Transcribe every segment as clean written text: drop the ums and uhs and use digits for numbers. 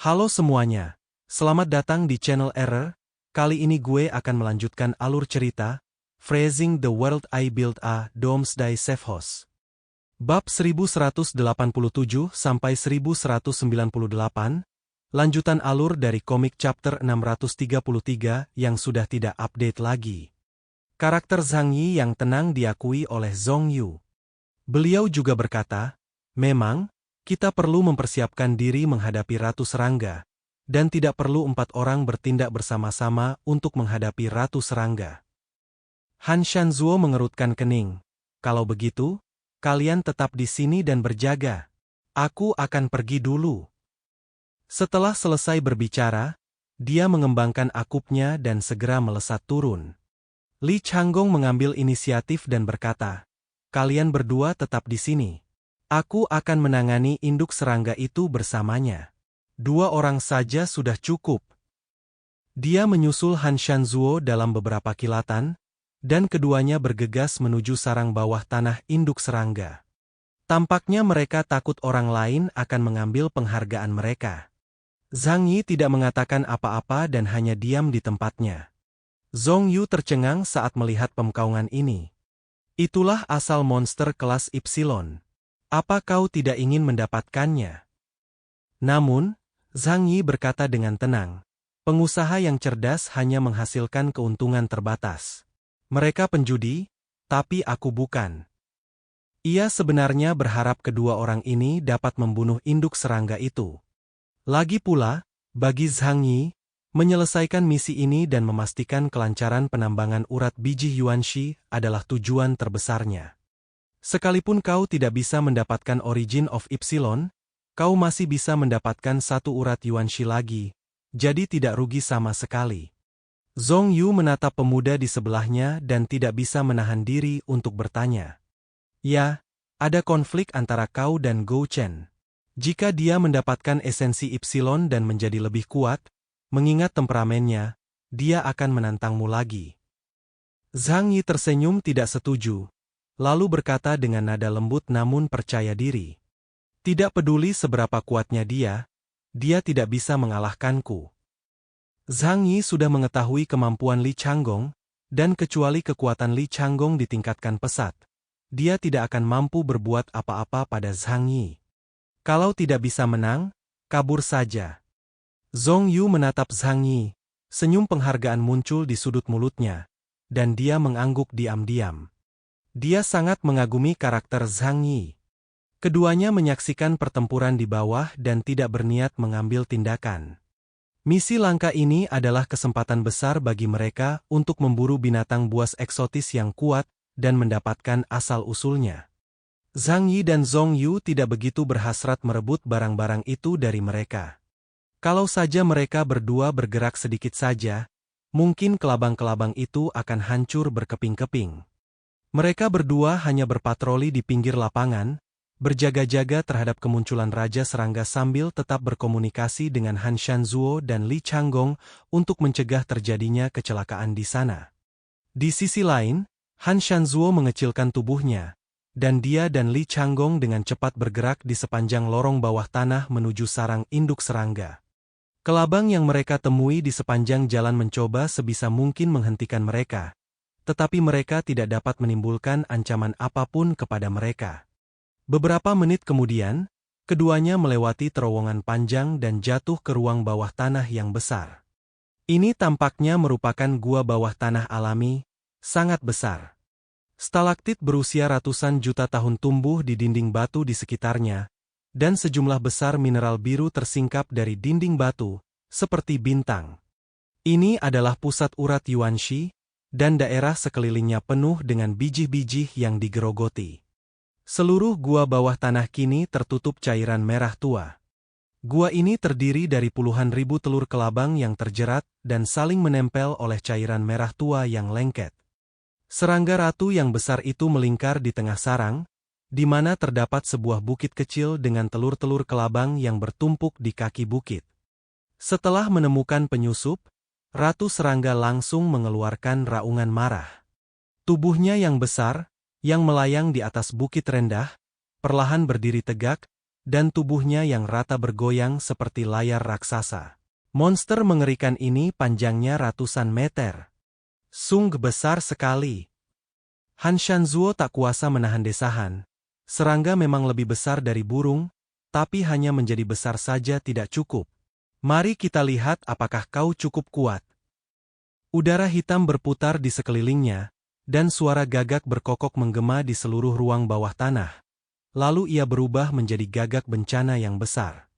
Halo semuanya, selamat datang di channel Error. Kali ini gue akan melanjutkan alur cerita, Phrasing the World I Built a Doomsday Safe House. Bab 1187 sampai 1198, lanjutan alur dari komik chapter 633 yang sudah tidak update lagi. Karakter Zhang Yi yang tenang diakui oleh Zhong Yu. Beliau juga berkata, memang, kita perlu mempersiapkan diri menghadapi Ratu Serangga, dan tidak perlu 4 orang bertindak bersama-sama untuk menghadapi Ratu Serangga. Han Shanzuo mengerutkan kening. Kalau begitu, kalian tetap di sini dan berjaga. Aku akan pergi dulu. Setelah selesai berbicara, dia mengembangkan akupnya dan segera melesat turun. Li Changgong mengambil inisiatif dan berkata, kalian berdua tetap di sini. Aku akan menangani induk serangga itu bersamanya. 2 orang saja sudah cukup. Dia menyusul Han Shanzuo dalam beberapa kilatan, dan keduanya bergegas menuju sarang bawah tanah induk serangga. Tampaknya mereka takut orang lain akan mengambil penghargaan mereka. Zhang Yi tidak mengatakan apa-apa dan hanya diam di tempatnya. Zhong Yu tercengang saat melihat pemkaungan ini. Itulah asal monster kelas Ypsilon. Apa kau tidak ingin mendapatkannya? Namun, Zhang Yi berkata dengan tenang, pengusaha yang cerdas hanya menghasilkan keuntungan terbatas. Mereka penjudi, tapi aku bukan. Ia sebenarnya berharap kedua orang ini dapat membunuh induk serangga itu. Lagi pula, bagi Zhang Yi, menyelesaikan misi ini dan memastikan kelancaran penambangan urat biji Yuanxi adalah tujuan terbesarnya. Sekalipun kau tidak bisa mendapatkan Origin of Ypsilon, kau masih bisa mendapatkan 1 urat Yuanxi lagi, jadi tidak rugi sama sekali. Zhong Yu menatap pemuda di sebelahnya dan tidak bisa menahan diri untuk bertanya. Ya, ada konflik antara kau dan Gou Chen. Jika dia mendapatkan esensi Ypsilon dan menjadi lebih kuat, mengingat temperamennya, dia akan menantangmu lagi. Zhang Yi tersenyum tidak setuju. Lalu berkata dengan nada lembut namun percaya diri. Tidak peduli seberapa kuatnya dia tidak bisa mengalahkanku. Zhang Yi sudah mengetahui kemampuan Li Changgong, dan kecuali kekuatan Li Changgong ditingkatkan pesat, dia tidak akan mampu berbuat apa-apa pada Zhang Yi. Kalau tidak bisa menang, kabur saja. Zhong Yu menatap Zhang Yi, senyum penghargaan muncul di sudut mulutnya, dan dia mengangguk diam-diam. Dia sangat mengagumi karakter Zhang Yi. Keduanya menyaksikan pertempuran di bawah dan tidak berniat mengambil tindakan. Misi langka ini adalah kesempatan besar bagi mereka untuk memburu binatang buas eksotis yang kuat dan mendapatkan asal-usulnya. Zhang Yi dan Zhong Yu tidak begitu berhasrat merebut barang-barang itu dari mereka. Kalau saja mereka berdua bergerak sedikit saja, mungkin kelabang-kelabang itu akan hancur berkeping-keping. Mereka berdua hanya berpatroli di pinggir lapangan, berjaga-jaga terhadap kemunculan Raja Serangga sambil tetap berkomunikasi dengan Han Shanzuo dan Li Changgong untuk mencegah terjadinya kecelakaan di sana. Di sisi lain, Han Shanzuo mengecilkan tubuhnya, dan dia dan Li Changgong dengan cepat bergerak di sepanjang lorong bawah tanah menuju sarang induk serangga. Kelabang yang mereka temui di sepanjang jalan mencoba sebisa mungkin menghentikan mereka. Tetapi mereka tidak dapat menimbulkan ancaman apapun kepada mereka. Beberapa menit kemudian, keduanya melewati terowongan panjang dan jatuh ke ruang bawah tanah yang besar. Ini tampaknya merupakan gua bawah tanah alami, sangat besar. Stalaktit berusia ratusan juta tahun tumbuh di dinding batu di sekitarnya, dan sejumlah besar mineral biru tersingkap dari dinding batu, seperti bintang. Ini adalah pusat urat Yuanxi, dan daerah sekelilingnya penuh dengan biji-biji yang digerogoti. Seluruh gua bawah tanah kini tertutup cairan merah tua. Gua ini terdiri dari puluhan ribu telur kelabang yang terjerat dan saling menempel oleh cairan merah tua yang lengket. Serangga ratu yang besar itu melingkar di tengah sarang, di mana terdapat sebuah bukit kecil dengan telur-telur kelabang yang bertumpuk di kaki bukit. Setelah menemukan penyusup, Ratu Serangga langsung mengeluarkan raungan marah. Tubuhnya yang besar, yang melayang di atas bukit rendah, perlahan berdiri tegak, dan tubuhnya yang rata bergoyang seperti layar raksasa. Monster mengerikan ini panjangnya ratusan meter. Sungguh besar sekali. Han Shanzuo tak kuasa menahan desahan. Serangga memang lebih besar dari burung, tapi hanya menjadi besar saja tidak cukup. Mari kita lihat apakah kau cukup kuat. Udara hitam berputar di sekelilingnya, dan suara gagak berkokok menggema di seluruh ruang bawah tanah. Lalu ia berubah menjadi gagak bencana yang besar.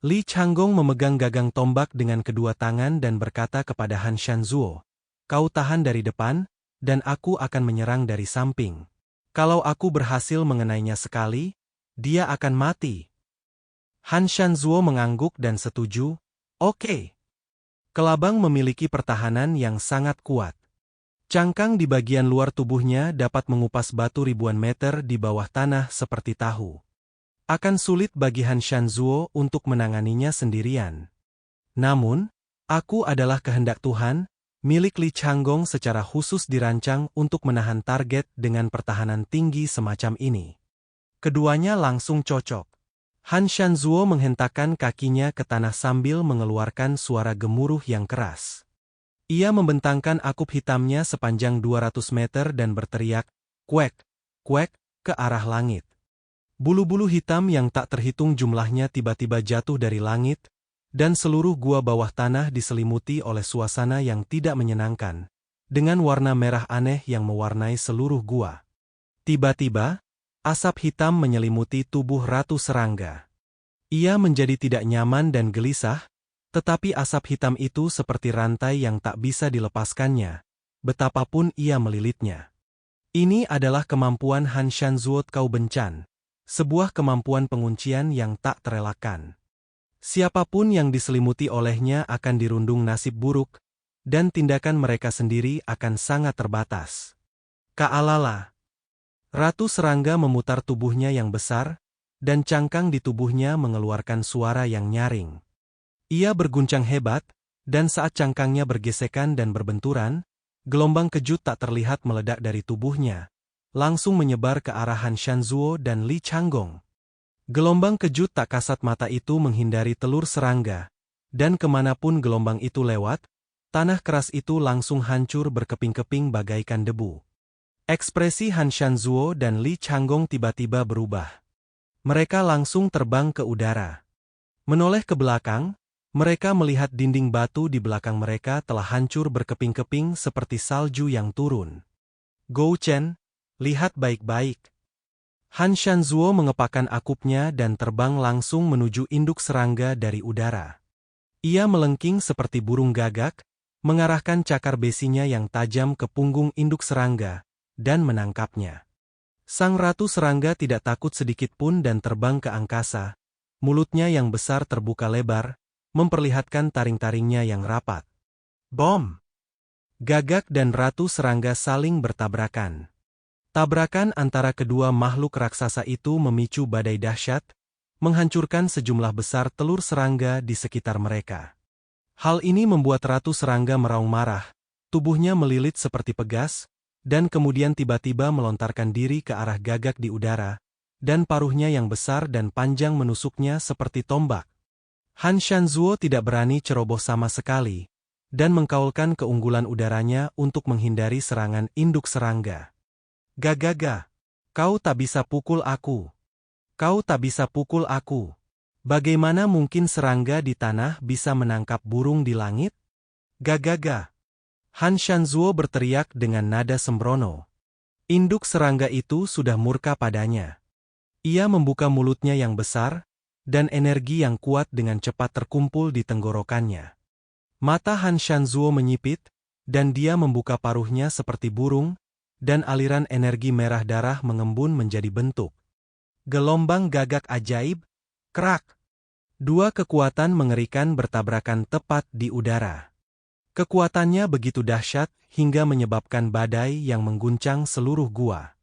Li Changgong memegang gagang tombak dengan kedua tangan dan berkata kepada Han Shanzuo, "Kau tahan dari depan, dan aku akan menyerang dari samping. Kalau aku berhasil mengenainya sekali, dia akan mati." Han Shanzuo mengangguk dan setuju, "Oke." Kelabang memiliki pertahanan yang sangat kuat. Cangkang di bagian luar tubuhnya dapat mengupas batu ribuan meter di bawah tanah seperti tahu. Akan sulit bagi Han Shanzuo untuk menanganinya sendirian. Namun, aku adalah kehendak Tuhan, milik Li Changgong secara khusus dirancang untuk menahan target dengan pertahanan tinggi semacam ini. Keduanya langsung cocok. Han Shanzuo menghentakkan kakinya ke tanah sambil mengeluarkan suara gemuruh yang keras. Ia membentangkan akup hitamnya sepanjang 200 meter dan berteriak, "Kuek, kuek," ke arah langit. Bulu-bulu hitam yang tak terhitung jumlahnya tiba-tiba jatuh dari langit, dan seluruh gua bawah tanah diselimuti oleh suasana yang tidak menyenangkan, dengan warna merah aneh yang mewarnai seluruh gua. Tiba-tiba, asap hitam menyelimuti tubuh Ratu Serangga. Ia menjadi tidak nyaman dan gelisah, tetapi asap hitam itu seperti rantai yang tak bisa dilepaskannya, betapapun ia melilitnya. Ini adalah kemampuan Han Shanzuo Kau Bencan, sebuah kemampuan penguncian yang tak terelakkan. Siapapun yang diselimuti olehnya akan dirundung nasib buruk, dan tindakan mereka sendiri akan sangat terbatas. Kaalala. Ratu Serangga memutar tubuhnya yang besar, dan cangkang di tubuhnya mengeluarkan suara yang nyaring. Ia berguncang hebat, dan saat cangkangnya bergesekan dan berbenturan, gelombang kejut tak terlihat meledak dari tubuhnya, langsung menyebar ke arah Han Shanzuo dan Li Changgong. Gelombang kejut tak kasat mata itu menghindari telur serangga, dan kemanapun gelombang itu lewat, tanah keras itu langsung hancur berkeping-keping bagaikan debu. Ekspresi Han Shanzuo dan Li Changgong tiba-tiba berubah. Mereka langsung terbang ke udara. Menoleh ke belakang, mereka melihat dinding batu di belakang mereka telah hancur berkeping-keping seperti salju yang turun. "Gou Chen, lihat baik-baik." Han Shanzuo mengepakkan akupnya dan terbang langsung menuju induk serangga dari udara. Ia melengking seperti burung gagak, mengarahkan cakar besinya yang tajam ke punggung induk serangga, dan menangkapnya. Sang Ratu Serangga tidak takut sedikitpun dan terbang ke angkasa, mulutnya yang besar terbuka lebar, memperlihatkan taring-taringnya yang rapat. Bom! Gagak dan Ratu Serangga saling bertabrakan. Tabrakan antara kedua makhluk raksasa itu memicu badai dahsyat, menghancurkan sejumlah besar telur serangga di sekitar mereka. Hal ini membuat Ratu Serangga meraung marah, tubuhnya melilit seperti pegas, dan kemudian tiba-tiba melontarkan diri ke arah gagak di udara, dan paruhnya yang besar dan panjang menusuknya seperti tombak. Han Shanzuo tidak berani ceroboh sama sekali, dan mengkaulkan keunggulan udaranya untuk menghindari serangan induk serangga. "Gagaga, kau tak bisa pukul aku. Kau tak bisa pukul aku. Bagaimana mungkin serangga di tanah bisa menangkap burung di langit? Gagaga." Han Shanzuo berteriak dengan nada sembrono. Induk serangga itu sudah murka padanya. Ia membuka mulutnya yang besar, dan energi yang kuat dengan cepat terkumpul di tenggorokannya. Mata Han Shanzuo menyipit, dan dia membuka paruhnya seperti burung, dan aliran energi merah darah mengembun menjadi bentuk gelombang gagak ajaib. Krak! Dua kekuatan mengerikan bertabrakan tepat di udara. Kekuatannya begitu dahsyat hingga menyebabkan badai yang mengguncang seluruh gua.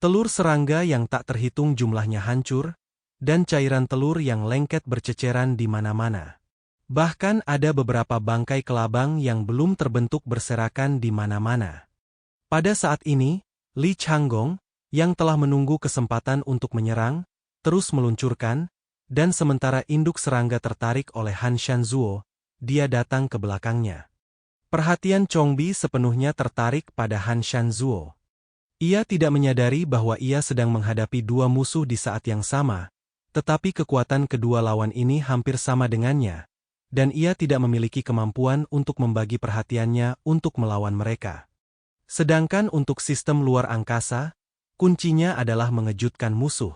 Telur serangga yang tak terhitung jumlahnya hancur, dan cairan telur yang lengket berceceran di mana-mana. Bahkan ada beberapa bangkai kelabang yang belum terbentuk berserakan di mana-mana. Pada saat ini, Li Changgong, yang telah menunggu kesempatan untuk menyerang, terus meluncurkan, dan sementara induk serangga tertarik oleh Han Shanzuo, dia datang ke belakangnya. Perhatian Chongbi sepenuhnya tertarik pada Han Shanzuo. Ia tidak menyadari bahwa ia sedang menghadapi dua musuh di saat yang sama, tetapi kekuatan kedua lawan ini hampir sama dengannya, dan ia tidak memiliki kemampuan untuk membagi perhatiannya untuk melawan mereka. Sedangkan untuk sistem luar angkasa, kuncinya adalah mengejutkan musuh.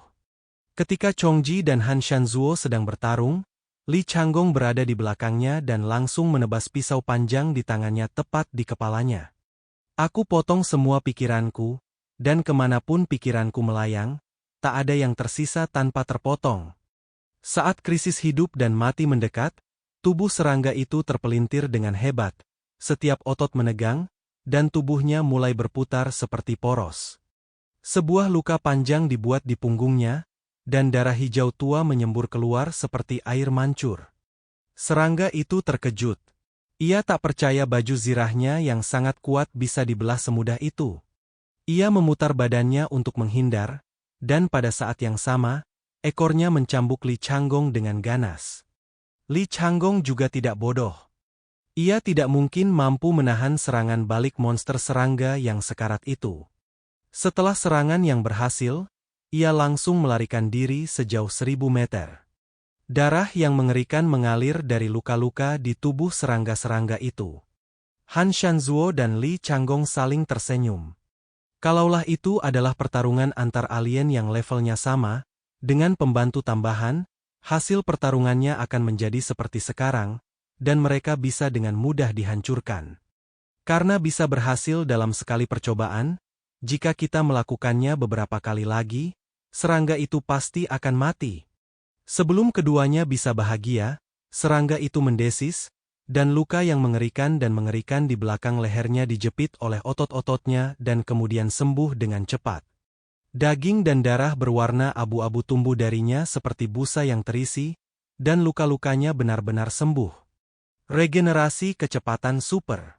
Ketika Chongji dan Han Shanzuo sedang bertarung, Li Changgong berada di belakangnya dan langsung menebas pisau panjang di tangannya tepat di kepalanya. Aku potong semua pikiranku, dan kemanapun pikiranku melayang, tak ada yang tersisa tanpa terpotong. Saat krisis hidup dan mati mendekat, tubuh serangga itu terpelintir dengan hebat, setiap otot menegang, dan tubuhnya mulai berputar seperti poros. Sebuah luka panjang dibuat di punggungnya, dan darah hijau tua menyembur keluar seperti air mancur. Serangga itu terkejut. Ia tak percaya baju zirahnya yang sangat kuat bisa dibelah semudah itu. Ia memutar badannya untuk menghindar, dan pada saat yang sama, ekornya mencambuk Li Changgong dengan ganas. Li Changgong juga tidak bodoh. Ia tidak mungkin mampu menahan serangan balik monster serangga yang sekarat itu. Setelah serangan yang berhasil, ia langsung melarikan diri sejauh 1000 meter. Darah yang mengerikan mengalir dari luka-luka di tubuh serangga-serangga itu. Han Shanzuo dan Li Changgong saling tersenyum. Kalaulah itu adalah pertarungan antar alien yang levelnya sama, dengan pembantu tambahan, hasil pertarungannya akan menjadi seperti sekarang, dan mereka bisa dengan mudah dihancurkan. Karena bisa berhasil dalam sekali percobaan, jika kita melakukannya beberapa kali lagi, serangga itu pasti akan mati. Sebelum keduanya bisa bahagia, serangga itu mendesis, dan luka yang mengerikan di belakang lehernya dijepit oleh otot-ototnya dan kemudian sembuh dengan cepat. Daging dan darah berwarna abu-abu tumbuh darinya seperti busa yang terisi, dan luka-lukanya benar-benar sembuh. Regenerasi kecepatan super.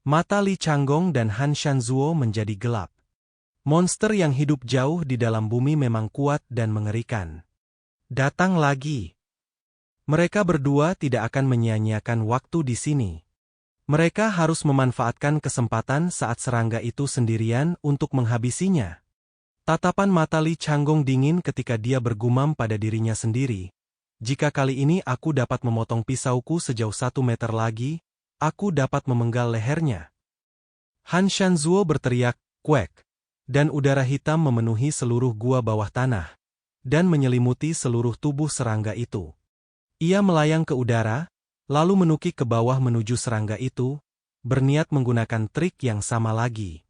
Mata Li Changgong dan Han Shanzuo menjadi gelap. Monster yang hidup jauh di dalam bumi memang kuat dan mengerikan. Datang lagi. Mereka berdua tidak akan menyia-nyiakan waktu di sini. Mereka harus memanfaatkan kesempatan saat serangga itu sendirian untuk menghabisinya. Tatapan mata Li Changgong dingin ketika dia bergumam pada dirinya sendiri. Jika kali ini aku dapat memotong pisauku sejauh 1 meter lagi, aku dapat memenggal lehernya. Han Shanzuo berteriak, "Kuek!" Dan udara hitam memenuhi seluruh gua bawah tanah, dan menyelimuti seluruh tubuh serangga itu. Ia melayang ke udara, lalu menukik ke bawah menuju serangga itu, berniat menggunakan trik yang sama lagi.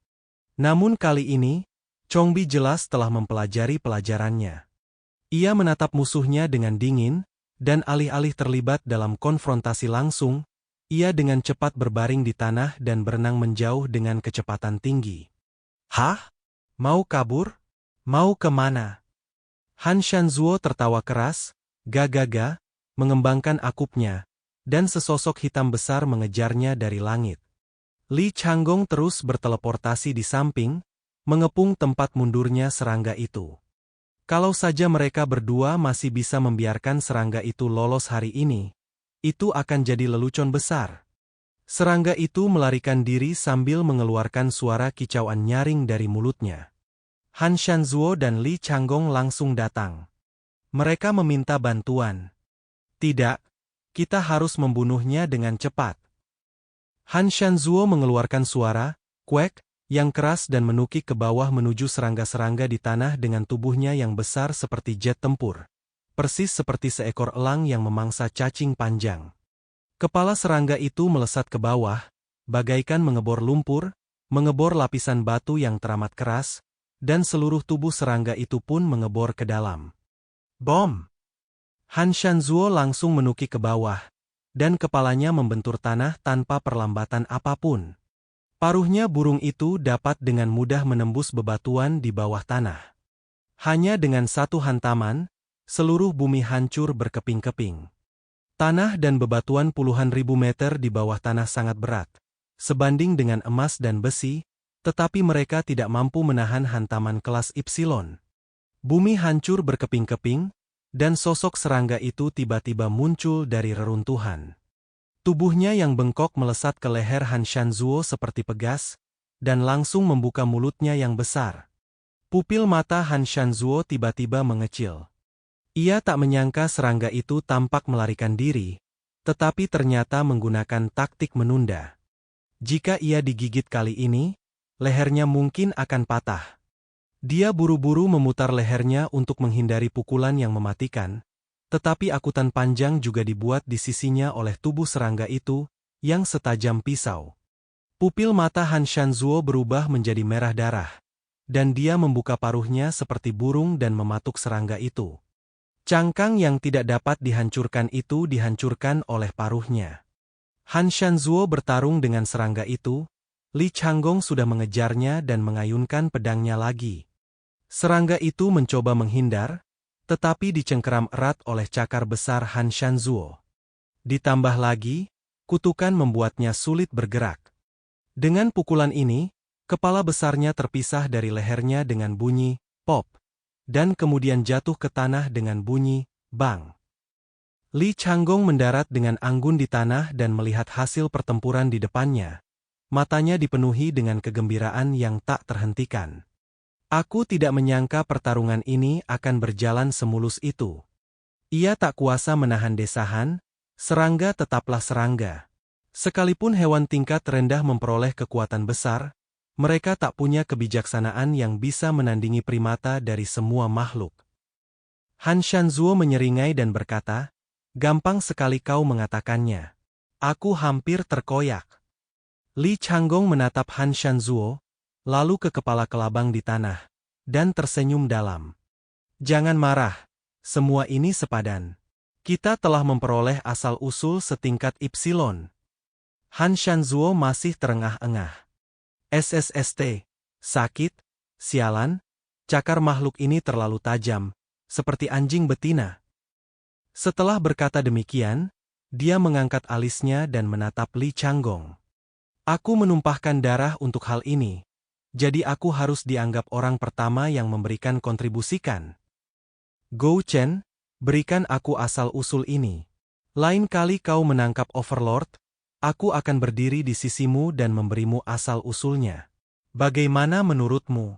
Namun kali ini, Chongbi jelas telah mempelajari pelajarannya. Ia menatap musuhnya dengan dingin, dan alih-alih terlibat dalam konfrontasi langsung, ia dengan cepat berbaring di tanah dan berenang menjauh dengan kecepatan tinggi. "Hah? Mau kabur? Mau kemana?" Han Shanzuo tertawa keras, "Ga-ga-ga," mengembangkan akupnya, dan sesosok hitam besar mengejarnya dari langit. Li Changgong terus berteleportasi di samping, mengepung tempat mundurnya serangga itu. Kalau saja mereka berdua masih bisa membiarkan serangga itu lolos hari ini, itu akan jadi lelucon besar. Serangga itu melarikan diri sambil mengeluarkan suara kicauan nyaring dari mulutnya. Han Shanzuo dan Li Changgong langsung datang. Mereka meminta bantuan. "Tidak, kita harus membunuhnya dengan cepat." Han Shanzuo mengeluarkan suara, "Kuek," yang keras dan menukik ke bawah menuju serangga-serangga di tanah dengan tubuhnya yang besar seperti jet tempur. Persis seperti seekor elang yang memangsa cacing panjang. Kepala serangga itu melesat ke bawah, bagaikan mengebor lumpur, mengebor lapisan batu yang teramat keras, dan seluruh tubuh serangga itu pun mengebor ke dalam. Bom! Han Shanzuo langsung menukik ke bawah, dan kepalanya membentur tanah tanpa perlambatan apapun. Paruhnya burung itu dapat dengan mudah menembus bebatuan di bawah tanah. Hanya dengan satu hantaman, seluruh bumi hancur berkeping-keping. Tanah dan bebatuan puluhan ribu meter di bawah tanah sangat berat, sebanding dengan emas dan besi, tetapi mereka tidak mampu menahan hantaman kelas Y. Bumi hancur berkeping-keping, dan sosok serangga itu tiba-tiba muncul dari reruntuhan. Tubuhnya yang bengkok melesat ke leher Han Shanzuo seperti pegas, dan langsung membuka mulutnya yang besar. Pupil mata Han Shanzuo tiba-tiba mengecil. Ia tak menyangka serangga itu tampak melarikan diri, tetapi ternyata menggunakan taktik menunda. Jika ia digigit kali ini, lehernya mungkin akan patah. Dia buru-buru memutar lehernya untuk menghindari pukulan yang mematikan, tetapi akutan panjang juga dibuat di sisinya oleh tubuh serangga itu, yang setajam pisau. Pupil mata Han Shanzuo berubah menjadi merah darah, dan dia membuka paruhnya seperti burung dan mematuk serangga itu. Cangkang yang tidak dapat dihancurkan itu dihancurkan oleh paruhnya. Han Shanzuo bertarung dengan serangga itu, Li Changgong sudah mengejarnya dan mengayunkan pedangnya lagi. Serangga itu mencoba menghindar, tetapi dicengkeram erat oleh cakar besar Han Shanzuo. Ditambah lagi, kutukan membuatnya sulit bergerak. Dengan pukulan ini, kepala besarnya terpisah dari lehernya dengan bunyi pop, dan kemudian jatuh ke tanah dengan bunyi bang. Li Changgong mendarat dengan anggun di tanah dan melihat hasil pertempuran di depannya. Matanya dipenuhi dengan kegembiraan yang tak terhentikan. Aku tidak menyangka pertarungan ini akan berjalan semulus itu. Ia tak kuasa menahan desahan, serangga tetaplah serangga. Sekalipun hewan tingkat rendah memperoleh kekuatan besar, mereka tak punya kebijaksanaan yang bisa menandingi primata dari semua makhluk. Han Shanzuo menyeringai dan berkata, "Gampang sekali kau mengatakannya. Aku hampir terkoyak." Li Changgong menatap Han Shanzuo, lalu ke kepala kelabang di tanah, dan tersenyum dalam. "Jangan marah, semua ini sepadan. Kita telah memperoleh asal-usul setingkat Ipsilon." Han Shanzuo masih terengah-engah. "SSST, sakit, sialan, cakar makhluk ini terlalu tajam, seperti anjing betina." Setelah berkata demikian, dia mengangkat alisnya dan menatap Li Changgong. "Aku menumpahkan darah untuk hal ini. Jadi aku harus dianggap orang pertama yang memberikan kontribusikan. Gou Chen, berikan aku asal-usul ini. Lain kali kau menangkap Overlord, aku akan berdiri di sisimu dan memberimu asal-usulnya. Bagaimana menurutmu?"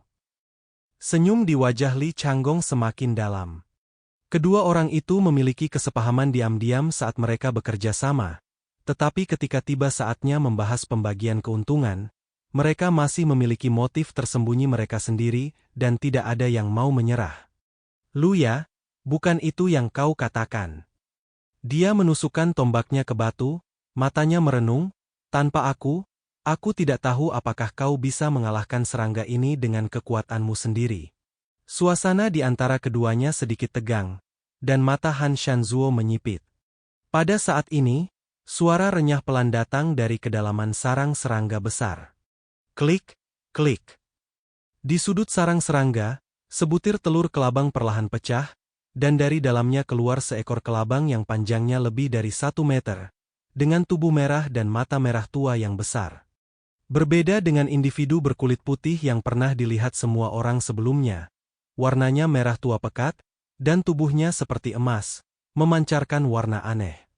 Senyum di wajah Li Changgong semakin dalam. Kedua orang itu memiliki kesepahaman diam-diam saat mereka bekerja sama, tetapi ketika tiba saatnya membahas pembagian keuntungan, mereka masih memiliki motif tersembunyi mereka sendiri dan tidak ada yang mau menyerah. "Luya, bukan itu yang kau katakan." Dia menusukkan tombaknya ke batu, matanya merenung, "Tanpa aku tidak tahu apakah kau bisa mengalahkan serangga ini dengan kekuatanmu sendiri." Suasana di antara keduanya sedikit tegang, dan mata Han Shanzuo menyipit. Pada saat ini, suara renyah pelan datang dari kedalaman sarang serangga besar. Klik, klik. Di sudut sarang serangga, sebutir telur kelabang perlahan pecah, dan dari dalamnya keluar seekor kelabang yang panjangnya lebih dari 1 meter, dengan tubuh merah dan mata merah tua yang besar. Berbeda dengan individu berkulit putih yang pernah dilihat semua orang sebelumnya, warnanya merah tua pekat, dan tubuhnya seperti emas, memancarkan warna aneh.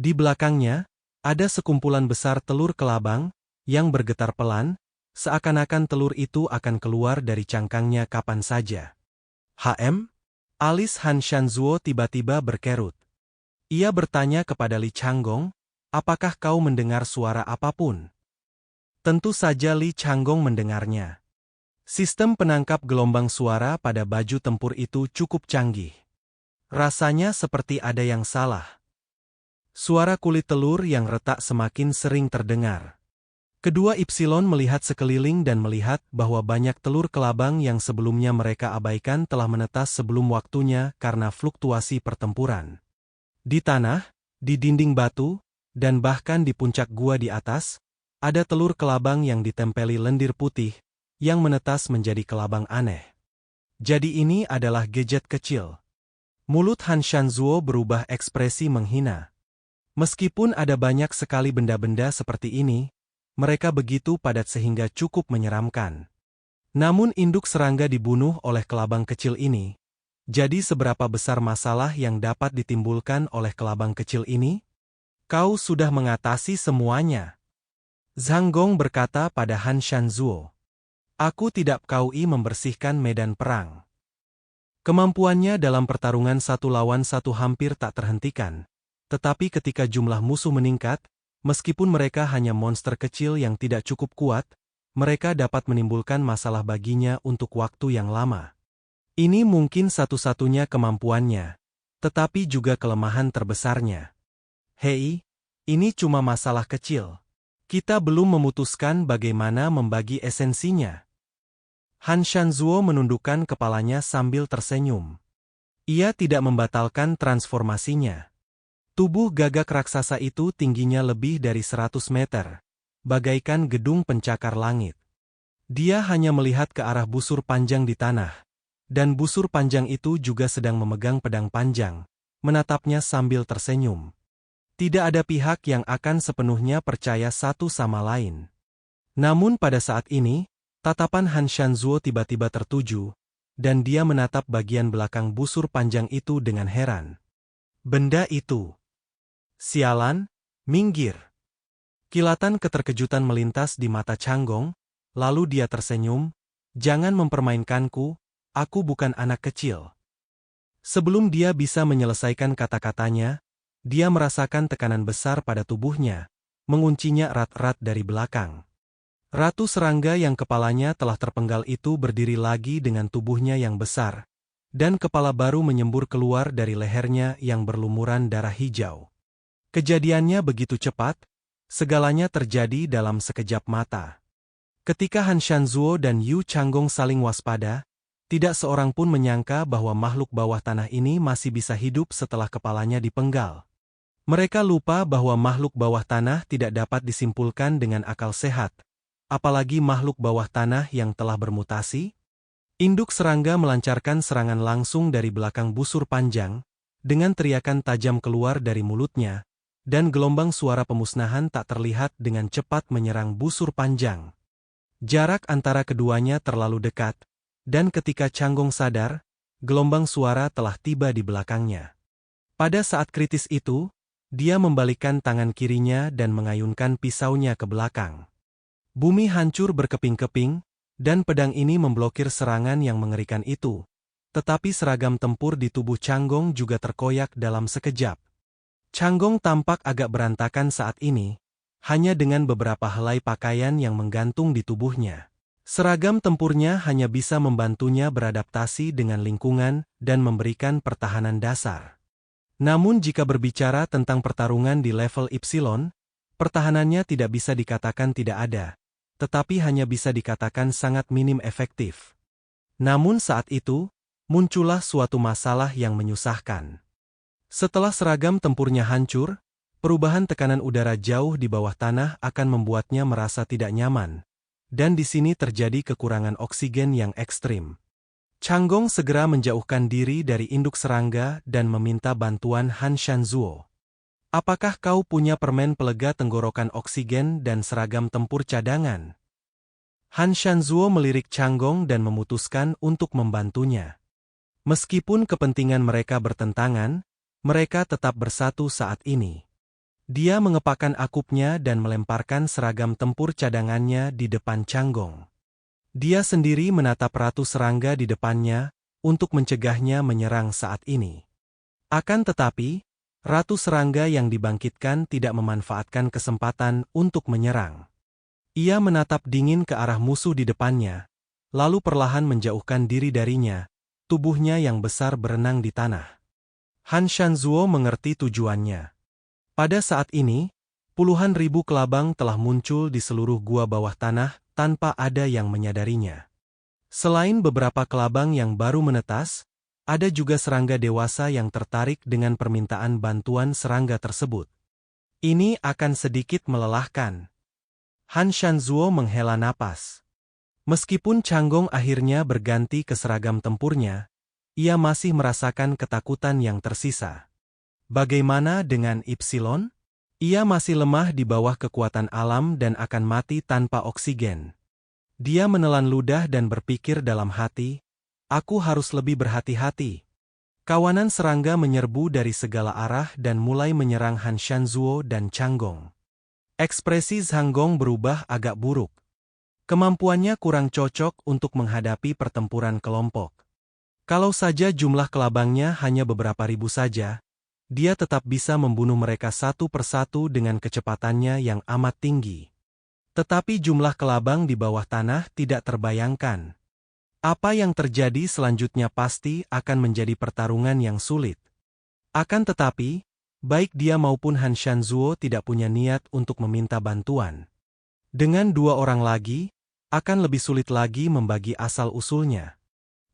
Di belakangnya, ada sekumpulan besar telur kelabang, yang bergetar pelan, seakan-akan telur itu akan keluar dari cangkangnya kapan saja. Alis Han Shanzuo tiba-tiba berkerut. Ia bertanya kepada Li Changgong, "Apakah kau mendengar suara apapun?" Tentu saja Li Changgong mendengarnya. Sistem penangkap gelombang suara pada baju tempur itu cukup canggih. Rasanya seperti ada yang salah. Suara kulit telur yang retak semakin sering terdengar. Kedua Ipsilon melihat sekeliling dan melihat bahwa banyak telur kelabang yang sebelumnya mereka abaikan telah menetas sebelum waktunya karena fluktuasi pertempuran. Di tanah, di dinding batu, dan bahkan di puncak gua di atas, ada telur kelabang yang ditempeli lendir putih, yang menetas menjadi kelabang aneh. Jadi ini adalah gadget kecil. Mulut Han Shanzuo berubah ekspresi menghina. Meskipun ada banyak sekali benda-benda seperti ini, mereka begitu padat sehingga cukup menyeramkan. Namun induk serangga dibunuh oleh kelabang kecil ini, Jadi seberapa besar masalah yang dapat ditimbulkan oleh kelabang kecil ini? Kau sudah mengatasi semuanya. Zhang Gong berkata pada Han Shanzuo. Aku tidak kaui membersihkan medan perang. Kemampuannya dalam pertarungan satu lawan satu hampir tak terhentikan. Tetapi ketika jumlah musuh meningkat, meskipun mereka hanya monster kecil yang tidak cukup kuat, mereka dapat menimbulkan masalah baginya untuk waktu yang lama. Ini mungkin satu-satunya kemampuannya, tetapi juga kelemahan terbesarnya. Hei, ini cuma masalah kecil. Kita belum memutuskan bagaimana membagi esensinya. Han Shanzuo menundukkan kepalanya sambil tersenyum. Ia tidak membatalkan transformasinya. Tubuh gagak raksasa itu tingginya lebih dari 100 meter, bagaikan gedung pencakar langit. Dia hanya melihat ke arah busur panjang di tanah, dan busur panjang itu juga sedang memegang pedang panjang, menatapnya sambil tersenyum. Tidak ada pihak yang akan sepenuhnya percaya satu sama lain. Namun pada saat ini, tatapan Han Shanzuo tiba-tiba tertuju, dan dia menatap bagian belakang busur panjang itu dengan heran. Benda itu. Sialan, minggir. Kilatan keterkejutan melintas di mata Changgong, lalu dia tersenyum, jangan mempermainkanku, aku bukan anak kecil. Sebelum dia bisa menyelesaikan kata-katanya, dia merasakan tekanan besar pada tubuhnya, menguncinya erat-erat dari belakang. Ratu serangga yang kepalanya telah terpenggal itu berdiri lagi dengan tubuhnya yang besar, dan kepala baru menyembur keluar dari lehernya yang berlumuran darah hijau. Kejadiannya begitu cepat, segalanya terjadi dalam sekejap mata. Ketika Han Shanzuo dan Yu Changgong saling waspada, tidak seorang pun menyangka bahwa makhluk bawah tanah ini masih bisa hidup setelah kepalanya dipenggal. Mereka lupa bahwa makhluk bawah tanah tidak dapat disimpulkan dengan akal sehat. Apalagi makhluk bawah tanah yang telah bermutasi? Induk serangga melancarkan serangan langsung dari belakang busur panjang, dengan teriakan tajam keluar dari mulutnya, dan gelombang suara pemusnahan tak terlihat dengan cepat menyerang busur panjang. Jarak antara keduanya terlalu dekat, dan ketika Changgong sadar, gelombang suara telah tiba di belakangnya. Pada saat kritis itu, dia membalikkan tangan kirinya dan mengayunkan pisaunya ke belakang. Bumi hancur berkeping-keping, dan pedang ini memblokir serangan yang mengerikan itu. Tetapi seragam tempur di tubuh Changgong juga terkoyak dalam sekejap. Changgong tampak agak berantakan saat ini, hanya dengan beberapa helai pakaian yang menggantung di tubuhnya. Seragam tempurnya hanya bisa membantunya beradaptasi dengan lingkungan dan memberikan pertahanan dasar. Namun jika berbicara tentang pertarungan di level Y, pertahanannya tidak bisa dikatakan tidak ada, tetapi hanya bisa dikatakan sangat minim efektif. Namun saat itu, muncullah suatu masalah yang menyusahkan. Setelah seragam tempurnya hancur, perubahan tekanan udara jauh di bawah tanah akan membuatnya merasa tidak nyaman, dan di sini terjadi kekurangan oksigen yang ekstrim. Changgong segera menjauhkan diri dari induk serangga dan meminta bantuan Han Shanzuo. Apakah kau punya permen pelega tenggorokan oksigen dan seragam tempur cadangan? Han Shanzuo melirik Changgong dan memutuskan untuk membantunya. Meskipun kepentingan mereka bertentangan, mereka tetap bersatu saat ini. Dia mengepakkan akupnya dan melemparkan seragam tempur cadangannya di depan Changgong. Dia sendiri menatap ratu serangga di depannya, untuk mencegahnya menyerang saat ini. Akan tetapi, ratu serangga yang dibangkitkan tidak memanfaatkan kesempatan untuk menyerang. Ia menatap dingin ke arah musuh di depannya, lalu perlahan menjauhkan diri darinya, tubuhnya yang besar berenang di tanah. Han Shanzuo mengerti tujuannya. Pada saat ini, puluhan ribu kelabang telah muncul di seluruh gua bawah tanah tanpa ada yang menyadarinya. Selain beberapa kelabang yang baru menetas, ada juga serangga dewasa yang tertarik dengan permintaan bantuan serangga tersebut. Ini akan sedikit melelahkan. Han Shanzuo menghela napas. Meskipun Changgong akhirnya berganti ke seragam tempurnya, ia masih merasakan ketakutan yang tersisa. Bagaimana dengan Y? Ia masih lemah di bawah kekuatan alam dan akan mati tanpa oksigen. Dia menelan ludah dan berpikir dalam hati, aku harus lebih berhati-hati. Kawanan serangga menyerbu dari segala arah dan mulai menyerang Han Shanzuo dan Changgong. Ekspresi Zhanggong berubah agak buruk. Kemampuannya kurang cocok untuk menghadapi pertempuran kelompok. Kalau saja jumlah kelabangnya hanya beberapa ribu saja, dia tetap bisa membunuh mereka satu persatu dengan kecepatannya yang amat tinggi. Tetapi jumlah kelabang di bawah tanah tidak terbayangkan. Apa yang terjadi selanjutnya pasti akan menjadi pertarungan yang sulit. Akan tetapi, baik dia maupun Han Shanzuo tidak punya niat untuk meminta bantuan. Dengan dua orang lagi, akan lebih sulit lagi membagi asal-usulnya.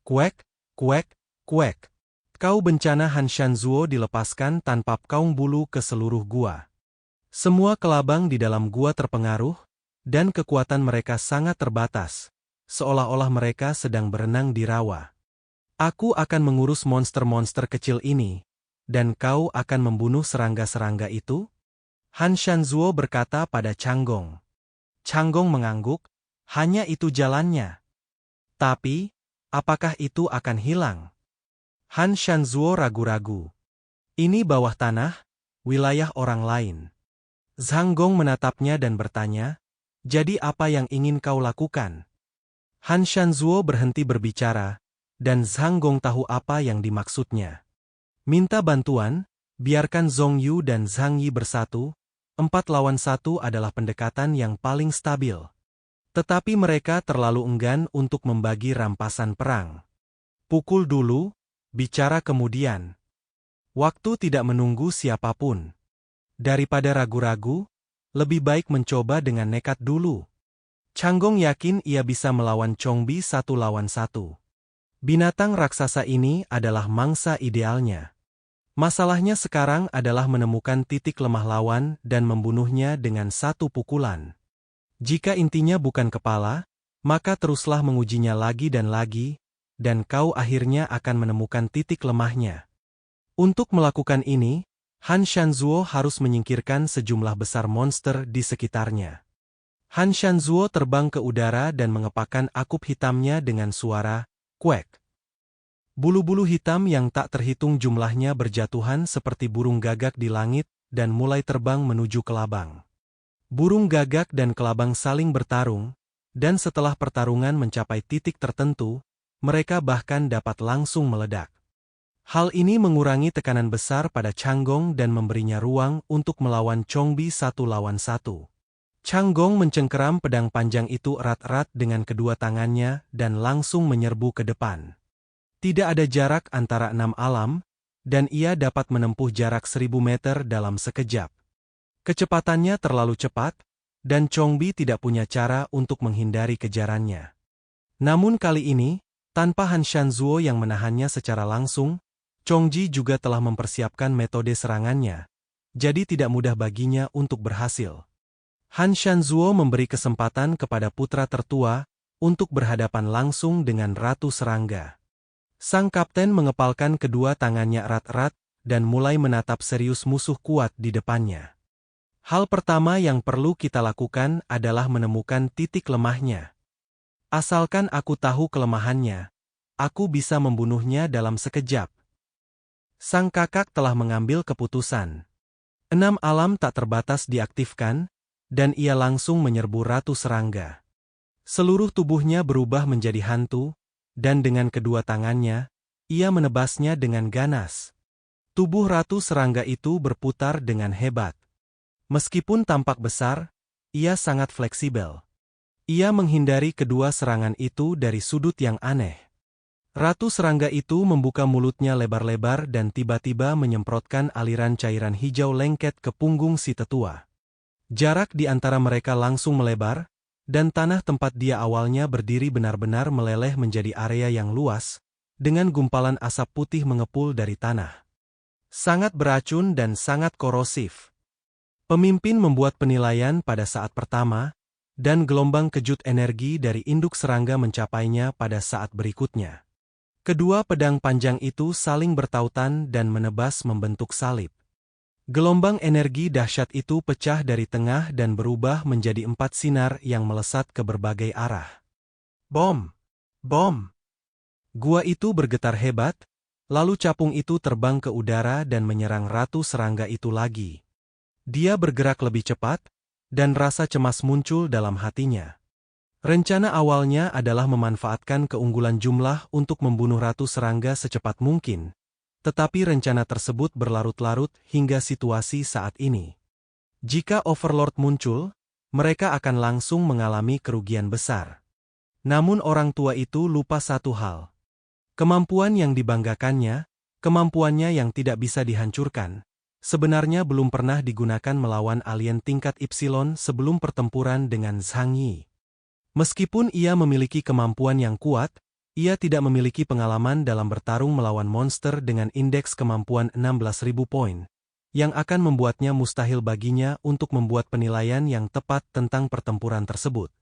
Kuek, kuek, kuek. Kau bencana Han Shanzuo dilepaskan tanpa kaung bulu ke seluruh gua. Semua kelabang di dalam gua terpengaruh, dan kekuatan mereka sangat terbatas. Seolah-olah mereka sedang berenang di rawa. Aku akan mengurus monster-monster kecil ini, dan kau akan membunuh serangga-serangga itu? Han Shanzuo berkata pada Changgong. Changgong mengangguk, hanya itu jalannya. Tapi, apakah itu akan hilang? Han Shanzuo ragu-ragu. Ini bawah tanah, wilayah orang lain. Zhanggong menatapnya dan bertanya, jadi apa yang ingin kau lakukan? Han Shanzuo berhenti berbicara, dan Zhanggong tahu apa yang dimaksudnya. Minta bantuan, biarkan Zhong Yu dan Zhang Yi bersatu, 4 lawan 1 adalah pendekatan yang paling stabil. Tetapi mereka terlalu enggan untuk membagi rampasan perang. Pukul dulu, bicara kemudian. Waktu tidak menunggu siapapun. Daripada ragu-ragu, lebih baik mencoba dengan nekat dulu. Changgong yakin ia bisa melawan Chongbi 1 lawan 1. Binatang raksasa ini adalah mangsa idealnya. Masalahnya sekarang adalah menemukan titik lemah lawan dan membunuhnya dengan satu pukulan. Jika intinya bukan kepala, maka teruslah mengujinya lagi, dan kau akhirnya akan menemukan titik lemahnya. Untuk melakukan ini, Han Shanzuo harus menyingkirkan sejumlah besar monster di sekitarnya. Han Shanzuo terbang ke udara dan mengepakkan akup hitamnya dengan suara, kuek. Bulu-bulu hitam yang tak terhitung jumlahnya berjatuhan seperti burung gagak di langit dan mulai terbang menuju kelabang. Burung gagak dan kelabang saling bertarung, dan setelah pertarungan mencapai titik tertentu, mereka bahkan dapat langsung meledak. Hal ini mengurangi tekanan besar pada Changgong dan memberinya ruang untuk melawan Chongbi 1 lawan 1. Changgong mencengkeram pedang panjang itu erat-erat dengan kedua tangannya dan langsung menyerbu ke depan. Tidak ada jarak antara 6 alam, dan ia dapat menempuh jarak 1000 meter dalam sekejap. Kecepatannya terlalu cepat, dan Chongbi tidak punya cara untuk menghindari kejarannya. Namun kali ini, tanpa Han Shanzuo yang menahannya secara langsung, Chongji juga telah mempersiapkan metode serangannya, jadi tidak mudah baginya untuk berhasil. Han Shanzuo memberi kesempatan kepada putra tertua untuk berhadapan langsung dengan Ratu Serangga. Sang kapten mengepalkan kedua tangannya erat-erat dan mulai menatap serius musuh kuat di depannya. Hal pertama yang perlu kita lakukan adalah menemukan titik lemahnya. Asalkan aku tahu kelemahannya, aku bisa membunuhnya dalam sekejap. Sang kakak telah mengambil keputusan. 6 alam tak terbatas diaktifkan, dan ia langsung menyerbu Ratu Serangga. Seluruh tubuhnya berubah menjadi hantu, dan dengan kedua tangannya, ia menebasnya dengan ganas. Tubuh Ratu Serangga itu berputar dengan hebat. Meskipun tampak besar, ia sangat fleksibel. Ia menghindari kedua serangan itu dari sudut yang aneh. Ratu Serangga itu membuka mulutnya lebar-lebar dan tiba-tiba menyemprotkan aliran cairan hijau lengket ke punggung si tetua. Jarak di antara mereka langsung melebar, dan tanah tempat dia awalnya berdiri benar-benar meleleh menjadi area yang luas, dengan gumpalan asap putih mengepul dari tanah. Sangat beracun dan sangat korosif. Pemimpin membuat penilaian pada saat pertama, dan gelombang kejut energi dari induk serangga mencapainya pada saat berikutnya. Kedua pedang panjang itu saling bertautan dan menebas membentuk salib. Gelombang energi dahsyat itu pecah dari tengah dan berubah menjadi 4 sinar yang melesat ke berbagai arah. Bom! Bom! Gua itu bergetar hebat, Lalu capung itu terbang ke udara dan menyerang ratu serangga itu lagi. Dia bergerak lebih cepat, dan rasa cemas muncul dalam hatinya. Rencana awalnya adalah memanfaatkan keunggulan jumlah untuk membunuh ratu serangga secepat mungkin, tetapi rencana tersebut berlarut-larut hingga situasi saat ini. Jika Overlord muncul, mereka akan langsung mengalami kerugian besar. Namun orang tua itu lupa satu hal. Kemampuan yang dibanggakannya, kemampuannya yang tidak bisa dihancurkan, sebenarnya belum pernah digunakan melawan alien tingkat Epsilon sebelum pertempuran dengan Zhang Yi. Meskipun ia memiliki kemampuan yang kuat, ia tidak memiliki pengalaman dalam bertarung melawan monster dengan indeks kemampuan 16.000 poin, yang akan membuatnya mustahil baginya untuk membuat penilaian yang tepat tentang pertempuran tersebut.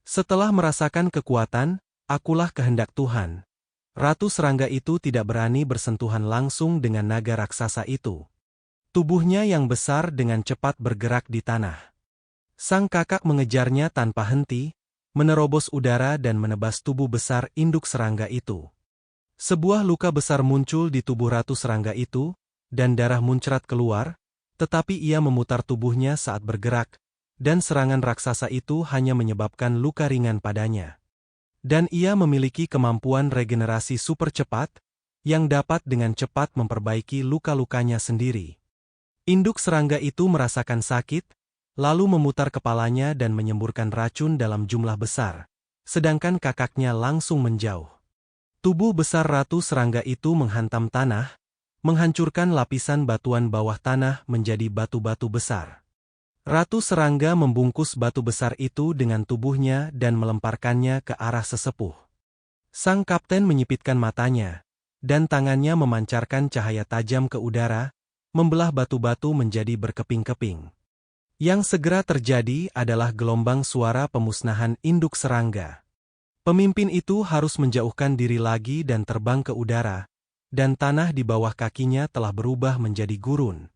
Setelah merasakan kekuatan, akulah kehendak Tuhan. Ratu serangga itu tidak berani bersentuhan langsung dengan naga raksasa itu. Tubuhnya yang besar dengan cepat bergerak di tanah. Sang kakak mengejarnya tanpa henti, menerobos udara dan menebas tubuh besar induk serangga itu. Sebuah luka besar muncul di tubuh ratu serangga itu, dan darah muncrat keluar, tetapi ia memutar tubuhnya saat bergerak, dan serangan raksasa itu hanya menyebabkan luka ringan padanya. Dan ia memiliki kemampuan regenerasi super cepat, yang dapat dengan cepat memperbaiki luka-lukanya sendiri. Induk serangga itu merasakan sakit, lalu memutar kepalanya dan menyemburkan racun dalam jumlah besar, sedangkan kakaknya langsung menjauh. Tubuh besar ratu serangga itu menghantam tanah, menghancurkan lapisan batuan bawah tanah menjadi batu-batu besar. Ratu serangga membungkus batu besar itu dengan tubuhnya dan melemparkannya ke arah sesepuh. Sang kapten menyipitkan matanya, dan tangannya memancarkan cahaya tajam ke udara, membelah batu-batu menjadi berkeping-keping. Yang segera terjadi adalah gelombang suara pemusnahan induk serangga. Pemimpin itu harus menjauhkan diri lagi dan terbang ke udara, dan tanah di bawah kakinya telah berubah menjadi gurun.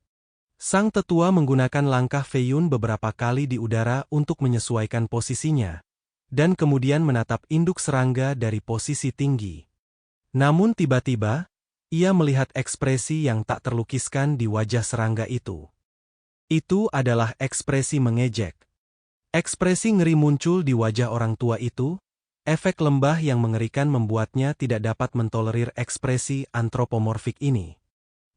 Sang tetua menggunakan langkah Feiyun beberapa kali di udara untuk menyesuaikan posisinya, dan kemudian menatap induk serangga dari posisi tinggi. Namun tiba-tiba, ia melihat ekspresi yang tak terlukiskan di wajah serangga itu. Itu adalah ekspresi mengejek. Ekspresi ngeri muncul di wajah orang tua itu, efek lembah yang mengerikan membuatnya tidak dapat mentolerir ekspresi antropomorfik ini.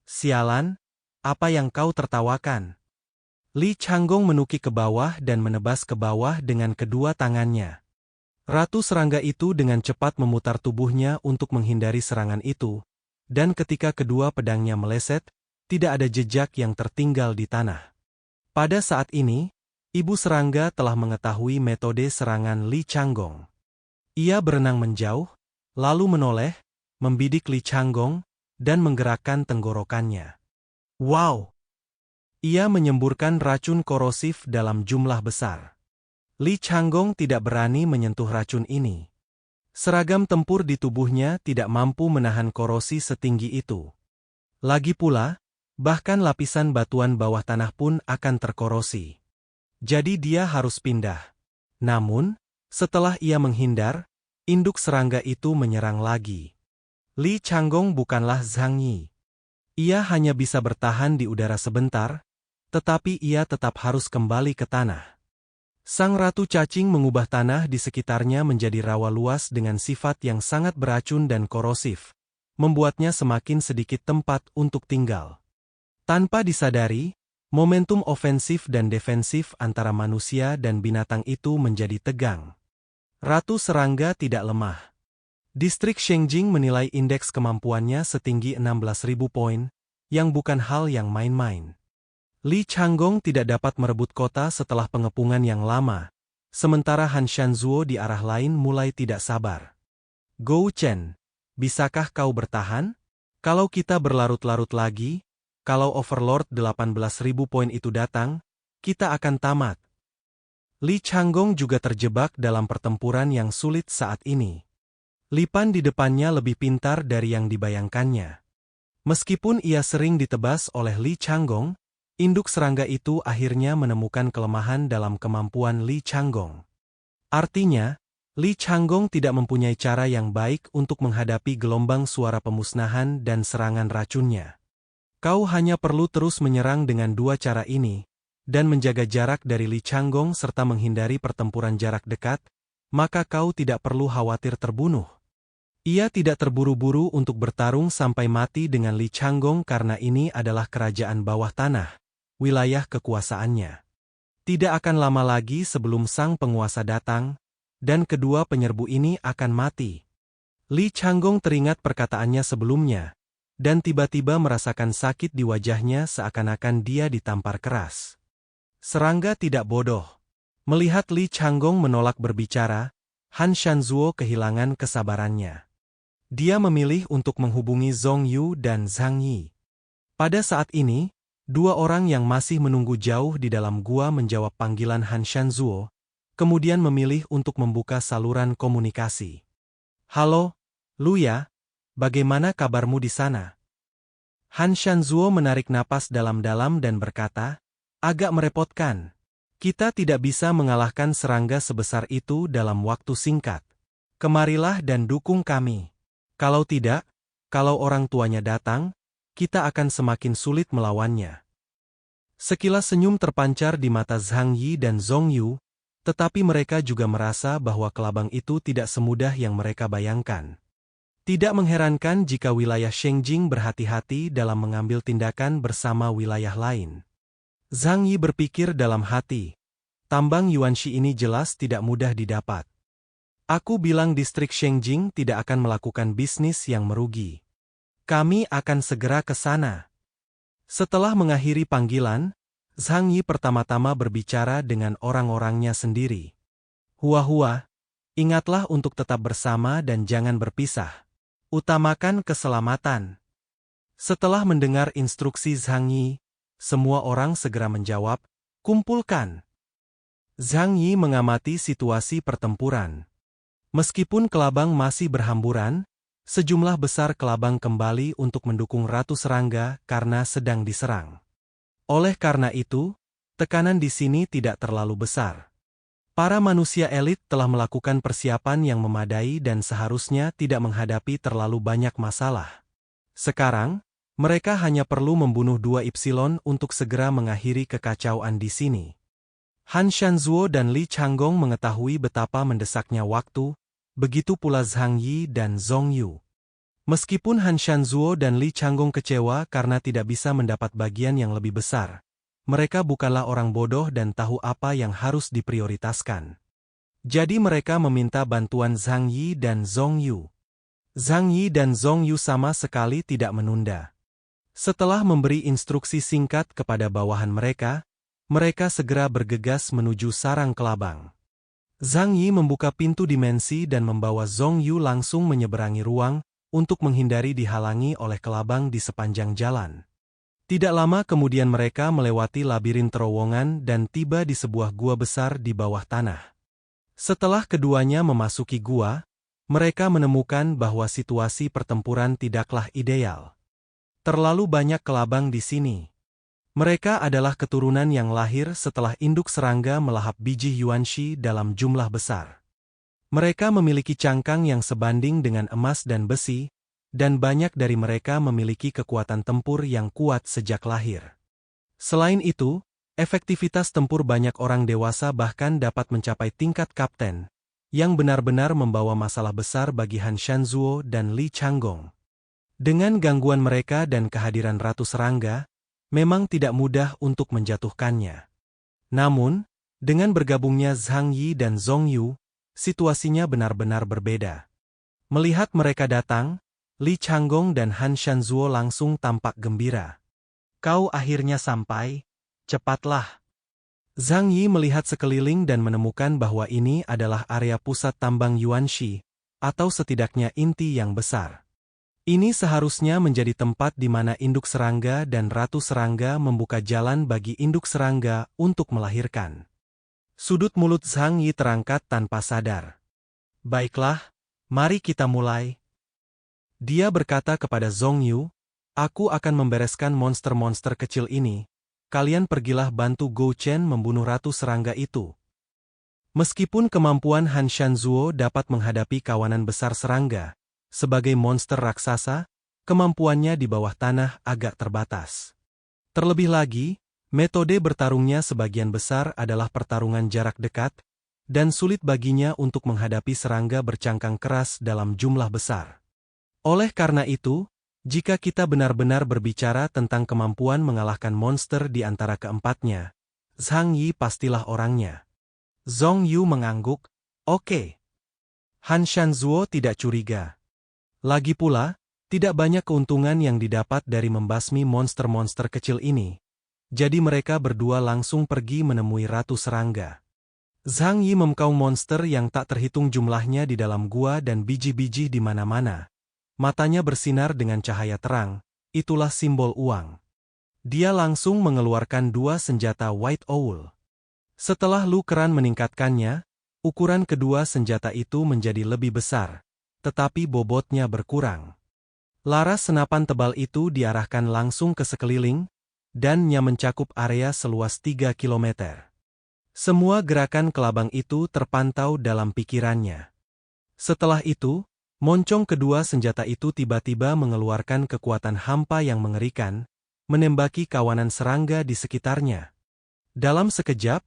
Sialan! Apa yang kau tertawakan? Li Changgong menukik ke bawah dan menebas ke bawah dengan kedua tangannya. Ratu serangga itu dengan cepat memutar tubuhnya untuk menghindari serangan itu, dan ketika kedua pedangnya meleset, tidak ada jejak yang tertinggal di tanah. Pada saat ini, ibu serangga telah mengetahui metode serangan Li Changgong. Ia berenang menjauh, lalu menoleh, membidik Li Changgong, dan menggerakkan tenggorokannya. Wow! Ia menyemburkan racun korosif dalam jumlah besar. Li Changgong tidak berani menyentuh racun ini. Seragam tempur di tubuhnya tidak mampu menahan korosi setinggi itu. Lagi pula, bahkan lapisan batuan bawah tanah pun akan terkorosi. Jadi dia harus pindah. Namun, setelah ia menghindar, induk serangga itu menyerang lagi. Li Changgong bukanlah Zhang Yi. Ia hanya bisa bertahan di udara sebentar, tetapi ia tetap harus kembali ke tanah. Sang Ratu Cacing mengubah tanah di sekitarnya menjadi rawa luas dengan sifat yang sangat beracun dan korosif, membuatnya semakin sedikit tempat untuk tinggal. Tanpa disadari, momentum ofensif dan defensif antara manusia dan binatang itu menjadi tegang. Ratu serangga tidak lemah. Distrik Shengjing menilai indeks kemampuannya setinggi 16.000 poin, yang bukan hal yang main-main. Li Changgong tidak dapat merebut kota setelah pengepungan yang lama, sementara Han Shanzuo di arah lain mulai tidak sabar. Gou Chen, bisakah kau bertahan? Kalau kita berlarut-larut lagi, kalau Overlord 18.000 poin itu datang, kita akan tamat. Li Changgong juga terjebak dalam pertempuran yang sulit saat ini. Li Pan di depannya lebih pintar dari yang dibayangkannya. Meskipun ia sering ditebas oleh Li Changgong, induk serangga itu akhirnya menemukan kelemahan dalam kemampuan Li Changgong. Artinya, Li Changgong tidak mempunyai cara yang baik untuk menghadapi gelombang suara pemusnahan dan serangan racunnya. Kau hanya perlu terus menyerang dengan dua cara ini, dan menjaga jarak dari Li Changgong serta menghindari pertempuran jarak dekat, maka kau tidak perlu khawatir terbunuh. Ia tidak terburu-buru untuk bertarung sampai mati dengan Li Changgong karena ini adalah kerajaan bawah tanah, wilayah kekuasaannya. Tidak akan lama lagi sebelum sang penguasa datang, dan kedua penyerbu ini akan mati. Li Changgong teringat perkataannya sebelumnya, dan tiba-tiba merasakan sakit di wajahnya seakan-akan dia ditampar keras. Serangga tidak bodoh. Melihat Li Changgong menolak berbicara, Han Shanzuo kehilangan kesabarannya. Dia memilih untuk menghubungi Zhong Yu dan Zhang Yi. Pada saat ini, dua orang yang masih menunggu jauh di dalam gua menjawab panggilan Han Shanzuo, kemudian memilih untuk membuka saluran komunikasi. Halo, Luya, bagaimana kabarmu di sana? Han Shanzuo menarik napas dalam-dalam dan berkata, agak merepotkan. Kita tidak bisa mengalahkan serangga sebesar itu dalam waktu singkat. Kemarilah dan dukung kami. Kalau tidak, kalau orang tuanya datang, kita akan semakin sulit melawannya. Sekilas senyum terpancar di mata Zhang Yi dan Zhong Yu, tetapi mereka juga merasa bahwa kelabang itu tidak semudah yang mereka bayangkan. Tidak mengherankan jika wilayah Shengjing berhati-hati dalam mengambil tindakan bersama wilayah lain. Zhang Yi berpikir dalam hati, tambang Yuanxi ini jelas tidak mudah didapat. Aku bilang distrik Shengjing tidak akan melakukan bisnis yang merugi. Kami akan segera ke sana. Setelah mengakhiri panggilan, Zhang Yi pertama-tama berbicara dengan orang-orangnya sendiri. Hua-hua, ingatlah untuk tetap bersama dan jangan berpisah. Utamakan keselamatan. Setelah mendengar instruksi Zhang Yi, semua orang segera menjawab, kumpulkan. Zhang Yi mengamati situasi pertempuran. Meskipun kelabang masih berhamburan, sejumlah besar kelabang kembali untuk mendukung Ratu Serangga karena sedang diserang. Oleh karena itu, tekanan di sini tidak terlalu besar. Para manusia elit telah melakukan persiapan yang memadai dan seharusnya tidak menghadapi terlalu banyak masalah. Sekarang, mereka hanya perlu membunuh dua Ipsilon untuk segera mengakhiri kekacauan di sini. Han Shanzuo dan Li Changgong mengetahui betapa mendesaknya waktu, begitu pula Zhang Yi dan Zhong Yu. Meskipun Han Shanzuo dan Li Changgong kecewa karena tidak bisa mendapat bagian yang lebih besar, mereka bukanlah orang bodoh dan tahu apa yang harus diprioritaskan. Jadi mereka meminta bantuan Zhang Yi dan Zhong Yu. Zhang Yi dan Zhong Yu sama sekali tidak menunda. Setelah memberi instruksi singkat kepada bawahan mereka segera bergegas menuju sarang kelabang. Zhang Yi membuka pintu dimensi dan membawa Zhong Yu langsung menyeberangi ruang, untuk menghindari dihalangi oleh kelabang di sepanjang jalan. Tidak lama kemudian mereka melewati labirin terowongan dan tiba di sebuah gua besar di bawah tanah. Setelah keduanya memasuki gua, mereka menemukan bahwa situasi pertempuran tidaklah ideal. Terlalu banyak kelabang di sini. Mereka adalah keturunan yang lahir setelah induk serangga melahap biji Yuanxi dalam jumlah besar. Mereka memiliki cangkang yang sebanding dengan emas dan besi, dan banyak dari mereka memiliki kekuatan tempur yang kuat sejak lahir. Selain itu, efektivitas tempur banyak orang dewasa bahkan dapat mencapai tingkat kapten, yang benar-benar membawa masalah besar bagi Han Shanzuo dan Li Changgong. Dengan gangguan mereka dan kehadiran Ratu Serangga, memang tidak mudah untuk menjatuhkannya. Namun, dengan bergabungnya Zhang Yi dan Zhong Yu, situasinya benar-benar berbeda. Melihat mereka datang, Li Changgong dan Han Shanzuo langsung tampak gembira. Kau akhirnya sampai, cepatlah. Zhang Yi melihat sekeliling dan menemukan bahwa ini adalah area pusat tambang Yuanxi, atau setidaknya inti yang besar. Ini seharusnya menjadi tempat di mana induk serangga dan ratu serangga membuka jalan bagi induk serangga untuk melahirkan. Sudut mulut Zhang Yi terangkat tanpa sadar. Baiklah, mari kita mulai. Dia berkata kepada Zhong Yu, aku akan membereskan monster-monster kecil ini. Kalian pergilah bantu Gou Chen membunuh ratu serangga itu. Meskipun kemampuan Han Shanzuo dapat menghadapi kawanan besar serangga, sebagai monster raksasa, kemampuannya di bawah tanah agak terbatas. Terlebih lagi, metode bertarungnya sebagian besar adalah pertarungan jarak dekat, dan sulit baginya untuk menghadapi serangga bercangkang keras dalam jumlah besar. Oleh karena itu, jika kita benar-benar berbicara tentang kemampuan mengalahkan monster di antara keempatnya, Zhang Yi pastilah orangnya. Zhong Yu mengangguk, "Oke." Han Shanzuo tidak curiga. Lagi pula, tidak banyak keuntungan yang didapat dari membasmi monster-monster kecil ini. Jadi mereka berdua langsung pergi menemui Ratu Serangga. Zhang Yi memkaung monster yang tak terhitung jumlahnya di dalam gua dan biji-biji di mana-mana. Matanya bersinar dengan cahaya terang, itulah simbol uang. Dia langsung mengeluarkan dua senjata White Owl. Setelah Lu Keran meningkatkannya, ukuran kedua senjata itu menjadi lebih besar, tetapi bobotnya berkurang. Laras senapan tebal itu diarahkan langsung ke sekeliling, dan nya mencakup area seluas 3 km. Semua gerakan kelabang itu terpantau dalam pikirannya. Setelah itu, moncong kedua senjata itu tiba-tiba mengeluarkan kekuatan hampa yang mengerikan, menembaki kawanan serangga di sekitarnya. Dalam sekejap,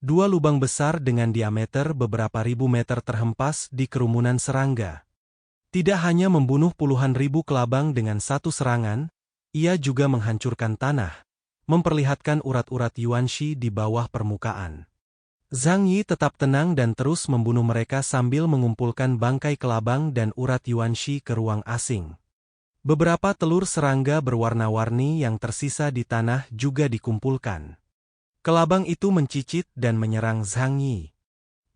dua lubang besar dengan diameter beberapa ribu meter terhempas di kerumunan serangga. Tidak hanya membunuh puluhan ribu kelabang dengan satu serangan, ia juga menghancurkan tanah, memperlihatkan urat-urat Yuanshi di bawah permukaan. Zhang Yi tetap tenang dan terus membunuh mereka sambil mengumpulkan bangkai kelabang dan urat Yuanshi ke ruang asing. Beberapa telur serangga berwarna-warni yang tersisa di tanah juga dikumpulkan. Kelabang itu mencicit dan menyerang Zhang Yi.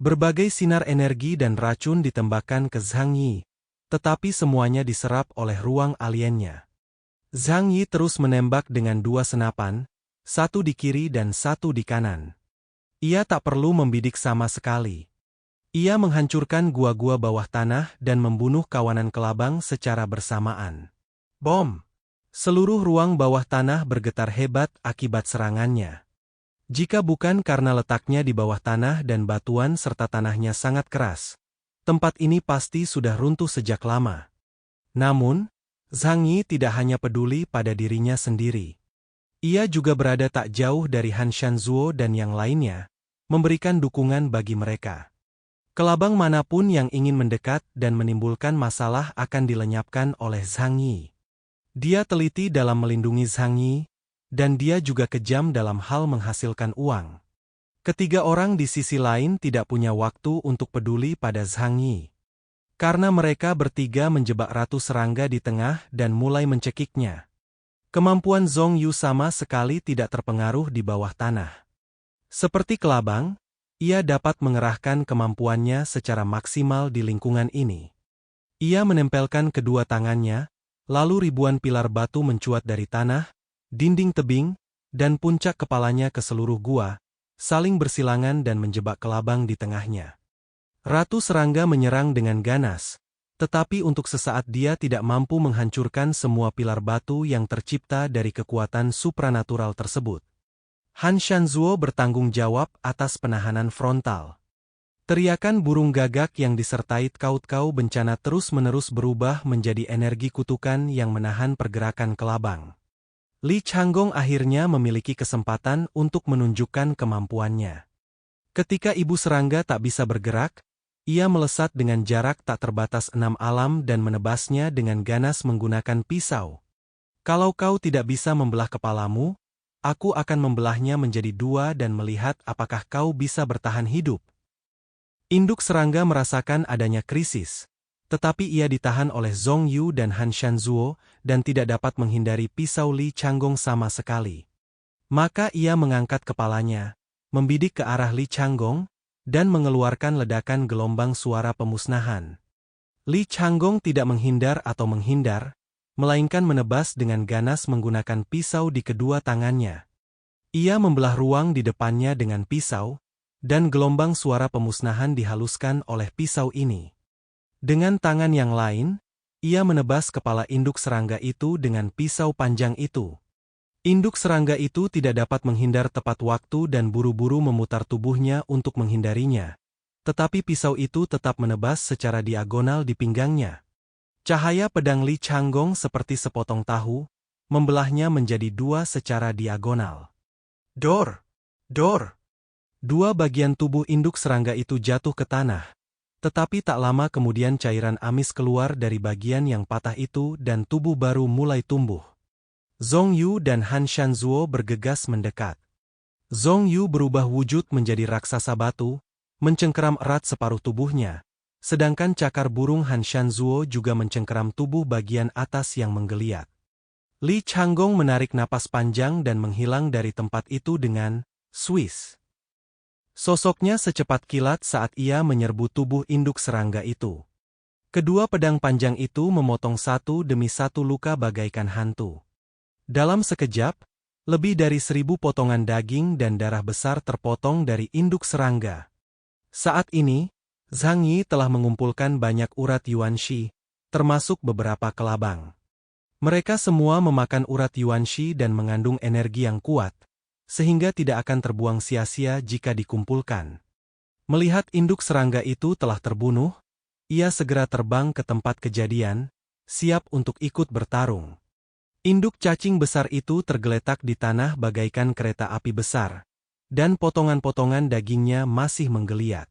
Berbagai sinar energi dan racun ditembakkan ke Zhang Yi, tetapi semuanya diserap oleh ruang aliennya. Zhang Yi terus menembak dengan dua senapan, satu di kiri dan satu di kanan. Ia tak perlu membidik sama sekali. Ia menghancurkan gua-gua bawah tanah dan membunuh kawanan kelabang secara bersamaan. Bom! Seluruh ruang bawah tanah bergetar hebat akibat serangannya. Jika bukan karena letaknya di bawah tanah dan batuan serta tanahnya sangat keras, tempat ini pasti sudah runtuh sejak lama. Namun, Zhang Yi tidak hanya peduli pada dirinya sendiri. Ia juga berada tak jauh dari Han Shanzuo dan yang lainnya, memberikan dukungan bagi mereka. Kelabang manapun yang ingin mendekat dan menimbulkan masalah akan dilenyapkan oleh Zhang Yi. Dia teliti dalam melindungi Zhang Yi, dan dia juga kejam dalam hal menghasilkan uang. Ketiga orang di sisi lain tidak punya waktu untuk peduli pada Zhang Yi. Karena mereka bertiga menjebak Ratu Serangga di tengah dan mulai mencekiknya. Kemampuan Zhong Yu sama sekali tidak terpengaruh di bawah tanah. Seperti kelabang, ia dapat mengerahkan kemampuannya secara maksimal di lingkungan ini. Ia menempelkan kedua tangannya, lalu ribuan pilar batu mencuat dari tanah, dinding tebing, dan puncak kepalanya ke seluruh gua, saling bersilangan dan menjebak kelabang di tengahnya. Ratu Serangga menyerang dengan ganas, tetapi untuk sesaat dia tidak mampu menghancurkan semua pilar batu yang tercipta dari kekuatan supranatural tersebut. Han Shanzuo bertanggung jawab atas penahanan frontal. Teriakan burung gagak yang disertai kaut-kaut bencana terus-menerus berubah menjadi energi kutukan yang menahan pergerakan kelabang. Li Changgong akhirnya memiliki kesempatan untuk menunjukkan kemampuannya. Ketika ibu serangga tak bisa bergerak, ia melesat dengan jarak tak terbatas 6 alam dan menebasnya dengan ganas menggunakan pisau. Kalau kau tidak bisa membelah kepalamu, aku akan membelahnya menjadi dua dan melihat apakah kau bisa bertahan hidup. Induk serangga merasakan adanya krisis. Tetapi ia ditahan oleh Zhong Yu dan Han Shanzuo, dan tidak dapat menghindari pisau Li Changgong sama sekali. Maka ia mengangkat kepalanya, membidik ke arah Li Changgong, dan mengeluarkan ledakan gelombang suara pemusnahan. Li Changgong tidak menghindar atau menghindar, melainkan menebas dengan ganas menggunakan pisau di kedua tangannya. Ia membelah ruang di depannya dengan pisau, dan gelombang suara pemusnahan dihaluskan oleh pisau ini. Dengan tangan yang lain, ia menebas kepala induk serangga itu dengan pisau panjang itu. Induk serangga itu tidak dapat menghindar tepat waktu dan buru-buru memutar tubuhnya untuk menghindarinya, tetapi pisau itu tetap menebas secara diagonal di pinggangnya. Cahaya pedang Li Changgong seperti sepotong tahu, membelahnya menjadi dua secara diagonal. Dor! Dor! Dua bagian tubuh induk serangga itu jatuh ke tanah, tetapi tak lama kemudian cairan amis keluar dari bagian yang patah itu dan tubuh baru mulai tumbuh. Zhong Yu dan Han Shanzuo bergegas mendekat. Zhong Yu berubah wujud menjadi raksasa batu, mencengkeram erat separuh tubuhnya, sedangkan cakar burung Han Shanzuo juga mencengkeram tubuh bagian atas yang menggeliat. Li Changgong menarik napas panjang dan menghilang dari tempat itu dengan swish. Sosoknya secepat kilat saat ia menyerbu tubuh induk serangga itu. Kedua pedang panjang itu memotong satu demi satu luka bagaikan hantu. Dalam sekejap, lebih dari 1000 potongan daging dan darah besar terpotong dari induk serangga. Saat ini, Zhang Yi telah mengumpulkan banyak urat Yuanshi, termasuk beberapa kelabang. Mereka semua memakan urat Yuanshi dan mengandung energi yang kuat, sehingga tidak akan terbuang sia-sia jika dikumpulkan. Melihat induk serangga itu telah terbunuh, ia segera terbang ke tempat kejadian, siap untuk ikut bertarung. Induk cacing besar itu tergeletak di tanah bagaikan kereta api besar, dan potongan-potongan dagingnya masih menggeliat.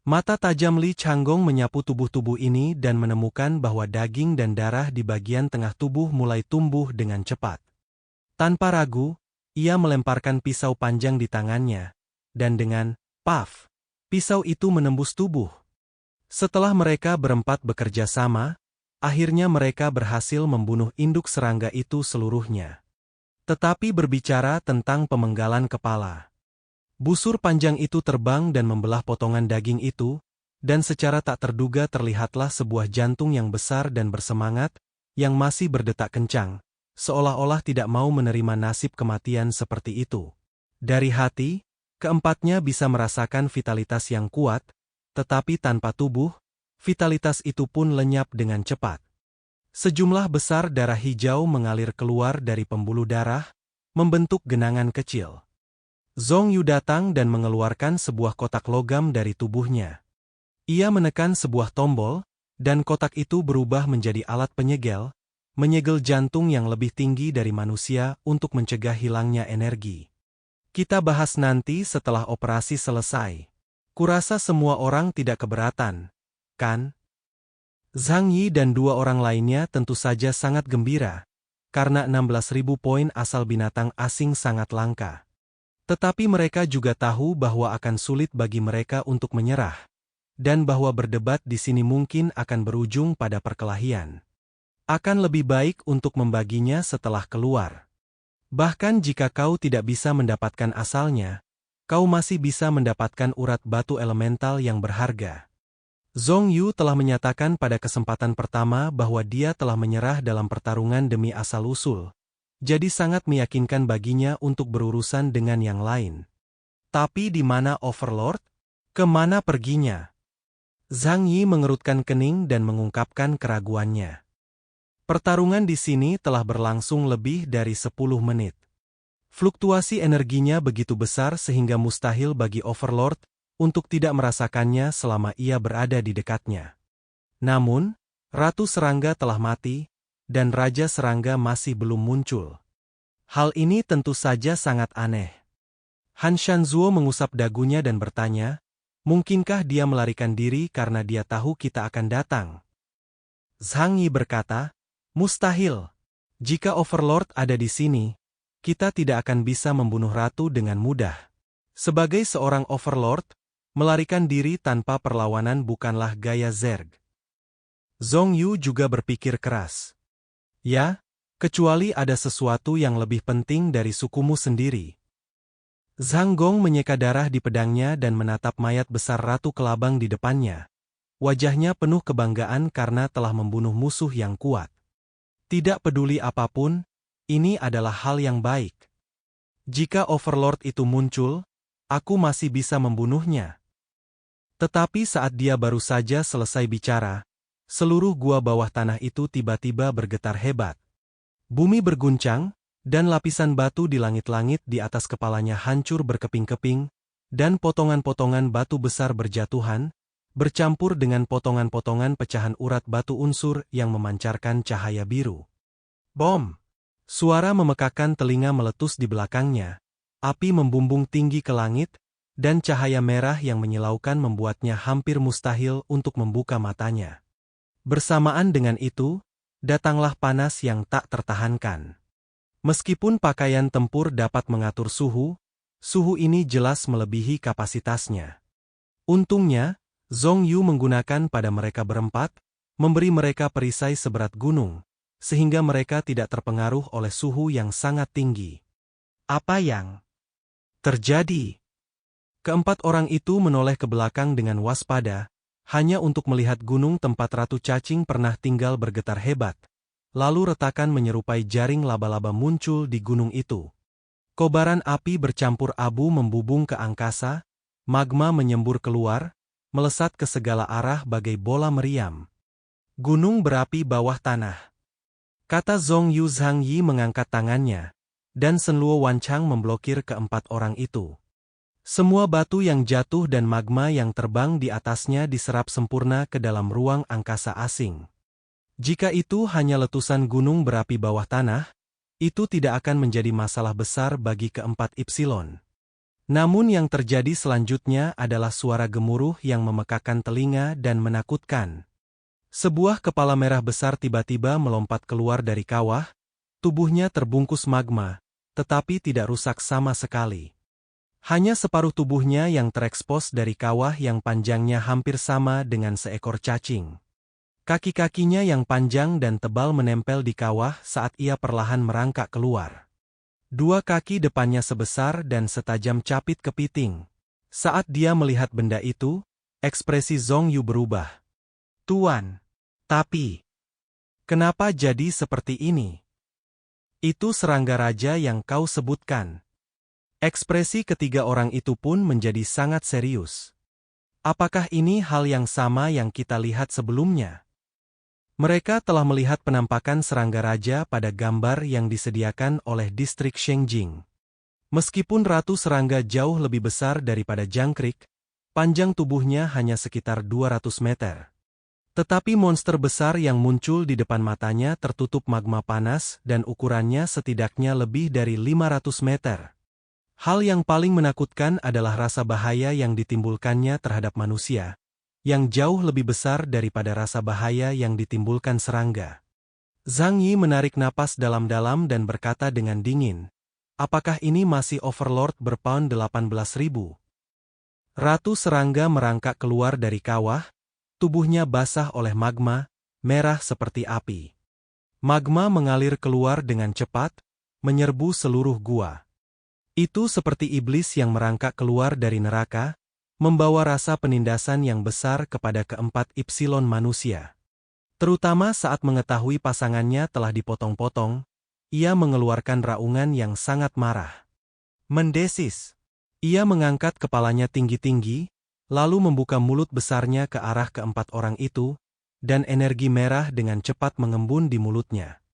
Mata tajam Li Changgong menyapu tubuh-tubuh ini dan menemukan bahwa daging dan darah di bagian tengah tubuh mulai tumbuh dengan cepat. Tanpa ragu, ia melemparkan pisau panjang di tangannya, dan dengan paf, pisau itu menembus tubuh. Setelah mereka berempat bekerja sama, akhirnya mereka berhasil membunuh induk serangga itu seluruhnya. Tetapi berbicara tentang pemenggalan kepala. Busur panjang itu terbang dan membelah potongan daging itu, dan secara tak terduga terlihatlah sebuah jantung yang besar dan bersemangat, yang masih berdetak kencang, seolah-olah tidak mau menerima nasib kematian seperti itu. Dari hati, keempatnya bisa merasakan vitalitas yang kuat, tetapi tanpa tubuh, vitalitas itu pun lenyap dengan cepat. Sejumlah besar darah hijau mengalir keluar dari pembuluh darah, membentuk genangan kecil. Zhong Yu datang dan mengeluarkan sebuah kotak logam dari tubuhnya. Ia menekan sebuah tombol, dan kotak itu berubah menjadi alat penyegel, menyegel jantung yang lebih tinggi dari manusia untuk mencegah hilangnya energi. Kita bahas nanti setelah operasi selesai. Kurasa semua orang tidak keberatan, kan? Zhang Yi dan dua orang lainnya tentu saja sangat gembira, karena 16.000 poin asal binatang asing sangat langka. Tetapi mereka juga tahu bahwa akan sulit bagi mereka untuk menyerah, dan bahwa berdebat di sini mungkin akan berujung pada perkelahian. Akan lebih baik untuk membaginya setelah keluar. Bahkan jika kau tidak bisa mendapatkan asalnya, kau masih bisa mendapatkan urat batu elemental yang berharga. Zhong Yu telah menyatakan pada kesempatan pertama bahwa dia telah menyerah dalam pertarungan demi asal-usul, jadi sangat meyakinkan baginya untuk berurusan dengan yang lain. Tapi di mana Overlord? Kemana perginya? Zhang Yi mengerutkan kening dan mengungkapkan keraguannya. Pertarungan di sini telah berlangsung lebih dari 10 menit. Fluktuasi energinya begitu besar sehingga mustahil bagi Overlord untuk tidak merasakannya selama ia berada di dekatnya. Namun, Ratu Serangga telah mati, dan Raja Serangga masih belum muncul. Hal ini tentu saja sangat aneh. Han Shanzuo mengusap dagunya dan bertanya, mungkinkah dia melarikan diri karena dia tahu kita akan datang? Zhang Yi berkata, mustahil. Jika Overlord ada di sini, kita tidak akan bisa membunuh Ratu dengan mudah. Sebagai seorang Overlord, melarikan diri tanpa perlawanan bukanlah gaya Zerg. Zhong Yu juga berpikir keras. Ya, kecuali ada sesuatu yang lebih penting dari sukumu sendiri. Zhang Gong menyeka darah di pedangnya dan menatap mayat besar Ratu Kelabang di depannya. Wajahnya penuh kebanggaan karena telah membunuh musuh yang kuat. Tidak peduli apapun, ini adalah hal yang baik. Jika Overlord itu muncul, aku masih bisa membunuhnya. Tetapi saat dia baru saja selesai bicara, seluruh gua bawah tanah itu tiba-tiba bergetar hebat. Bumi berguncang, dan lapisan batu di langit-langit di atas kepalanya hancur berkeping-keping, dan potongan-potongan batu besar berjatuhan, bercampur dengan potongan-potongan pecahan urat batu unsur yang memancarkan cahaya biru. Bom! Suara memekakan telinga meletus di belakangnya, api membumbung tinggi ke langit, dan cahaya merah yang menyilaukan membuatnya hampir mustahil untuk membuka matanya. Bersamaan dengan itu, datanglah panas yang tak tertahankan. Meskipun pakaian tempur dapat mengatur suhu, suhu ini jelas melebihi kapasitasnya. Untungnya, Zhong Yu menggunakan pada mereka berempat, memberi mereka perisai seberat gunung, sehingga mereka tidak terpengaruh oleh suhu yang sangat tinggi. Apa yang terjadi? Keempat orang itu menoleh ke belakang dengan waspada, hanya untuk melihat gunung tempat Ratu Cacing pernah tinggal bergetar hebat. Lalu retakan menyerupai jaring laba-laba muncul di gunung itu. Kobaran api bercampur abu membubung ke angkasa, magma menyembur keluar, melesat ke segala arah bagai bola meriam. Gunung berapi bawah tanah. Kata Zhong Yu. Zhang Yi mengangkat tangannya, dan Shen Luo Wanchang memblokir keempat orang itu. Semua batu yang jatuh dan magma yang terbang di atasnya diserap sempurna ke dalam ruang angkasa asing. Jika itu hanya letusan gunung berapi bawah tanah, itu tidak akan menjadi masalah besar bagi keempat Ipsilon. Namun yang terjadi selanjutnya adalah suara gemuruh yang memekakan telinga dan menakutkan. Sebuah kepala merah besar tiba-tiba melompat keluar dari kawah, tubuhnya terbungkus magma, tetapi tidak rusak sama sekali. Hanya separuh tubuhnya yang terekspos dari kawah yang panjangnya hampir sama dengan seekor cacing. Kaki-kakinya yang panjang dan tebal menempel di kawah saat ia perlahan merangkak keluar. Dua kaki depannya sebesar dan setajam capit kepiting. Saat dia melihat benda itu, ekspresi Zhong Yu berubah. Tuan, tapi kenapa jadi seperti ini? Itu serangga raja yang kau sebutkan. Ekspresi ketiga orang itu pun menjadi sangat serius. Apakah ini hal yang sama yang kita lihat sebelumnya? Mereka telah melihat penampakan serangga raja pada gambar yang disediakan oleh distrik Shengjing. Meskipun ratu serangga jauh lebih besar daripada jangkrik, panjang tubuhnya hanya sekitar 200 meter. Tetapi monster besar yang muncul di depan matanya tertutup magma panas dan ukurannya setidaknya lebih dari 500 meter. Hal yang paling menakutkan adalah rasa bahaya yang ditimbulkannya terhadap manusia, yang jauh lebih besar daripada rasa bahaya yang ditimbulkan serangga. Zhang Yi menarik napas dalam-dalam dan berkata dengan dingin, apakah ini masih Overlord berpound 18.000? Ratu serangga merangkak keluar dari kawah, tubuhnya basah oleh magma, merah seperti api. Magma mengalir keluar dengan cepat, menyerbu seluruh gua. Itu seperti iblis yang merangkak keluar dari neraka, membawa rasa penindasan yang besar kepada keempat Ipsilon manusia. Terutama saat mengetahui pasangannya telah dipotong-potong, ia mengeluarkan raungan yang sangat marah. Mendesis. Ia mengangkat kepalanya tinggi-tinggi, lalu membuka mulut besarnya ke arah keempat orang itu, dan energi merah dengan cepat mengembun di mulutnya.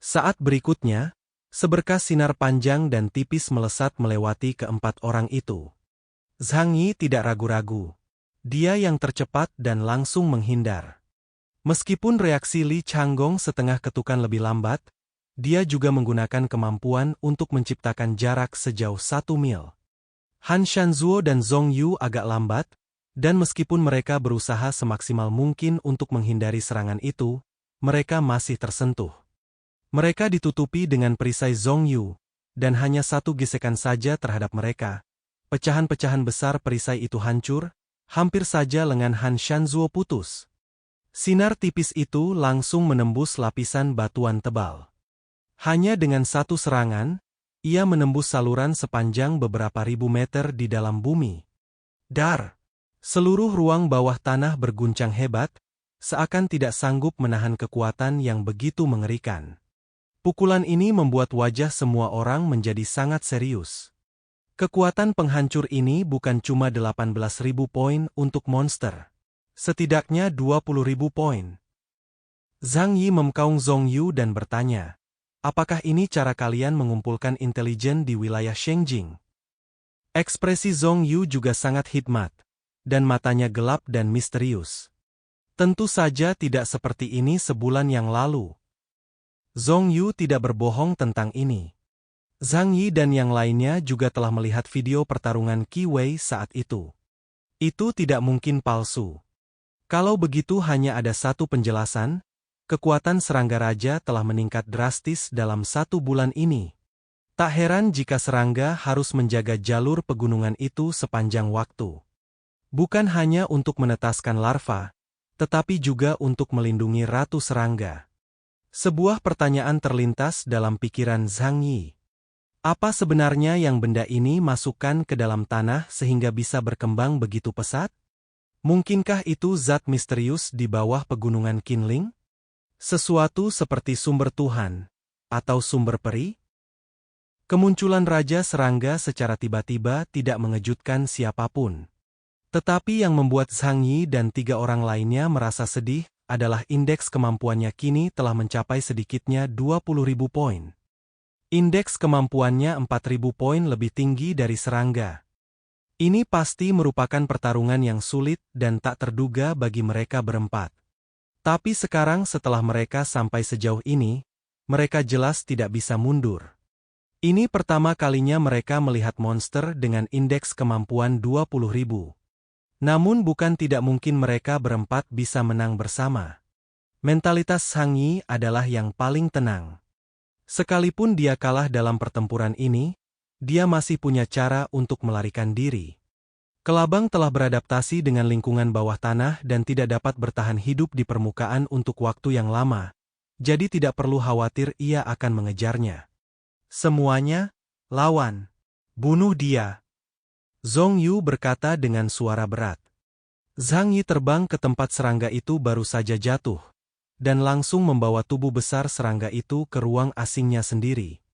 Saat berikutnya, seberkas sinar panjang dan tipis melesat melewati keempat orang itu. Zhang Yi tidak ragu-ragu. Dia yang tercepat dan langsung menghindar. Meskipun reaksi Li Changgong setengah ketukan lebih lambat, dia juga menggunakan kemampuan untuk menciptakan jarak sejauh 1 mil. Han Shanzuo dan Zhong Yu agak lambat, dan meskipun mereka berusaha semaksimal mungkin untuk menghindari serangan itu, mereka masih tersentuh. Mereka ditutupi dengan perisai Zhong Yu, dan hanya satu gesekan saja terhadap mereka. Pecahan-pecahan besar perisai itu hancur, hampir saja lengan Han Shanzuo putus. Sinar tipis itu langsung menembus lapisan batuan tebal. Hanya dengan satu serangan, ia menembus saluran sepanjang beberapa ribu meter di dalam bumi. Dar! Seluruh ruang bawah tanah berguncang hebat, seakan tidak sanggup menahan kekuatan yang begitu mengerikan. Pukulan ini membuat wajah semua orang menjadi sangat serius. Kekuatan penghancur ini bukan cuma 18.000 poin untuk monster. Setidaknya 20.000 poin. Zhang Yi memkaung Zhong Yu dan bertanya, apakah ini cara kalian mengumpulkan intelijen di wilayah Shengjing? Ekspresi Zhong Yu juga sangat hikmat, dan matanya gelap dan misterius. Tentu saja tidak seperti ini sebulan yang lalu. Zhong Yu tidak berbohong tentang ini. Zhang Yi dan yang lainnya juga telah melihat video pertarungan Qi Wei saat itu. Itu tidak mungkin palsu. Kalau begitu hanya ada satu penjelasan, kekuatan serangga raja telah meningkat drastis dalam 1 bulan ini. Tak heran jika serangga harus menjaga jalur pegunungan itu sepanjang waktu. Bukan hanya untuk menetaskan larva, tetapi juga untuk melindungi ratu serangga. Sebuah pertanyaan terlintas dalam pikiran Zhang Yi. Apa sebenarnya yang benda ini masukkan ke dalam tanah sehingga bisa berkembang begitu pesat? Mungkinkah itu zat misterius di bawah pegunungan Qinling? Sesuatu seperti sumber Tuhan, atau sumber peri? Kemunculan Raja Serangga secara tiba-tiba tidak mengejutkan siapapun. Tetapi yang membuat Zhang Yi dan 3 orang lainnya merasa sedih adalah indeks kemampuannya kini telah mencapai sedikitnya 20.000 poin. Indeks kemampuannya 4.000 poin lebih tinggi dari serangga. Ini pasti merupakan pertarungan yang sulit dan tak terduga bagi mereka berempat. Tapi sekarang setelah mereka sampai sejauh ini, mereka jelas tidak bisa mundur. Ini pertama kalinya mereka melihat monster dengan indeks kemampuan 20.000. Namun bukan tidak mungkin mereka berempat bisa menang bersama. Mentalitas Zhang Yi adalah yang paling tenang. Sekalipun dia kalah dalam pertempuran ini, dia masih punya cara untuk melarikan diri. Kelabang telah beradaptasi dengan lingkungan bawah tanah dan tidak dapat bertahan hidup di permukaan untuk waktu yang lama, jadi tidak perlu khawatir ia akan mengejarnya. Semuanya, lawan. Bunuh dia. Zhong Yu berkata dengan suara berat. Zhang Yi terbang ke tempat serangga itu baru saja jatuh, dan langsung membawa tubuh besar serangga itu ke ruang asingnya sendiri.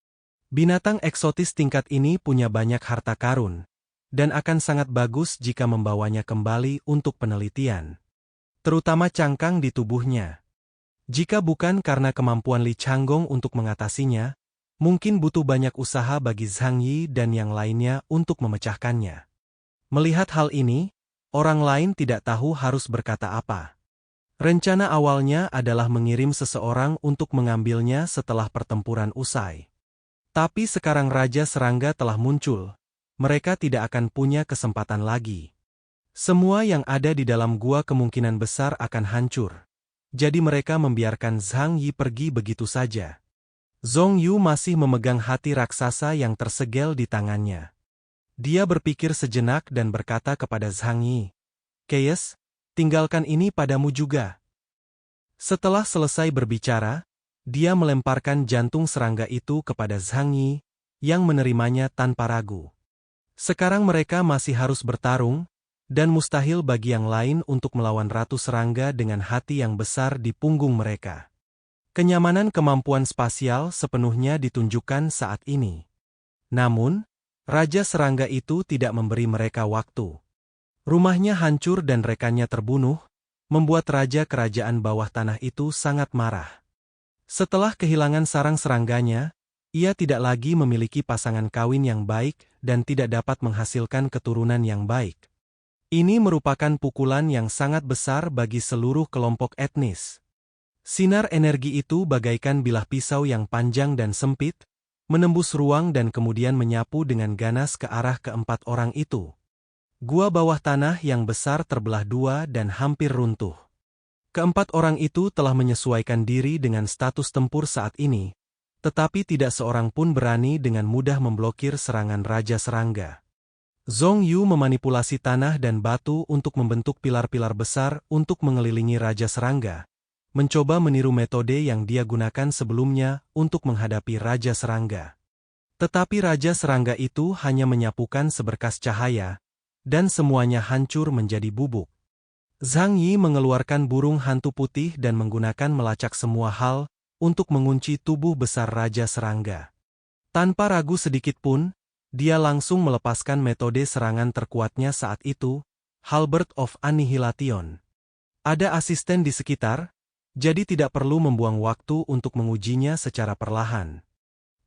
Binatang eksotis tingkat ini punya banyak harta karun, dan akan sangat bagus jika membawanya kembali untuk penelitian. Terutama cangkang di tubuhnya. Jika bukan karena kemampuan Li Changgong untuk mengatasinya, mungkin butuh banyak usaha bagi Zhang Yi dan yang lainnya untuk memecahkannya. Melihat hal ini, orang lain tidak tahu harus berkata apa. Rencana awalnya adalah mengirim seseorang untuk mengambilnya setelah pertempuran usai. Tapi sekarang Raja Serangga telah muncul, mereka tidak akan punya kesempatan lagi. Semua yang ada di dalam gua kemungkinan besar akan hancur. Jadi mereka membiarkan Zhang Yi pergi begitu saja. Zhong Yu masih memegang hati raksasa yang tersegel di tangannya. Dia berpikir sejenak dan berkata kepada Zhang Yi, "Keyes, tinggalkan ini padamu juga." Setelah selesai berbicara, dia melemparkan jantung serangga itu kepada Zhang Yi, yang menerimanya tanpa ragu. Sekarang mereka masih harus bertarung, dan mustahil bagi yang lain untuk melawan Ratu Serangga dengan hati yang besar di punggung mereka. Kenyamanan kemampuan spasial sepenuhnya ditunjukkan saat ini. Namun, Raja Serangga itu tidak memberi mereka waktu. Rumahnya hancur dan rekannya terbunuh, membuat Raja Kerajaan Bawah Tanah itu sangat marah. Setelah kehilangan sarang serangganya, ia tidak lagi memiliki pasangan kawin yang baik dan tidak dapat menghasilkan keturunan yang baik. Ini merupakan pukulan yang sangat besar bagi seluruh kelompok etnis. Sinar energi itu bagaikan bilah pisau yang panjang dan sempit, menembus ruang dan kemudian menyapu dengan ganas ke arah keempat orang itu. Gua bawah tanah yang besar terbelah dua dan hampir runtuh. Keempat orang itu telah menyesuaikan diri dengan status tempur saat ini, tetapi tidak seorang pun berani dengan mudah memblokir serangan Raja Serangga. Zhong Yu memanipulasi tanah dan batu untuk membentuk pilar-pilar besar untuk mengelilingi Raja Serangga, mencoba meniru metode yang dia gunakan sebelumnya untuk menghadapi Raja Serangga. Tetapi Raja Serangga itu hanya menyapukan seberkas cahaya, dan semuanya hancur menjadi bubuk. Zhang Yi mengeluarkan burung hantu putih dan menggunakan melacak semua hal untuk mengunci tubuh besar Raja Serangga. Tanpa ragu sedikit pun, dia langsung melepaskan metode serangan terkuatnya saat itu, Halberd of Annihilation. Ada asisten di sekitar, jadi tidak perlu membuang waktu untuk mengujinya secara perlahan.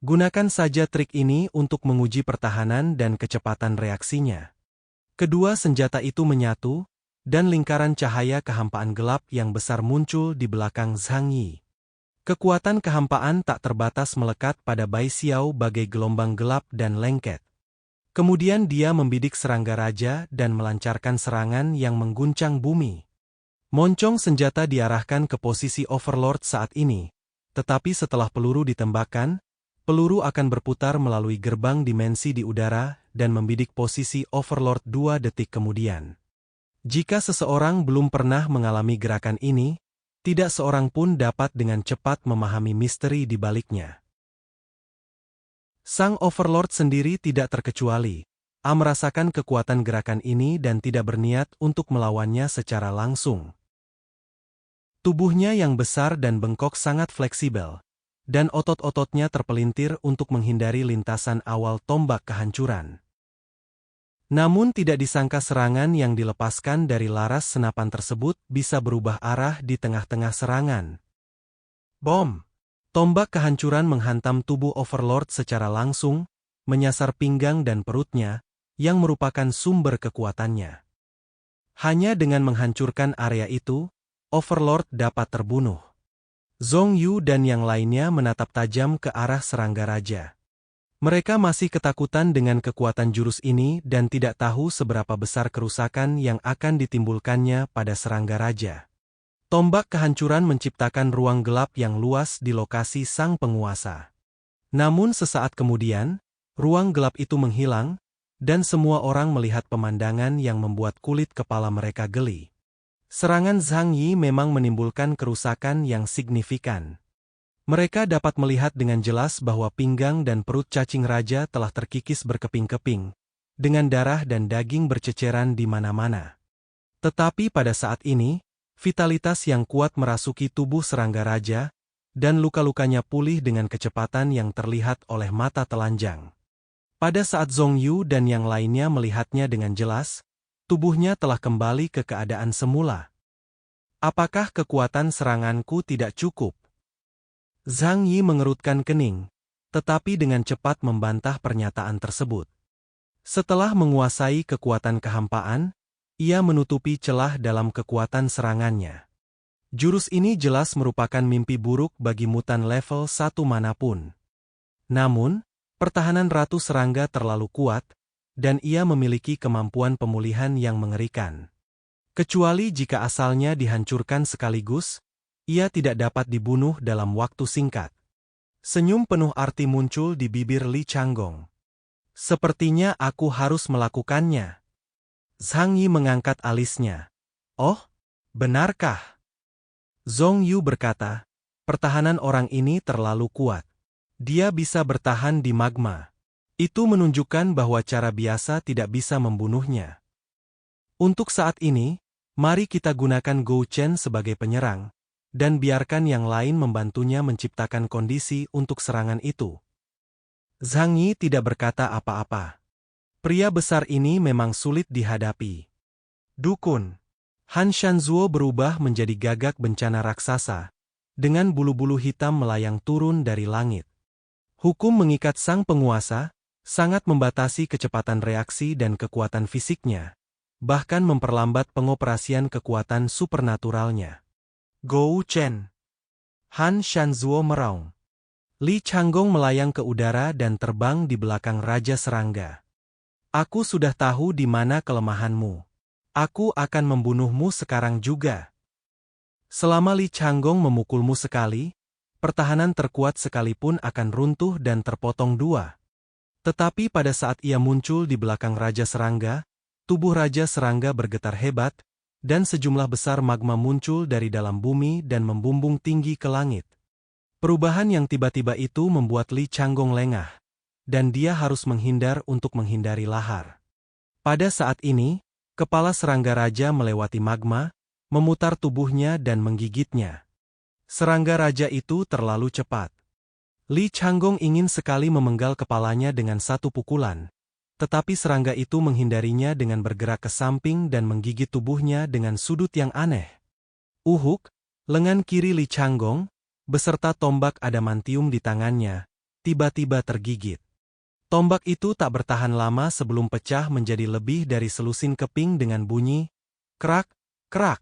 Gunakan saja trik ini untuk menguji pertahanan dan kecepatan reaksinya. Kedua senjata itu menyatu, dan lingkaran cahaya kehampaan gelap yang besar muncul di belakang Zhang Yi. Kekuatan kehampaan tak terbatas melekat pada Bai Xiao bagai gelombang gelap dan lengket. Kemudian dia membidik serangga raja dan melancarkan serangan yang mengguncang bumi. Moncong senjata diarahkan ke posisi Overlord saat ini, tetapi setelah peluru ditembakkan, peluru akan berputar melalui gerbang dimensi di udara dan membidik posisi Overlord 2 detik kemudian. Jika seseorang belum pernah mengalami gerakan ini, tidak seorang pun dapat dengan cepat memahami misteri di baliknya. Sang Overlord sendiri tidak terkecuali. A merasakan kekuatan gerakan ini dan tidak berniat untuk melawannya secara langsung. Tubuhnya yang besar dan bengkok sangat fleksibel, dan otot-ototnya terpelintir untuk menghindari lintasan awal tombak kehancuran. Namun tidak disangka serangan yang dilepaskan dari laras senapan tersebut bisa berubah arah di tengah-tengah serangan. Bom! Tombak kehancuran menghantam tubuh Overlord secara langsung, menyasar pinggang dan perutnya, yang merupakan sumber kekuatannya. Hanya dengan menghancurkan area itu, Overlord dapat terbunuh. Zhong Yu dan yang lainnya menatap tajam ke arah serangga raja. Mereka masih ketakutan dengan kekuatan jurus ini dan tidak tahu seberapa besar kerusakan yang akan ditimbulkannya pada serangga raja. Tombak kehancuran menciptakan ruang gelap yang luas di lokasi sang penguasa. Namun sesaat kemudian, ruang gelap itu menghilang, dan semua orang melihat pemandangan yang membuat kulit kepala mereka geli. Serangan Zhang Yi memang menimbulkan kerusakan yang signifikan. Mereka dapat melihat dengan jelas bahwa pinggang dan perut cacing raja telah terkikis berkeping-keping, dengan darah dan daging berceceran di mana-mana. Tetapi pada saat ini, vitalitas yang kuat merasuki tubuh serangga raja, dan luka-lukanya pulih dengan kecepatan yang terlihat oleh mata telanjang. Pada saat Zhong Yu dan yang lainnya melihatnya dengan jelas, tubuhnya telah kembali ke keadaan semula. Apakah kekuatan seranganku tidak cukup? Zhang Yi mengerutkan kening, tetapi dengan cepat membantah pernyataan tersebut. Setelah menguasai kekuatan kehampaan, ia menutupi celah dalam kekuatan serangannya. Jurus ini jelas merupakan mimpi buruk bagi mutan level 1 manapun. Namun, pertahanan Ratu Serangga terlalu kuat, dan ia memiliki kemampuan pemulihan yang mengerikan. Kecuali jika asalnya dihancurkan sekaligus, ia tidak dapat dibunuh dalam waktu singkat. Senyum penuh arti muncul di bibir Li Changgong. Sepertinya aku harus melakukannya. Zhang Yi mengangkat alisnya. Oh, benarkah? Zhong Yu berkata, pertahanan orang ini terlalu kuat. Dia bisa bertahan di magma. Itu menunjukkan bahwa cara biasa tidak bisa membunuhnya. Untuk saat ini, mari kita gunakan Gou Chen sebagai penyerang, dan biarkan yang lain membantunya menciptakan kondisi untuk serangan itu. Zhang Yi tidak berkata apa-apa. Pria besar ini memang sulit dihadapi. Dukun. Han Shanzuo berubah menjadi gagak bencana raksasa, dengan bulu-bulu hitam melayang turun dari langit. Hukum mengikat sang penguasa, sangat membatasi kecepatan reaksi dan kekuatan fisiknya, bahkan memperlambat pengoperasian kekuatan supernaturalnya. Gou Chen. Han Shanzuo meraung. Li Changgong melayang ke udara dan terbang di belakang Raja Serangga. Aku sudah tahu di mana kelemahanmu. Aku akan membunuhmu sekarang juga. Selama Li Changgong memukulmu sekali, pertahanan terkuat sekalipun akan runtuh dan terpotong dua. Tetapi pada saat ia muncul di belakang Raja Serangga, tubuh Raja Serangga bergetar hebat, dan sejumlah besar magma muncul dari dalam bumi dan membumbung tinggi ke langit. Perubahan yang tiba-tiba itu membuat Li Changgong lengah, dan dia harus menghindar untuk menghindari lahar. Pada saat ini, kepala serangga raja melewati magma, memutar tubuhnya dan menggigitnya. Serangga raja itu terlalu cepat. Li Changgong ingin sekali memenggal kepalanya dengan satu pukulan, tetapi serangga itu menghindarinya dengan bergerak ke samping dan menggigit tubuhnya dengan sudut yang aneh. Uhuk, lengan kiri Li Changgong, beserta tombak adamantium di tangannya, tiba-tiba tergigit. Tombak itu tak bertahan lama sebelum pecah menjadi lebih dari selusin keping dengan bunyi, krak, krak.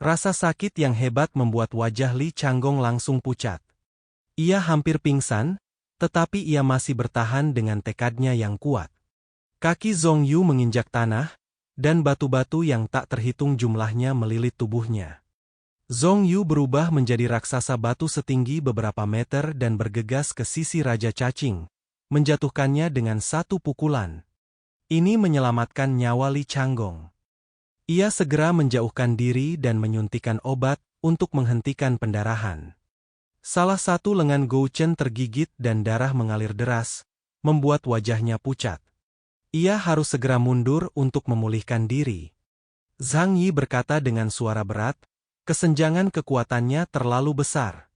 Rasa sakit yang hebat membuat wajah Li Changgong langsung pucat. Ia hampir pingsan, tetapi ia masih bertahan dengan tekadnya yang kuat. Kaki Zhong Yu menginjak tanah, dan batu-batu yang tak terhitung jumlahnya melilit tubuhnya. Zhong Yu berubah menjadi raksasa batu setinggi beberapa meter dan bergegas ke sisi Raja Cacing, menjatuhkannya dengan satu pukulan. Ini menyelamatkan nyawa Li Changgong. Ia segera menjauhkan diri dan menyuntikkan obat untuk menghentikan pendarahan. Salah satu lengan Gou Chen tergigit dan darah mengalir deras, membuat wajahnya pucat. Ia harus segera mundur untuk memulihkan diri. Zhang Yi berkata dengan suara berat, kesenjangan kekuatannya terlalu besar.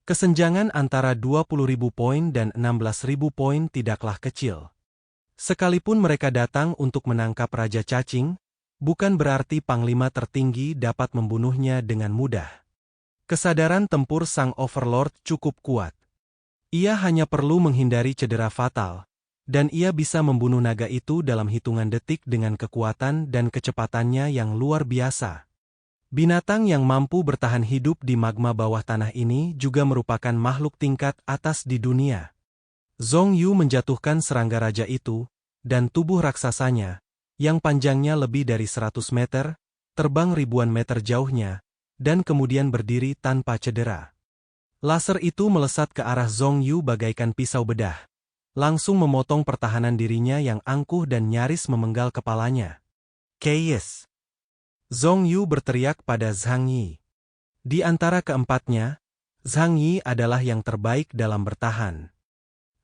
Kesenjangan antara 20.000 poin dan 16.000 poin tidaklah kecil. Sekalipun mereka datang untuk menangkap Raja Cacing, bukan berarti Panglima tertinggi dapat membunuhnya dengan mudah. Kesadaran tempur sang Overlord cukup kuat. Ia hanya perlu menghindari cedera fatal, dan ia bisa membunuh naga itu dalam hitungan detik dengan kekuatan dan kecepatannya yang luar biasa. Binatang yang mampu bertahan hidup di magma bawah tanah ini juga merupakan makhluk tingkat atas di dunia. Zhong Yu menjatuhkan serangga raja itu, dan tubuh raksasanya, yang panjangnya lebih dari 100 meter, terbang ribuan meter jauhnya, dan kemudian berdiri tanpa cedera. Laser itu melesat ke arah Zhong Yu bagaikan pisau bedah, langsung memotong pertahanan dirinya yang angkuh dan nyaris memenggal kepalanya. Chaos! Zhong Yu berteriak pada Zhang Yi. Di antara keempatnya, Zhang Yi adalah yang terbaik dalam bertahan.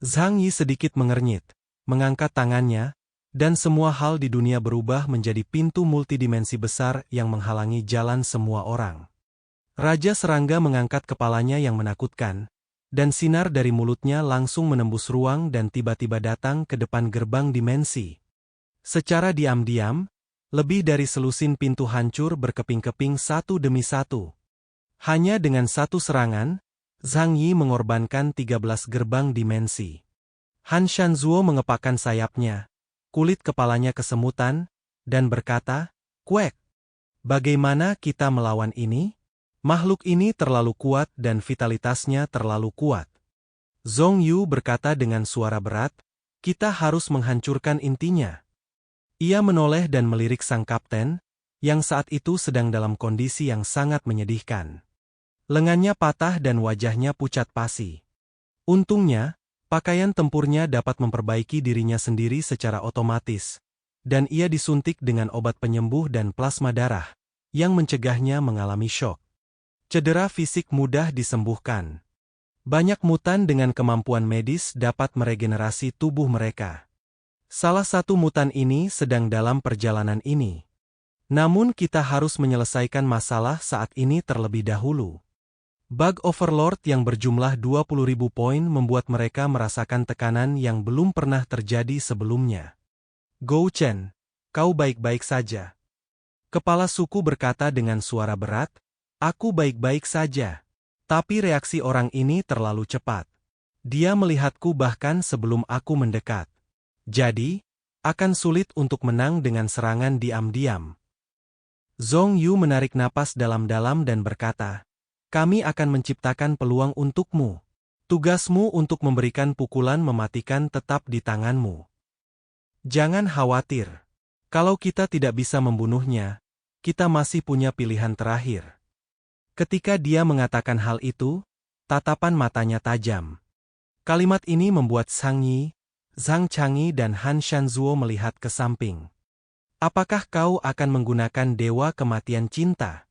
Zhang Yi sedikit mengernyit, mengangkat tangannya, dan semua hal di dunia berubah menjadi pintu multidimensi besar yang menghalangi jalan semua orang. Raja Serangga mengangkat kepalanya yang menakutkan, dan sinar dari mulutnya langsung menembus ruang dan tiba-tiba datang ke depan gerbang dimensi. Secara diam-diam, lebih dari selusin pintu hancur berkeping-keping satu demi satu. Hanya dengan satu serangan, Zhang Yi mengorbankan 13 gerbang dimensi. Han Shanzuo mengepakkan sayapnya, kulit kepalanya kesemutan, dan berkata, "Kuek, bagaimana kita melawan ini? Makhluk ini terlalu kuat dan vitalitasnya terlalu kuat." Zhong Yu berkata dengan suara berat, "Kita harus menghancurkan intinya." Ia menoleh dan melirik sang kapten, yang saat itu sedang dalam kondisi yang sangat menyedihkan. Lengannya patah dan wajahnya pucat pasi. Untungnya, pakaian tempurnya dapat memperbaiki dirinya sendiri secara otomatis, dan ia disuntik dengan obat penyembuh dan plasma darah, yang mencegahnya mengalami syok. Cedera fisik mudah disembuhkan. Banyak mutan dengan kemampuan medis dapat meregenerasi tubuh mereka. Salah satu mutan ini sedang dalam perjalanan ini. Namun kita harus menyelesaikan masalah saat ini terlebih dahulu. Bug Overlord yang berjumlah 20.000 poin membuat mereka merasakan tekanan yang belum pernah terjadi sebelumnya. Gou Chen, kau baik-baik saja. Kepala suku berkata dengan suara berat, "Aku baik-baik saja." Tapi reaksi orang ini terlalu cepat. Dia melihatku bahkan sebelum aku mendekat. Jadi, akan sulit untuk menang dengan serangan diam-diam. Zhong Yu menarik napas dalam-dalam dan berkata, "Kami akan menciptakan peluang untukmu. Tugasmu untuk memberikan pukulan mematikan tetap di tanganmu. Jangan khawatir. Kalau kita tidak bisa membunuhnya, kita masih punya pilihan terakhir." Ketika dia mengatakan hal itu, tatapan matanya tajam. Kalimat ini membuat Zhang Yi, Zhang Changyi dan Han Shanzuo melihat ke samping. "Apakah kau akan menggunakan Dewa Kematian Cinta?"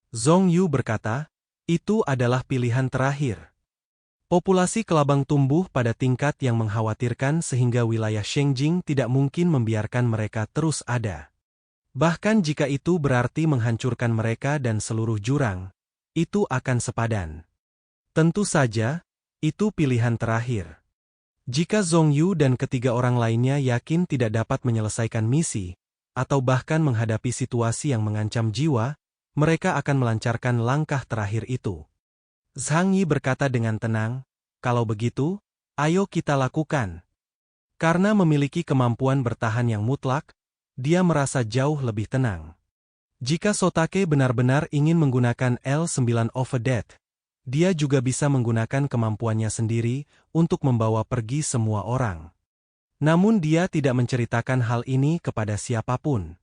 Zhong Yu berkata, "Itu adalah pilihan terakhir." Populasi kelabang tumbuh pada tingkat yang mengkhawatirkan sehingga wilayah Shengjing tidak mungkin membiarkan mereka terus ada. Bahkan jika itu berarti menghancurkan mereka dan seluruh jurang, itu akan sepadan. Tentu saja, itu pilihan terakhir. Jika Zhong Yu dan ketiga orang lainnya yakin tidak dapat menyelesaikan misi, atau bahkan menghadapi situasi yang mengancam jiwa, mereka akan melancarkan langkah terakhir itu. Zhang Yi berkata dengan tenang, kalau begitu, ayo kita lakukan. Karena memiliki kemampuan bertahan yang mutlak, dia merasa jauh lebih tenang. Jika Sotake benar-benar ingin menggunakan L9 of Death, dia juga bisa menggunakan kemampuannya sendiri untuk membawa pergi semua orang. Namun dia tidak menceritakan hal ini kepada siapapun.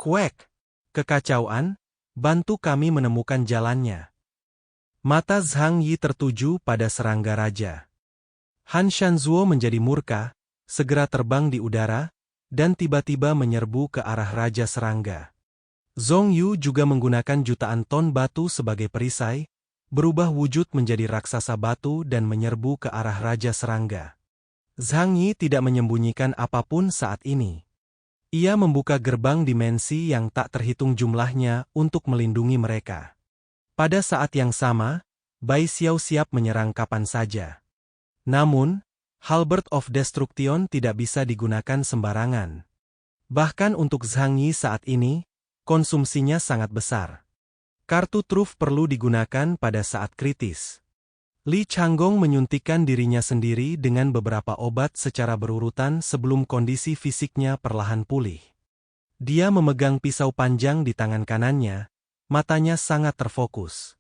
Kuek! Kekacauan, bantu kami menemukan jalannya. Mata Zhang Yi tertuju pada serangga raja. Han Shanzuo menjadi murka, segera terbang di udara, dan tiba-tiba menyerbu ke arah raja serangga. Zhong Yu juga menggunakan jutaan ton batu sebagai perisai, berubah wujud menjadi raksasa batu dan menyerbu ke arah raja serangga. Zhang Yi tidak menyembunyikan apapun saat ini. Ia membuka gerbang dimensi yang tak terhitung jumlahnya untuk melindungi mereka. Pada saat yang sama, Bai Xiao siap menyerang kapan saja. Namun, Halberd of Destruction tidak bisa digunakan sembarangan. Bahkan untuk Zhang Yi saat ini, konsumsinya sangat besar. Kartu truf perlu digunakan pada saat kritis. Li Changgong menyuntikkan dirinya sendiri dengan beberapa obat secara berurutan sebelum kondisi fisiknya perlahan pulih. Dia memegang pisau panjang di tangan kanannya, matanya sangat terfokus.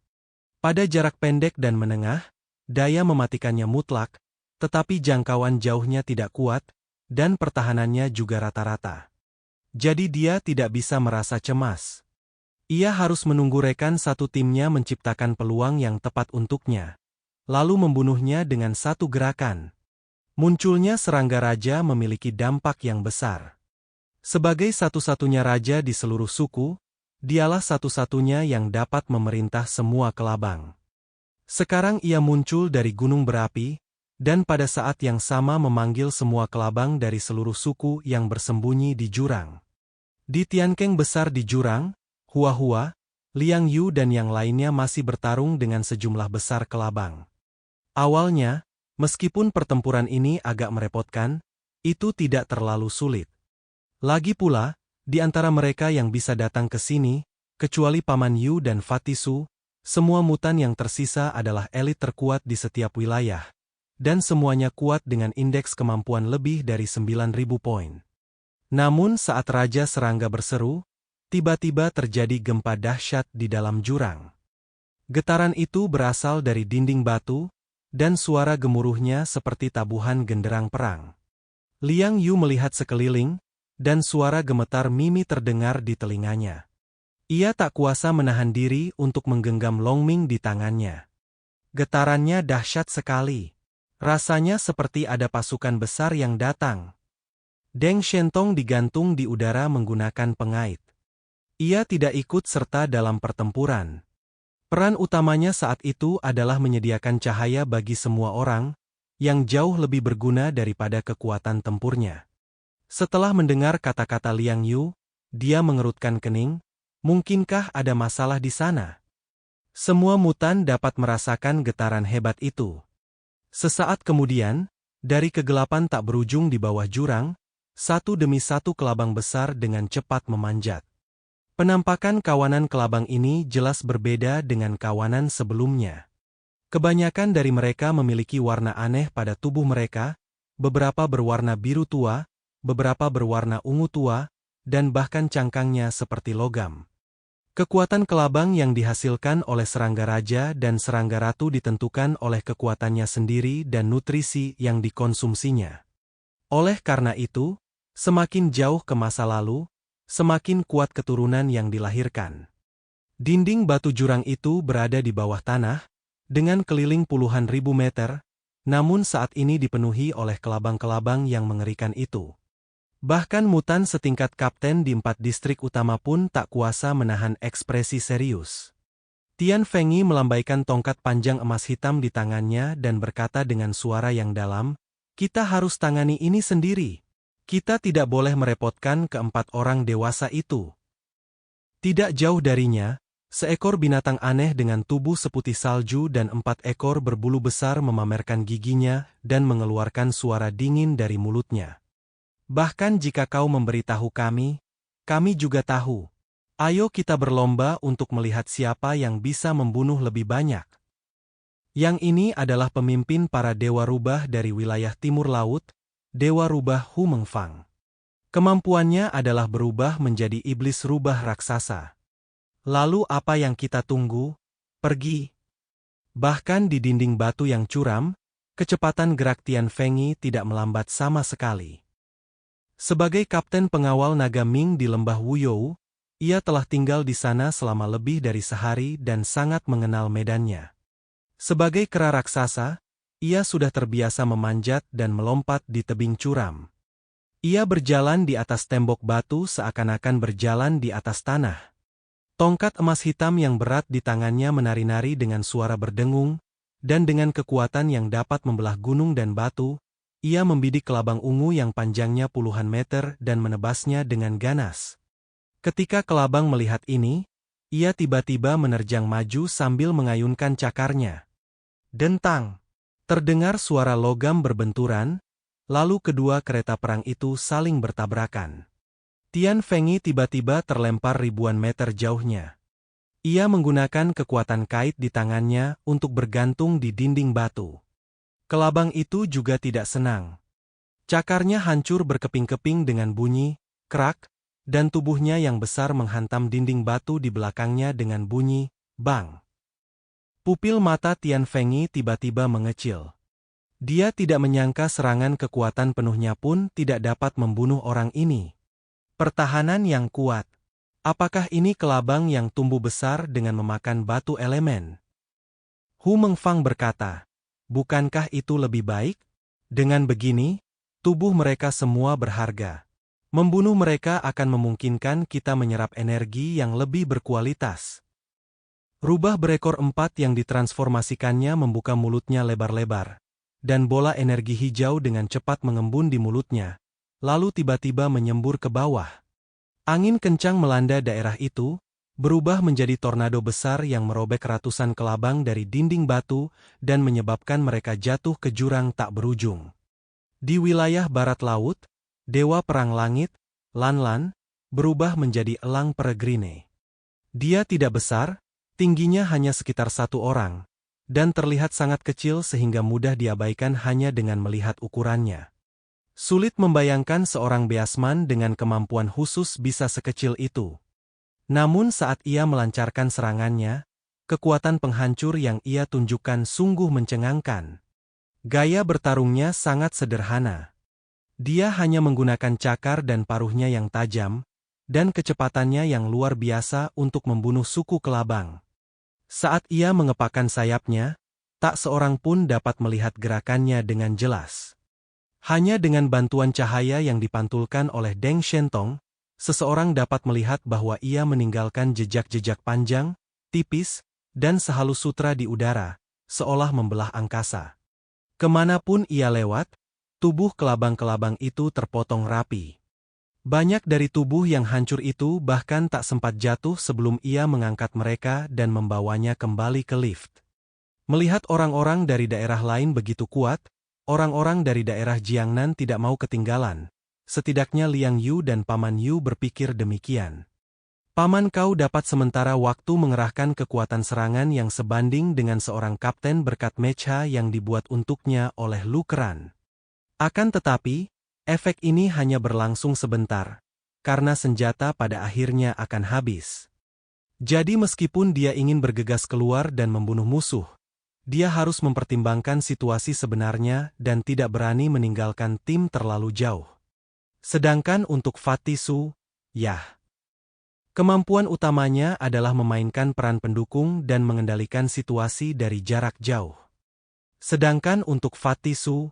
Pada jarak pendek dan menengah, daya mematikannya mutlak, tetapi jangkauan jauhnya tidak kuat, dan pertahanannya juga rata-rata. Jadi dia tidak bisa merasa cemas. Ia harus menunggu rekan satu timnya menciptakan peluang yang tepat untuknya, lalu membunuhnya dengan satu gerakan. Munculnya serangga raja memiliki dampak yang besar. Sebagai satu-satunya raja di seluruh suku, dialah satu-satunya yang dapat memerintah semua kelabang. Sekarang ia muncul dari gunung berapi, dan pada saat yang sama memanggil semua kelabang dari seluruh suku yang bersembunyi di jurang. Di Tiankeng besar di jurang, Hua-Hua, Liang Yu dan yang lainnya masih bertarung dengan sejumlah besar kelabang. Awalnya, meskipun pertempuran ini agak merepotkan, itu tidak terlalu sulit. Lagi pula, di antara mereka yang bisa datang ke sini, kecuali Paman Yu dan Fatisu, semua mutan yang tersisa adalah elit terkuat di setiap wilayah, dan semuanya kuat dengan indeks kemampuan lebih dari 9.000 poin. Namun saat Raja Serangga berseru, tiba-tiba terjadi gempa dahsyat di dalam jurang. Getaran itu berasal dari dinding batu, dan suara gemuruhnya seperti tabuhan genderang perang. Liang Yu melihat sekeliling, dan suara gemetar Mimi terdengar di telinganya. Ia tak kuasa menahan diri untuk menggenggam Longming di tangannya. Getarannya dahsyat sekali. Rasanya seperti ada pasukan besar yang datang. Deng Shentong digantung di udara menggunakan pengait. Ia tidak ikut serta dalam pertempuran. Peran utamanya saat itu adalah menyediakan cahaya bagi semua orang, yang jauh lebih berguna daripada kekuatan tempurnya. Setelah mendengar kata-kata Liang Yu, dia mengerutkan kening, mungkinkah ada masalah di sana? Semua mutan dapat merasakan getaran hebat itu. Sesaat kemudian, dari kegelapan tak berujung di bawah jurang, satu demi satu kelabang besar dengan cepat memanjat. Penampakan kawanan kelabang ini jelas berbeda dengan kawanan sebelumnya. Kebanyakan dari mereka memiliki warna aneh pada tubuh mereka, beberapa berwarna biru tua, beberapa berwarna ungu tua, dan bahkan cangkangnya seperti logam. Kekuatan kelabang yang dihasilkan oleh serangga raja dan serangga ratu ditentukan oleh kekuatannya sendiri dan nutrisi yang dikonsumsinya. Oleh karena itu, semakin jauh ke masa lalu, semakin kuat keturunan yang dilahirkan. Dinding batu jurang itu berada di bawah tanah, dengan keliling puluhan ribu meter, namun saat ini dipenuhi oleh kelabang-kelabang yang mengerikan itu. Bahkan mutan setingkat kapten di 4 distrik utama pun tak kuasa menahan ekspresi serius. Tian Fengyi melambaikan tongkat panjang emas hitam di tangannya dan berkata dengan suara yang dalam, "Kita harus tangani ini sendiri. Kita tidak boleh merepotkan keempat orang dewasa itu." Tidak jauh darinya, seekor binatang aneh dengan tubuh seputih salju dan 4 ekor berbulu besar memamerkan giginya dan mengeluarkan suara dingin dari mulutnya. "Bahkan jika kau memberitahu kami, kami juga tahu. Ayo kita berlomba untuk melihat siapa yang bisa membunuh lebih banyak." Yang ini adalah pemimpin para dewa rubah dari wilayah timur laut, Dewa Rubah Hu Mengfang. Kemampuannya adalah berubah menjadi iblis rubah raksasa. Lalu apa yang kita tunggu? Pergi. Bahkan di dinding batu yang curam, kecepatan gerak Tian Fengyi tidak melambat sama sekali. Sebagai kapten pengawal naga Ming di lembah Wuyou, ia telah tinggal di sana selama lebih dari sehari dan sangat mengenal medannya. Sebagai kera raksasa, ia sudah terbiasa memanjat dan melompat di tebing curam. Ia berjalan di atas tembok batu seakan-akan berjalan di atas tanah. Tongkat emas hitam yang berat di tangannya menari-nari dengan suara berdengung, dan dengan kekuatan yang dapat membelah gunung dan batu, ia membidik kelabang ungu yang panjangnya puluhan meter dan menebasnya dengan ganas. Ketika kelabang melihat ini, ia tiba-tiba menerjang maju sambil mengayunkan cakarnya. Dentang! Terdengar suara logam berbenturan, lalu kedua kereta perang itu saling bertabrakan. Tian Fengyi tiba-tiba terlempar ribuan meter jauhnya. Ia menggunakan kekuatan kait di tangannya untuk bergantung di dinding batu. Kelabang itu juga tidak senang. Cakarnya hancur berkeping-keping dengan bunyi, krak, dan tubuhnya yang besar menghantam dinding batu di belakangnya dengan bunyi, bang. Pupil mata Tian Fengyi tiba-tiba mengecil. Dia tidak menyangka serangan kekuatan penuhnya pun tidak dapat membunuh orang ini. Pertahanan yang kuat. Apakah ini kelabang yang tumbuh besar dengan memakan batu elemen? Hu Mengfang berkata, bukankah itu lebih baik? Dengan begini, tubuh mereka semua berharga. Membunuh mereka akan memungkinkan kita menyerap energi yang lebih berkualitas. Rubah berekor 4 yang ditransformasikannya membuka mulutnya lebar-lebar, dan bola energi hijau dengan cepat mengembun di mulutnya, lalu tiba-tiba menyembur ke bawah. Angin kencang melanda daerah itu, berubah menjadi tornado besar yang merobek ratusan kelabang dari dinding batu dan menyebabkan mereka jatuh ke jurang tak berujung. Di wilayah barat laut, Dewa Perang Langit, Lan Lan, berubah menjadi elang peregrine. Dia tidak besar, tingginya hanya sekitar 1 orang, dan terlihat sangat kecil sehingga mudah diabaikan hanya dengan melihat ukurannya. Sulit membayangkan seorang beasman dengan kemampuan khusus bisa sekecil itu. Namun saat ia melancarkan serangannya, kekuatan penghancur yang ia tunjukkan sungguh mencengangkan. Gaya bertarungnya sangat sederhana. Dia hanya menggunakan cakar dan paruhnya yang tajam, dan kecepatannya yang luar biasa untuk membunuh suku kelabang. Saat ia mengepakkan sayapnya, tak seorang pun dapat melihat gerakannya dengan jelas. Hanya dengan bantuan cahaya yang dipantulkan oleh Deng Shentong, seseorang dapat melihat bahwa ia meninggalkan jejak-jejak panjang, tipis, dan sehalus sutra di udara, seolah membelah angkasa. Kemanapun ia lewat, tubuh kelabang-kelabang itu terpotong rapi. Banyak dari tubuh yang hancur itu bahkan tak sempat jatuh sebelum ia mengangkat mereka dan membawanya kembali ke lift. Melihat orang-orang dari daerah lain begitu kuat, orang-orang dari daerah Jiangnan tidak mau ketinggalan. Setidaknya Liang Yu dan Paman Yu berpikir demikian. Paman kau dapat sementara waktu mengerahkan kekuatan serangan yang sebanding dengan seorang kapten berkat mecha yang dibuat untuknya oleh Lu Keran. Akan tetapi, efek ini hanya berlangsung sebentar, karena senjata pada akhirnya akan habis. Jadi meskipun dia ingin bergegas keluar dan membunuh musuh, dia harus mempertimbangkan situasi sebenarnya dan tidak berani meninggalkan tim terlalu jauh. Sedangkan untuk Fatih Su, kemampuan utamanya adalah memainkan peran pendukung dan mengendalikan situasi dari jarak jauh. Sedangkan untuk Fatih Su,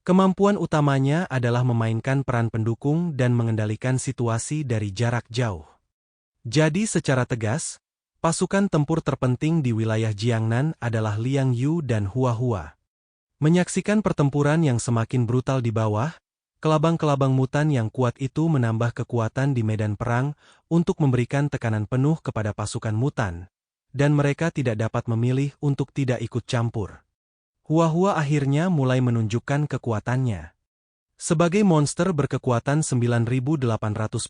kemampuan utamanya adalah memainkan peran pendukung dan mengendalikan situasi dari jarak jauh. Jadi secara tegas, pasukan tempur terpenting di wilayah Jiangnan adalah Liang Yu dan Hua Hua. Menyaksikan pertempuran yang semakin brutal di bawah, kelabang-kelabang mutan yang kuat itu menambah kekuatan di medan perang untuk memberikan tekanan penuh kepada pasukan mutan, dan mereka tidak dapat memilih untuk tidak ikut campur. Hua Hua akhirnya mulai menunjukkan kekuatannya. Sebagai monster berkekuatan 9.800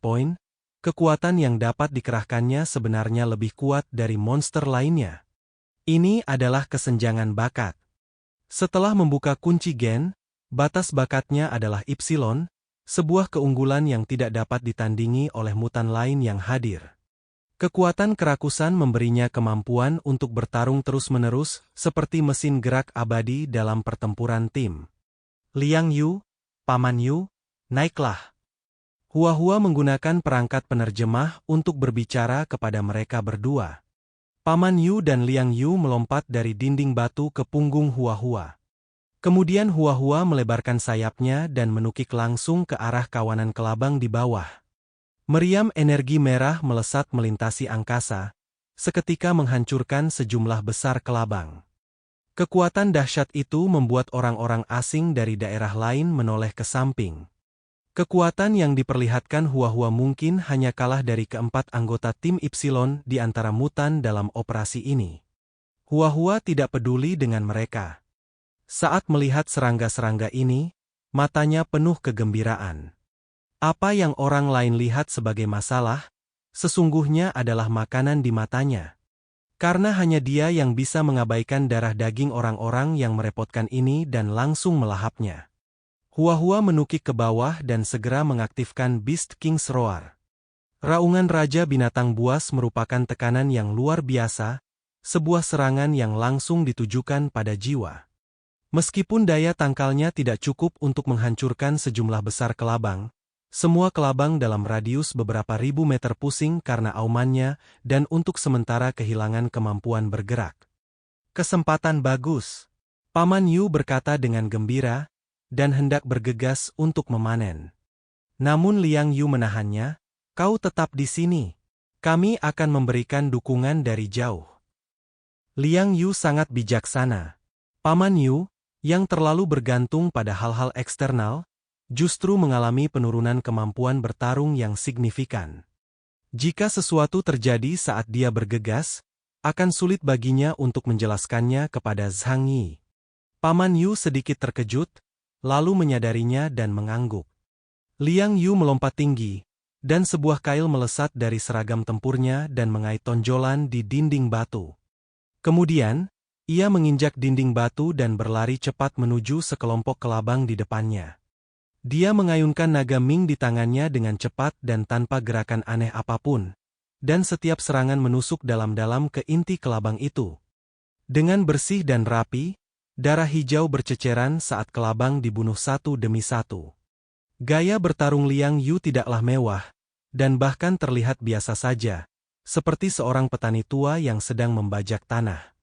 poin, kekuatan yang dapat dikerahkannya sebenarnya lebih kuat dari monster lainnya. Ini adalah kesenjangan bakat. Setelah membuka kunci gen, batas bakatnya adalah Ipsilon, sebuah keunggulan yang tidak dapat ditandingi oleh mutan lain yang hadir. Kekuatan kerakusan memberinya kemampuan untuk bertarung terus-menerus seperti mesin gerak abadi dalam pertempuran tim. Liang Yu, Paman Yu, naiklah. Hua-Hua menggunakan perangkat penerjemah untuk berbicara kepada mereka berdua. Paman Yu dan Liang Yu melompat dari dinding batu ke punggung Hua-Hua. Kemudian Hua-Hua melebarkan sayapnya dan menukik langsung ke arah kawanan kelabang di bawah. Meriam energi merah melesat melintasi angkasa, seketika menghancurkan sejumlah besar kelabang. Kekuatan dahsyat itu membuat orang-orang asing dari daerah lain menoleh ke samping. Kekuatan yang diperlihatkan Hua-Hua mungkin hanya kalah dari keempat anggota tim Ipsilon di antara mutan dalam operasi ini. Hua-Hua tidak peduli dengan mereka. Saat melihat serangga-serangga ini, matanya penuh kegembiraan. Apa yang orang lain lihat sebagai masalah, sesungguhnya adalah makanan di matanya. Karena hanya dia yang bisa mengabaikan darah daging orang-orang yang merepotkan ini dan langsung melahapnya. Hua-Hua menukik ke bawah dan segera mengaktifkan Beast King's Roar. Raungan Raja Binatang Buas merupakan tekanan yang luar biasa, sebuah serangan yang langsung ditujukan pada jiwa. Meskipun daya tangkalnya tidak cukup untuk menghancurkan sejumlah besar kelabang, semua kelabang dalam radius beberapa ribu meter pusing karena aumannya dan untuk sementara kehilangan kemampuan bergerak. Kesempatan bagus. Paman Yu berkata dengan gembira, dan hendak bergegas untuk memanen. Namun Liang Yu menahannya, kau tetap di sini. Kami akan memberikan dukungan dari jauh. Liang Yu sangat bijaksana. Paman Yu, yang terlalu bergantung pada hal-hal eksternal, justru mengalami penurunan kemampuan bertarung yang signifikan. Jika sesuatu terjadi saat dia bergegas, akan sulit baginya untuk menjelaskannya kepada Zhang Yi. Paman Yu sedikit terkejut, lalu menyadarinya dan mengangguk. Liang Yu melompat tinggi, dan sebuah kail melesat dari seragam tempurnya dan mengait tonjolan di dinding batu. Kemudian, ia menginjak dinding batu dan berlari cepat menuju sekelompok kelabang di depannya. Dia mengayunkan naga Ming di tangannya dengan cepat dan tanpa gerakan aneh apapun, dan setiap serangan menusuk dalam-dalam ke inti kelabang itu. Dengan bersih dan rapi, darah hijau berceceran saat kelabang dibunuh satu demi satu. Gaya bertarung Liang Yu tidaklah mewah, dan bahkan terlihat biasa saja, seperti seorang petani tua yang sedang membajak tanah.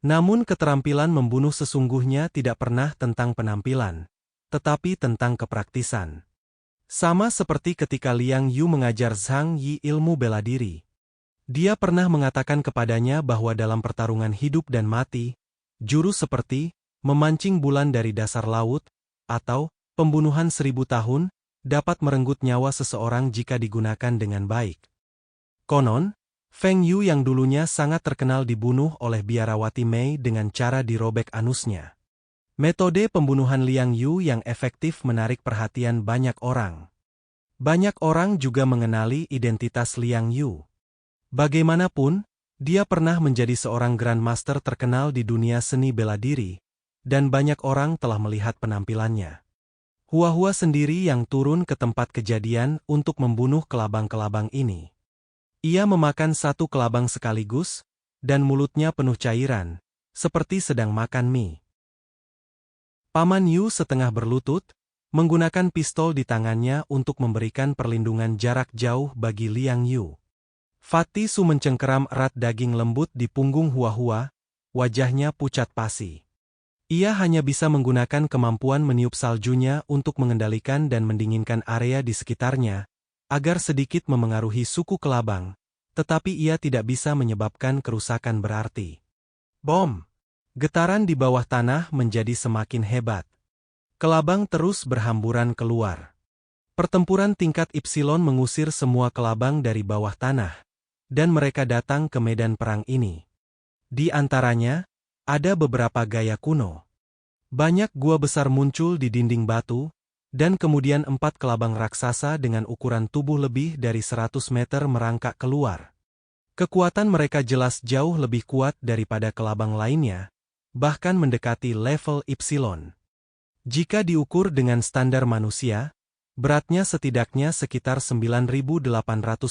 Namun keterampilan membunuh sesungguhnya tidak pernah tentang penampilan, tetapi tentang kepraktisan. Sama seperti ketika Liang Yu mengajar Zhang Yi ilmu bela diri. Dia pernah mengatakan kepadanya bahwa dalam pertarungan hidup dan mati, jurus seperti memancing bulan dari dasar laut, atau pembunuhan 1000 tahun, dapat merenggut nyawa seseorang jika digunakan dengan baik. Konon, Feng Yu yang dulunya sangat terkenal dibunuh oleh biarawati Mei dengan cara dirobek anusnya. Metode pembunuhan Liang Yu yang efektif menarik perhatian banyak orang. Banyak orang juga mengenali identitas Liang Yu. Bagaimanapun, dia pernah menjadi seorang Grandmaster terkenal di dunia seni bela diri, dan banyak orang telah melihat penampilannya. Hua-Hua sendiri yang turun ke tempat kejadian untuk membunuh kelabang-kelabang ini. Ia memakan satu kelabang sekaligus, dan mulutnya penuh cairan, seperti sedang makan mie. Paman Yu setengah berlutut, menggunakan pistol di tangannya untuk memberikan perlindungan jarak jauh bagi Liang Yu. Fatih Su mencengkeram erat daging lembut di punggung Hua-Hua, wajahnya pucat pasi. Ia hanya bisa menggunakan kemampuan meniup saljunya untuk mengendalikan dan mendinginkan area di sekitarnya, agar sedikit memengaruhi suku kelabang, tetapi ia tidak bisa menyebabkan kerusakan berarti. Bom! Getaran di bawah tanah menjadi semakin hebat. Kelabang terus berhamburan keluar. Pertempuran tingkat Ipsilon mengusir semua kelabang dari bawah tanah, dan mereka datang ke medan perang ini. Di antaranya, ada beberapa gaya kuno. Banyak gua besar muncul di dinding batu, dan kemudian 4 kelabang raksasa dengan ukuran tubuh lebih dari 100 meter merangkak keluar. Kekuatan mereka jelas jauh lebih kuat daripada kelabang lainnya, bahkan mendekati level Y. Jika diukur dengan standar manusia, beratnya setidaknya sekitar 9.800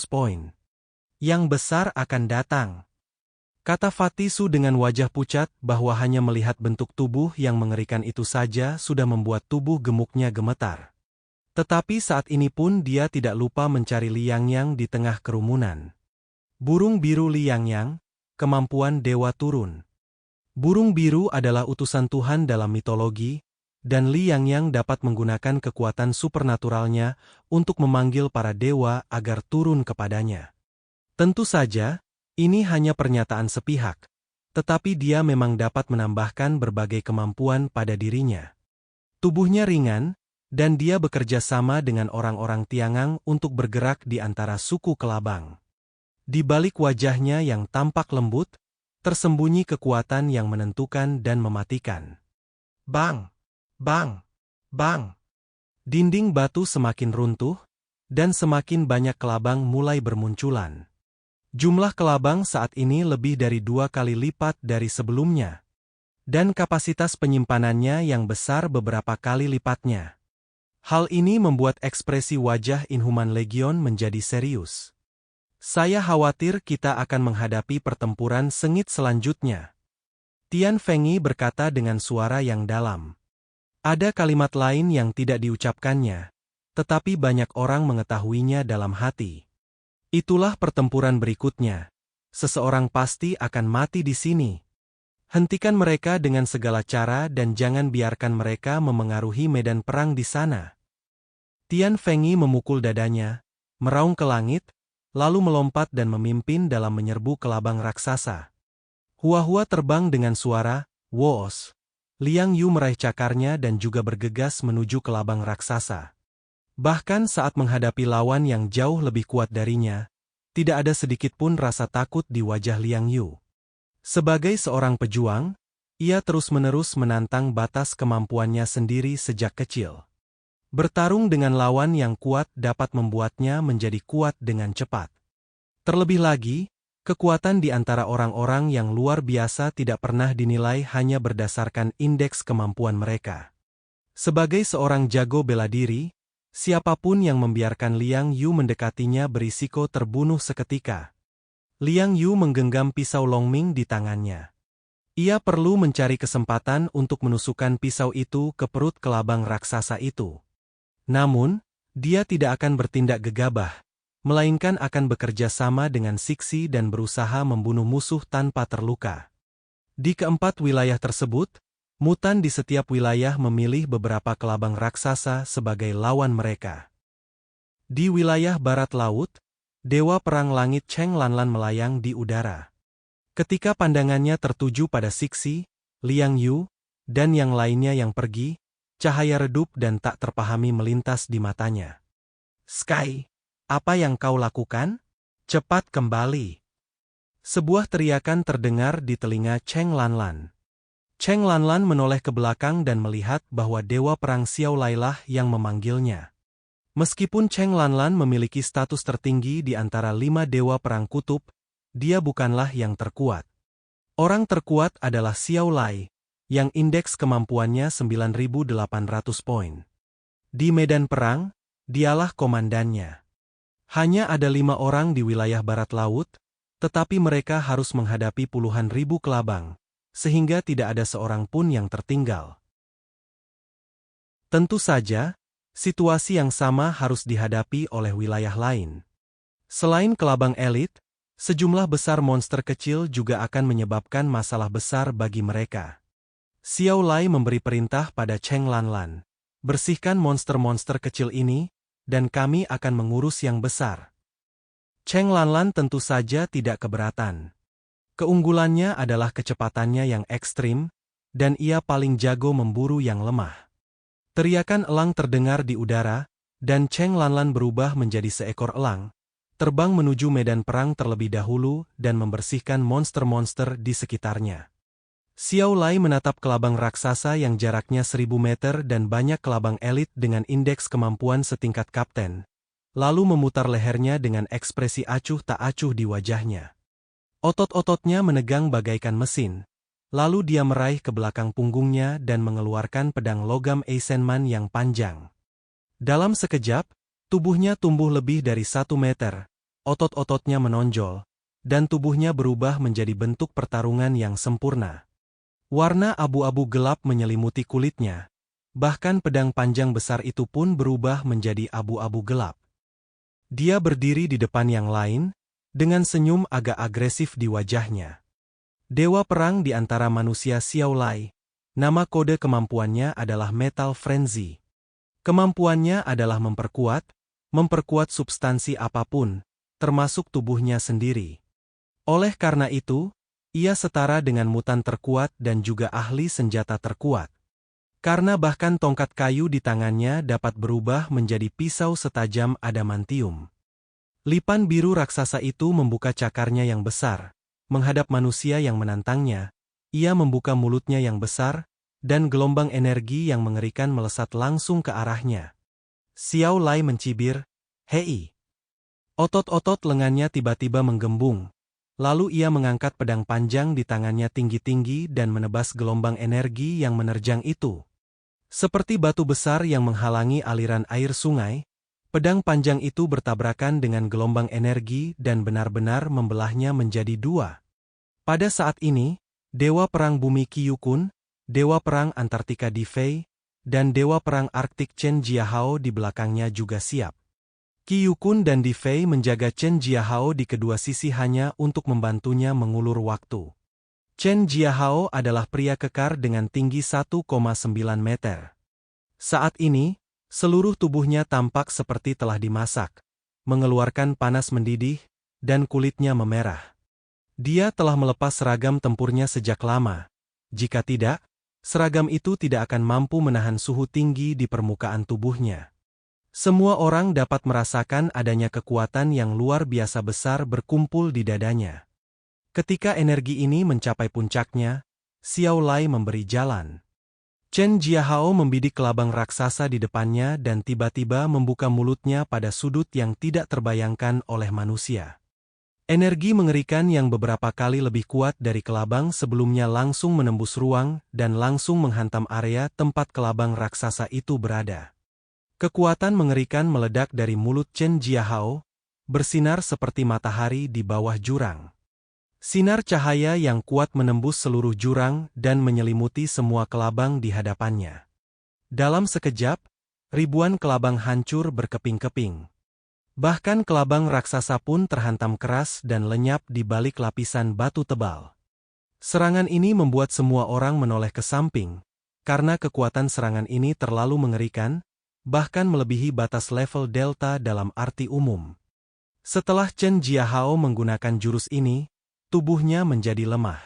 poin. Yang besar akan datang. Kata Fatisu dengan wajah pucat bahwa hanya melihat bentuk tubuh yang mengerikan itu saja sudah membuat tubuh gemuknya gemetar. Tetapi saat ini pun dia tidak lupa mencari Liang Yang di tengah kerumunan. Burung biru Liang Yang, kemampuan dewa turun. Burung biru adalah utusan Tuhan dalam mitologi, dan Liang Yang dapat menggunakan kekuatan supernaturalnya untuk memanggil para dewa agar turun kepadanya. Tentu saja, ini hanya pernyataan sepihak, tetapi dia memang dapat menambahkan berbagai kemampuan pada dirinya. Tubuhnya ringan, dan dia bekerja sama dengan orang-orang Tiangang untuk bergerak di antara suku kelabang. Di balik wajahnya yang tampak lembut, tersembunyi kekuatan yang menentukan dan mematikan. Bang! Bang! Bang! Dinding batu semakin runtuh, dan semakin banyak kelabang mulai bermunculan. Jumlah kelabang saat ini lebih dari 2 kali lipat dari sebelumnya. Dan kapasitas penyimpanannya yang besar beberapa kali lipatnya. Hal ini membuat ekspresi wajah Inhuman Legion menjadi serius. Saya khawatir kita akan menghadapi pertempuran sengit selanjutnya. Tian Fengyi berkata dengan suara yang dalam. Ada kalimat lain yang tidak diucapkannya, tetapi banyak orang mengetahuinya dalam hati. Itulah pertempuran berikutnya. Seseorang pasti akan mati di sini. Hentikan mereka dengan segala cara dan jangan biarkan mereka memengaruhi medan perang di sana. Tian Fengyi memukul dadanya, meraung ke langit, lalu melompat dan memimpin dalam menyerbu kelabang raksasa. Hua-hua terbang dengan suara, woos. Liang Yu meraih cakarnya dan juga bergegas menuju kelabang raksasa. Bahkan saat menghadapi lawan yang jauh lebih kuat darinya, tidak ada sedikit pun rasa takut di wajah Liang Yu. Sebagai seorang pejuang, ia terus-menerus menantang batas kemampuannya sendiri sejak kecil. Bertarung dengan lawan yang kuat dapat membuatnya menjadi kuat dengan cepat. Terlebih lagi, kekuatan di antara orang-orang yang luar biasa tidak pernah dinilai hanya berdasarkan indeks kemampuan mereka. Sebagai seorang jago bela diri, siapapun yang membiarkan Liang Yu mendekatinya berisiko terbunuh seketika. Liang Yu menggenggam pisau Longming di tangannya. Ia perlu mencari kesempatan untuk menusukkan pisau itu ke perut kelabang raksasa itu. Namun, dia tidak akan bertindak gegabah, melainkan akan bekerja sama dengan Sixi dan berusaha membunuh musuh tanpa terluka. Di keempat wilayah tersebut, mutan di setiap wilayah memilih beberapa kelabang raksasa sebagai lawan mereka. Di wilayah barat laut, Dewa Perang Langit Cheng Lanlan melayang di udara. Ketika pandangannya tertuju pada Sixi, Liang Yu, dan yang lainnya yang pergi, cahaya redup dan tak terpahami melintas di matanya. Sky, apa yang kau lakukan? Cepat kembali. Sebuah teriakan terdengar di telinga Cheng Lanlan. Cheng Lanlan menoleh ke belakang dan melihat bahwa Dewa Perang Xiao Lai lah yang memanggilnya. Meskipun Cheng Lanlan memiliki status tertinggi di antara 5 Dewa Perang Kutub, dia bukanlah yang terkuat. Orang terkuat adalah Xiao Lai, yang indeks kemampuannya 9.800 poin. Di medan perang, dialah komandannya. Hanya ada 5 orang di wilayah barat laut, tetapi mereka harus menghadapi puluhan ribu kelabang, sehingga tidak ada seorang pun yang tertinggal. Tentu saja, situasi yang sama harus dihadapi oleh wilayah lain. Selain kelabang elit, sejumlah besar monster kecil juga akan menyebabkan masalah besar bagi mereka. Xiao Lai memberi perintah pada Cheng Lanlan, bersihkan monster-monster kecil ini, dan kami akan mengurus yang besar. Cheng Lanlan tentu saja tidak keberatan. Keunggulannya adalah kecepatannya yang ekstrim, dan ia paling jago memburu yang lemah. Teriakan elang terdengar di udara, dan Cheng Lanlan berubah menjadi seekor elang, terbang menuju medan perang terlebih dahulu dan membersihkan monster-monster di sekitarnya. Xiao Lai menatap kelabang raksasa yang jaraknya 1000 meter dan banyak kelabang elit dengan indeks kemampuan setingkat kapten, lalu memutar lehernya dengan ekspresi acuh tak acuh di wajahnya. Otot-ototnya menegang bagaikan mesin. Lalu dia meraih ke belakang punggungnya dan mengeluarkan pedang logam Eisenman yang panjang. Dalam sekejap, tubuhnya tumbuh lebih dari 1 meter, otot-ototnya menonjol, dan tubuhnya berubah menjadi bentuk pertarungan yang sempurna. Warna abu-abu gelap menyelimuti kulitnya, bahkan pedang panjang besar itu pun berubah menjadi abu-abu gelap. Dia berdiri di depan yang lain, dengan senyum agak agresif di wajahnya. Dewa perang di antara manusia Xiao Lai. Nama kode kemampuannya adalah Metal Frenzy. Kemampuannya adalah memperkuat substansi apapun, termasuk tubuhnya sendiri. Oleh karena itu, ia setara dengan mutan terkuat dan juga ahli senjata terkuat. Karena bahkan tongkat kayu di tangannya dapat berubah menjadi pisau setajam adamantium. Lipan biru raksasa itu membuka cakarnya yang besar. Menghadap manusia yang menantangnya, ia membuka mulutnya yang besar, dan gelombang energi yang mengerikan melesat langsung ke arahnya. Xiao Lai mencibir, "Hei!" Otot-otot lengannya tiba-tiba menggembung, lalu ia mengangkat pedang panjang di tangannya tinggi-tinggi dan menebas gelombang energi yang menerjang itu. Seperti batu besar yang menghalangi aliran air sungai, pedang panjang itu bertabrakan dengan gelombang energi dan benar-benar membelahnya menjadi dua. Pada saat ini, Dewa Perang Bumi Qiyukun, Dewa Perang Antartika Di Fei, dan Dewa Perang Arktik Chen Jiahao di belakangnya juga siap. Qiyukun dan Di Fei menjaga Chen Jiahao di kedua sisi hanya untuk membantunya mengulur waktu. Chen Jiahao adalah pria kekar dengan tinggi 1,9 meter. Saat ini, seluruh tubuhnya tampak seperti telah dimasak, mengeluarkan panas mendidih, dan kulitnya memerah. Dia telah melepas seragam tempurnya sejak lama. Jika tidak, seragam itu tidak akan mampu menahan suhu tinggi di permukaan tubuhnya. Semua orang dapat merasakan adanya kekuatan yang luar biasa besar berkumpul di dadanya. Ketika energi ini mencapai puncaknya, Xiao Lai memberi jalan. Chen Jiahao membidik kelabang raksasa di depannya dan tiba-tiba membuka mulutnya pada sudut yang tidak terbayangkan oleh manusia. Energi mengerikan yang beberapa kali lebih kuat dari kelabang sebelumnya langsung menembus ruang dan langsung menghantam area tempat kelabang raksasa itu berada. Kekuatan mengerikan meledak dari mulut Chen Jiahao, bersinar seperti matahari di bawah jurang. Sinar cahaya yang kuat menembus seluruh jurang dan menyelimuti semua kelabang di hadapannya. Dalam sekejap, ribuan kelabang hancur berkeping-keping. Bahkan kelabang raksasa pun terhantam keras dan lenyap di balik lapisan batu tebal. Serangan ini membuat semua orang menoleh ke samping, karena kekuatan serangan ini terlalu mengerikan, bahkan melebihi batas level delta dalam arti umum. Setelah Chen Jiahao menggunakan jurus ini, tubuhnya menjadi lemah.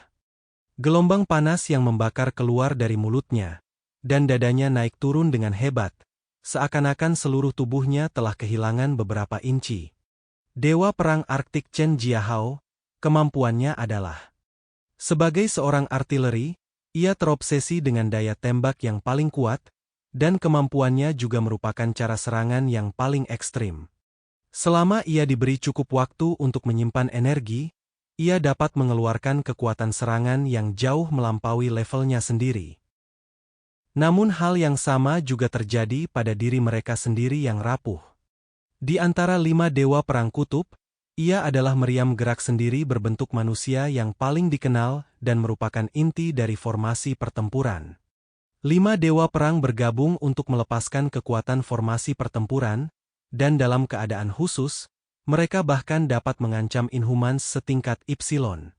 Gelombang panas yang membakar keluar dari mulutnya, dan dadanya naik turun dengan hebat. Seakan-akan seluruh tubuhnya telah kehilangan beberapa inci. Dewa Perang Arktik Chen Jiahao, kemampuannya adalah sebagai seorang artileri, ia terobsesi dengan daya tembak yang paling kuat, dan kemampuannya juga merupakan cara serangan yang paling ekstrim. Selama ia diberi cukup waktu untuk menyimpan energi, ia dapat mengeluarkan kekuatan serangan yang jauh melampaui levelnya sendiri. Namun hal yang sama juga terjadi pada diri mereka sendiri yang rapuh. Di antara 5 dewa perang kutub, ia adalah meriam gerak sendiri berbentuk manusia yang paling dikenal dan merupakan inti dari formasi pertempuran. 5 dewa perang bergabung untuk melepaskan kekuatan formasi pertempuran, dan dalam keadaan khusus, mereka bahkan dapat mengancam Inhumans setingkat Ipsilon.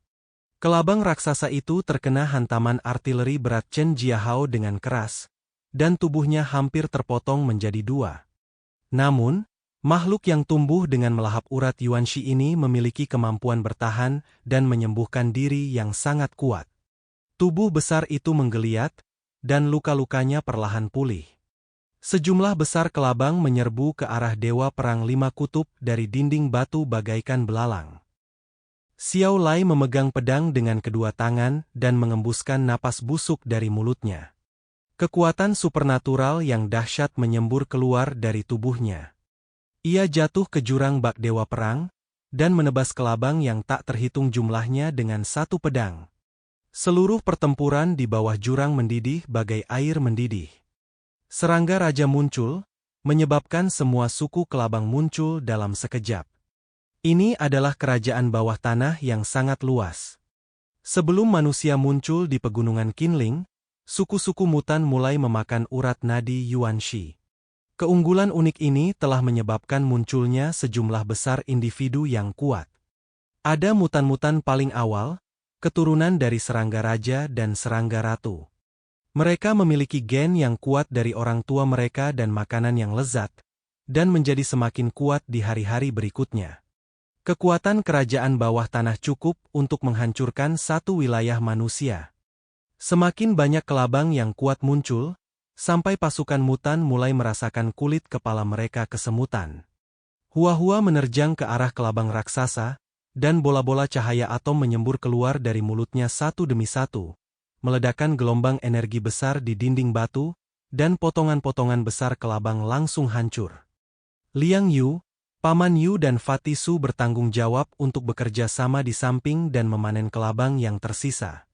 Kelabang raksasa itu terkena hantaman artileri berat Chen Jiahao dengan keras, dan tubuhnya hampir terpotong menjadi 2. Namun, makhluk yang tumbuh dengan melahap urat Yuanshi ini memiliki kemampuan bertahan dan menyembuhkan diri yang sangat kuat. Tubuh besar itu menggeliat, dan luka-lukanya perlahan pulih. Sejumlah besar kelabang menyerbu ke arah Dewa Perang 5 Kutub dari dinding batu bagaikan belalang. Xiao Lai memegang pedang dengan kedua tangan dan mengembuskan napas busuk dari mulutnya. Kekuatan supernatural yang dahsyat menyembur keluar dari tubuhnya. Ia jatuh ke jurang bak Dewa Perang, dan menebas kelabang yang tak terhitung jumlahnya dengan satu pedang. Seluruh pertempuran di bawah jurang mendidih bagai air mendidih. Serangga raja muncul, menyebabkan semua suku kelabang muncul dalam sekejap. Ini adalah kerajaan bawah tanah yang sangat luas. Sebelum manusia muncul di pegunungan Qinling, suku-suku mutan mulai memakan urat nadi Yuanxi. Keunggulan unik ini telah menyebabkan munculnya sejumlah besar individu yang kuat. Ada mutan-mutan paling awal, keturunan dari serangga raja dan serangga ratu. Mereka memiliki gen yang kuat dari orang tua mereka dan makanan yang lezat, dan menjadi semakin kuat di hari-hari berikutnya. Kekuatan kerajaan bawah tanah cukup untuk menghancurkan satu wilayah manusia. Semakin banyak kelabang yang kuat muncul, sampai pasukan mutan mulai merasakan kulit kepala mereka kesemutan. Hua-hua menerjang ke arah kelabang raksasa, dan bola-bola cahaya atom menyembur keluar dari mulutnya satu demi satu, meledakkan gelombang energi besar di dinding batu, dan potongan-potongan besar kelabang langsung hancur. Liang Yu, Paman Yu dan Fatih Su bertanggung jawab untuk bekerja sama di samping dan memanen kelabang yang tersisa.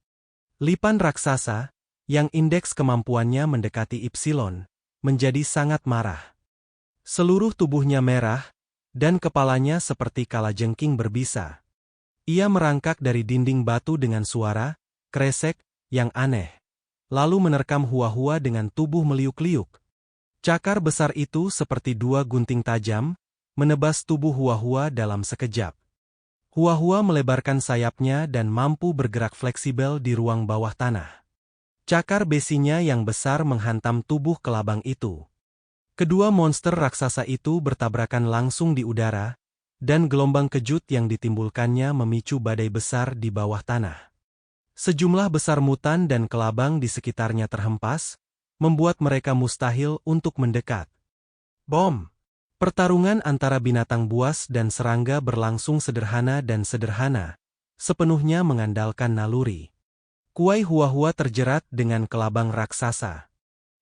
Lipan raksasa, yang indeks kemampuannya mendekati Epsilon, menjadi sangat marah. Seluruh tubuhnya merah, dan kepalanya seperti kalajengking berbisa. Ia merangkak dari dinding batu dengan suara, kresek, yang aneh. Lalu menerkam Hua-Hua dengan tubuh meliuk-liuk. Cakar besar itu seperti dua gunting tajam, menebas tubuh Hua-Hua dalam sekejap. Hua-Hua melebarkan sayapnya dan mampu bergerak fleksibel di ruang bawah tanah. Cakar besinya yang besar menghantam tubuh kelabang itu. Kedua monster raksasa itu bertabrakan langsung di udara, dan gelombang kejut yang ditimbulkannya memicu badai besar di bawah tanah. Sejumlah besar mutan dan kelabang di sekitarnya terhempas, membuat mereka mustahil untuk mendekat. Bom! Pertarungan antara binatang buas dan serangga berlangsung sederhana dan sederhana, sepenuhnya mengandalkan naluri. Kuai Hua-Hua terjerat dengan kelabang raksasa.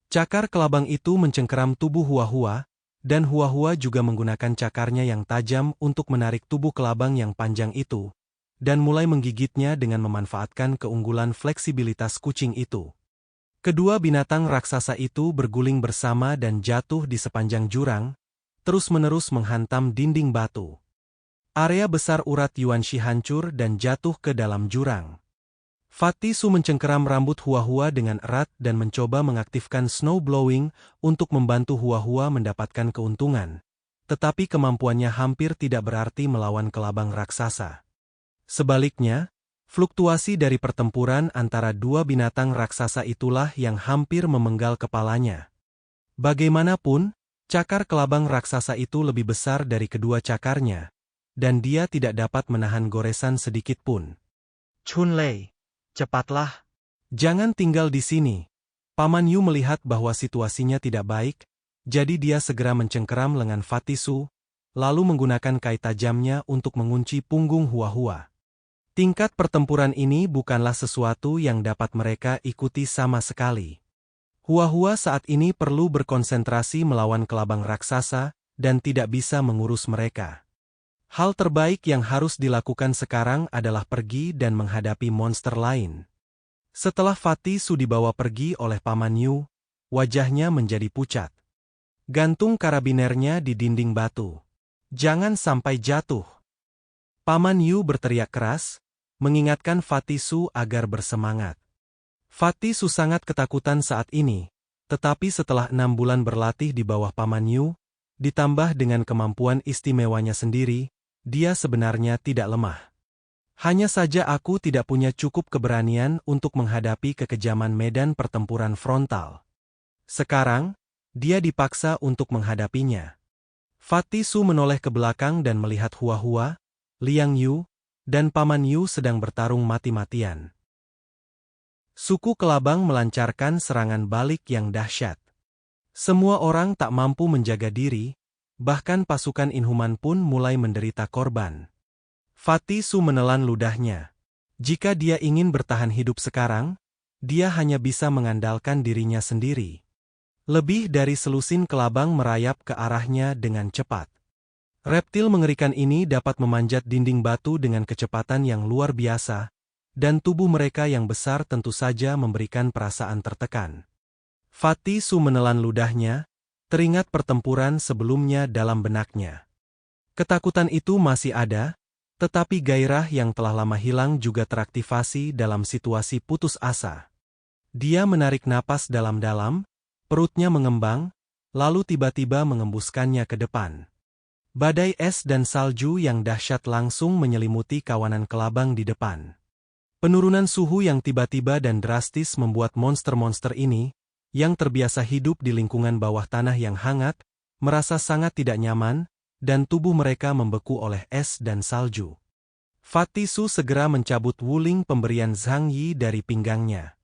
Cakar kelabang itu mencengkeram tubuh Hua-Hua, dan Hua-Hua juga menggunakan cakarnya yang tajam untuk menarik tubuh kelabang yang panjang itu, dan mulai menggigitnya dengan memanfaatkan keunggulan fleksibilitas kucing itu. Kedua binatang raksasa itu berguling bersama dan jatuh di sepanjang jurang, terus-menerus menghantam dinding batu. Area besar urat Yuanxi hancur dan jatuh ke dalam jurang. Fatih Su mencengkeram rambut Hua-Hua dengan erat dan mencoba mengaktifkan snow blowing untuk membantu Hua-Hua mendapatkan keuntungan. Tetapi kemampuannya hampir tidak berarti melawan kelabang raksasa. Sebaliknya, fluktuasi dari pertempuran antara dua binatang raksasa itulah yang hampir memenggal kepalanya. Bagaimanapun, cakar kelabang raksasa itu lebih besar dari kedua cakarnya, dan dia tidak dapat menahan goresan sedikit pun. Chunlei, cepatlah. Jangan tinggal di sini. Paman Yu melihat bahwa situasinya tidak baik, jadi dia segera mencengkeram lengan Fatih Su, lalu menggunakan kai tajamnya untuk mengunci punggung Hua-Hua. Tingkat pertempuran ini bukanlah sesuatu yang dapat mereka ikuti sama sekali. Hua-Hua saat ini perlu berkonsentrasi melawan kelabang raksasa, dan tidak bisa mengurus mereka. Hal terbaik yang harus dilakukan sekarang adalah pergi dan menghadapi monster lain. Setelah Fatih Su dibawa pergi oleh Paman Yu, wajahnya menjadi pucat. Gantung karabinernya di dinding batu. Jangan sampai jatuh. Paman Yu berteriak keras, mengingatkan Fatih Su agar bersemangat. Fatih Su sangat ketakutan saat ini, tetapi setelah 6 bulan berlatih di bawah Paman Yu, ditambah dengan kemampuan istimewanya sendiri, dia sebenarnya tidak lemah. Hanya saja aku tidak punya cukup keberanian untuk menghadapi kekejaman medan pertempuran frontal. Sekarang, dia dipaksa untuk menghadapinya. Fatih Su menoleh ke belakang dan melihat Hua-Hua, Liang Yu, dan Paman Yu sedang bertarung mati-matian. Suku kelabang melancarkan serangan balik yang dahsyat. Semua orang tak mampu menjaga diri, bahkan pasukan Inhuman pun mulai menderita korban. Fatih Su menelan ludahnya. Jika dia ingin bertahan hidup sekarang, dia hanya bisa mengandalkan dirinya sendiri. Lebih dari selusin kelabang merayap ke arahnya dengan cepat. Reptil mengerikan ini dapat memanjat dinding batu dengan kecepatan yang luar biasa, dan tubuh mereka yang besar tentu saja memberikan perasaan tertekan. Fatih Su menelan ludahnya, teringat pertempuran sebelumnya dalam benaknya. Ketakutan itu masih ada, tetapi gairah yang telah lama hilang juga teraktivasi dalam situasi putus asa. Dia menarik napas dalam-dalam, perutnya mengembang, lalu tiba-tiba mengembuskannya ke depan. Badai es dan salju yang dahsyat langsung menyelimuti kawanan kelabang di depan. Penurunan suhu yang tiba-tiba dan drastis membuat monster-monster ini, yang terbiasa hidup di lingkungan bawah tanah yang hangat, merasa sangat tidak nyaman, dan tubuh mereka membeku oleh es dan salju. Fatih Su segera mencabut wuling pemberian Zhang Yi dari pinggangnya.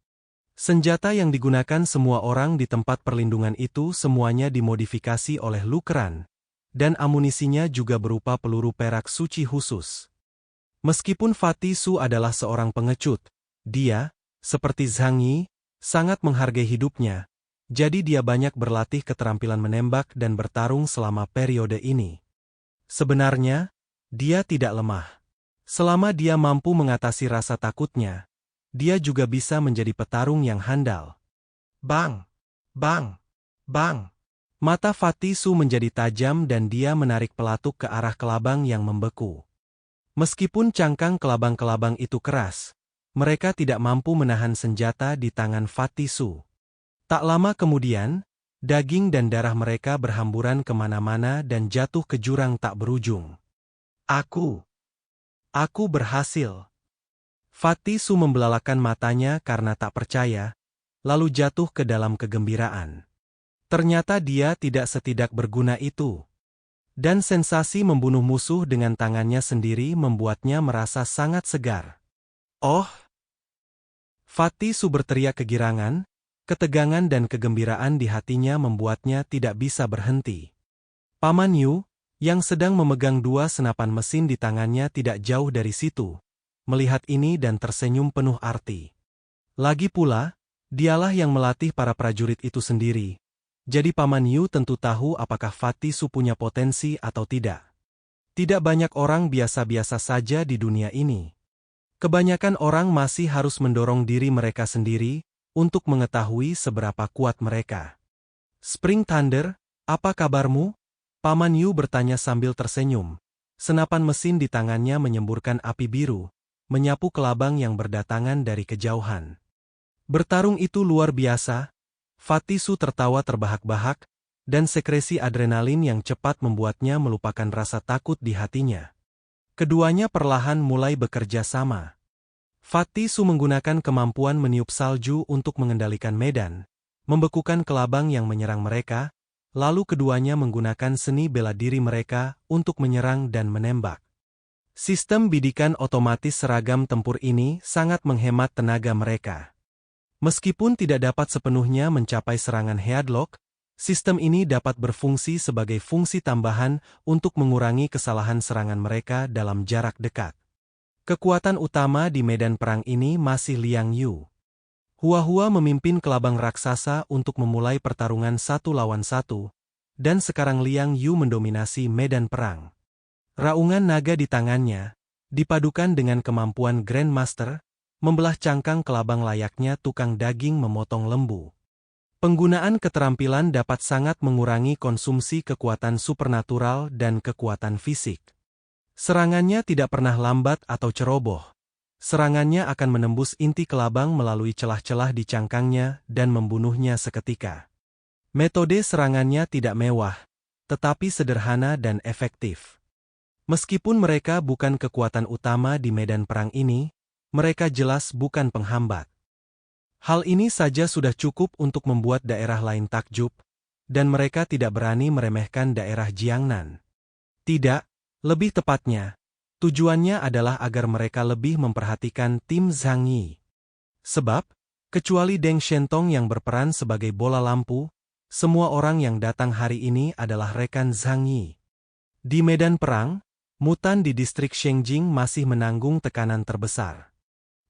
Senjata yang digunakan semua orang di tempat perlindungan itu semuanya dimodifikasi oleh Lu Keran, dan amunisinya juga berupa peluru perak suci khusus. Meskipun Fatih Su adalah seorang pengecut, dia, seperti Zhang Yi, sangat menghargai hidupnya, jadi dia banyak berlatih keterampilan menembak dan bertarung selama periode ini. Sebenarnya, dia tidak lemah. Selama dia mampu mengatasi rasa takutnya, dia juga bisa menjadi petarung yang handal. Bang! Bang! Bang! Mata Fatih Su menjadi tajam dan dia menarik pelatuk ke arah kelabang yang membeku. Meskipun cangkang kelabang-kelabang itu keras, mereka tidak mampu menahan senjata di tangan Fatih Su. Tak lama kemudian, daging dan darah mereka berhamburan kemana-mana dan jatuh ke jurang tak berujung. Aku berhasil. Fatih Su membelalakan matanya karena tak percaya, lalu jatuh ke dalam kegembiraan. Ternyata dia tidak setidak berguna itu. Dan sensasi membunuh musuh dengan tangannya sendiri membuatnya merasa sangat segar. Oh! Fatih Su berteriak kegirangan, ketegangan dan kegembiraan di hatinya membuatnya tidak bisa berhenti. Paman Yu, yang sedang memegang dua senapan mesin di tangannya tidak jauh dari situ, melihat ini dan tersenyum penuh arti. Lagi pula, dialah yang melatih para prajurit itu sendiri. Jadi Paman Yu tentu tahu apakah Fatih Su punya potensi atau tidak. Tidak banyak orang biasa-biasa saja di dunia ini. Kebanyakan orang masih harus mendorong diri mereka sendiri untuk mengetahui seberapa kuat mereka. Spring Thunder, apa kabarmu? Paman Yu bertanya sambil tersenyum. Senapan mesin di tangannya menyemburkan api biru, menyapu kelabang yang berdatangan dari kejauhan. Bertarung itu luar biasa. Fatih Su tertawa terbahak-bahak, dan sekresi adrenalin yang cepat membuatnya melupakan rasa takut di hatinya. Keduanya perlahan mulai bekerja sama. Fatih Su menggunakan kemampuan meniup salju untuk mengendalikan medan, membekukan kelabang yang menyerang mereka, lalu keduanya menggunakan seni bela diri mereka untuk menyerang dan menembak. Sistem bidikan otomatis seragam tempur ini sangat menghemat tenaga mereka. Meskipun tidak dapat sepenuhnya mencapai serangan headlock, sistem ini dapat berfungsi sebagai fungsi tambahan untuk mengurangi kesalahan serangan mereka dalam jarak dekat. Kekuatan utama di medan perang ini masih Liang Yu. Hua memimpin kelabang raksasa untuk memulai pertarungan 1 lawan 1, dan sekarang Liang Yu mendominasi medan perang. Raungan naga di tangannya, dipadukan dengan kemampuan Grandmaster, membelah cangkang kelabang layaknya tukang daging memotong lembu. Penggunaan keterampilan dapat sangat mengurangi konsumsi kekuatan supernatural dan kekuatan fisik. Serangannya tidak pernah lambat atau ceroboh. Serangannya akan menembus inti kelabang melalui celah-celah di cangkangnya dan membunuhnya seketika. Metode serangannya tidak mewah, tetapi sederhana dan efektif. Meskipun mereka bukan kekuatan utama di medan perang ini, mereka jelas bukan penghambat. Hal ini saja sudah cukup untuk membuat daerah lain takjub, dan mereka tidak berani meremehkan daerah Jiangnan. Tidak, lebih tepatnya, tujuannya adalah agar mereka lebih memperhatikan tim Zhang Yi. Sebab, kecuali Deng Shentong yang berperan sebagai bola lampu, semua orang yang datang hari ini adalah rekan Zhang Yi. Di medan perang, mutan di distrik Shengjing masih menanggung tekanan terbesar.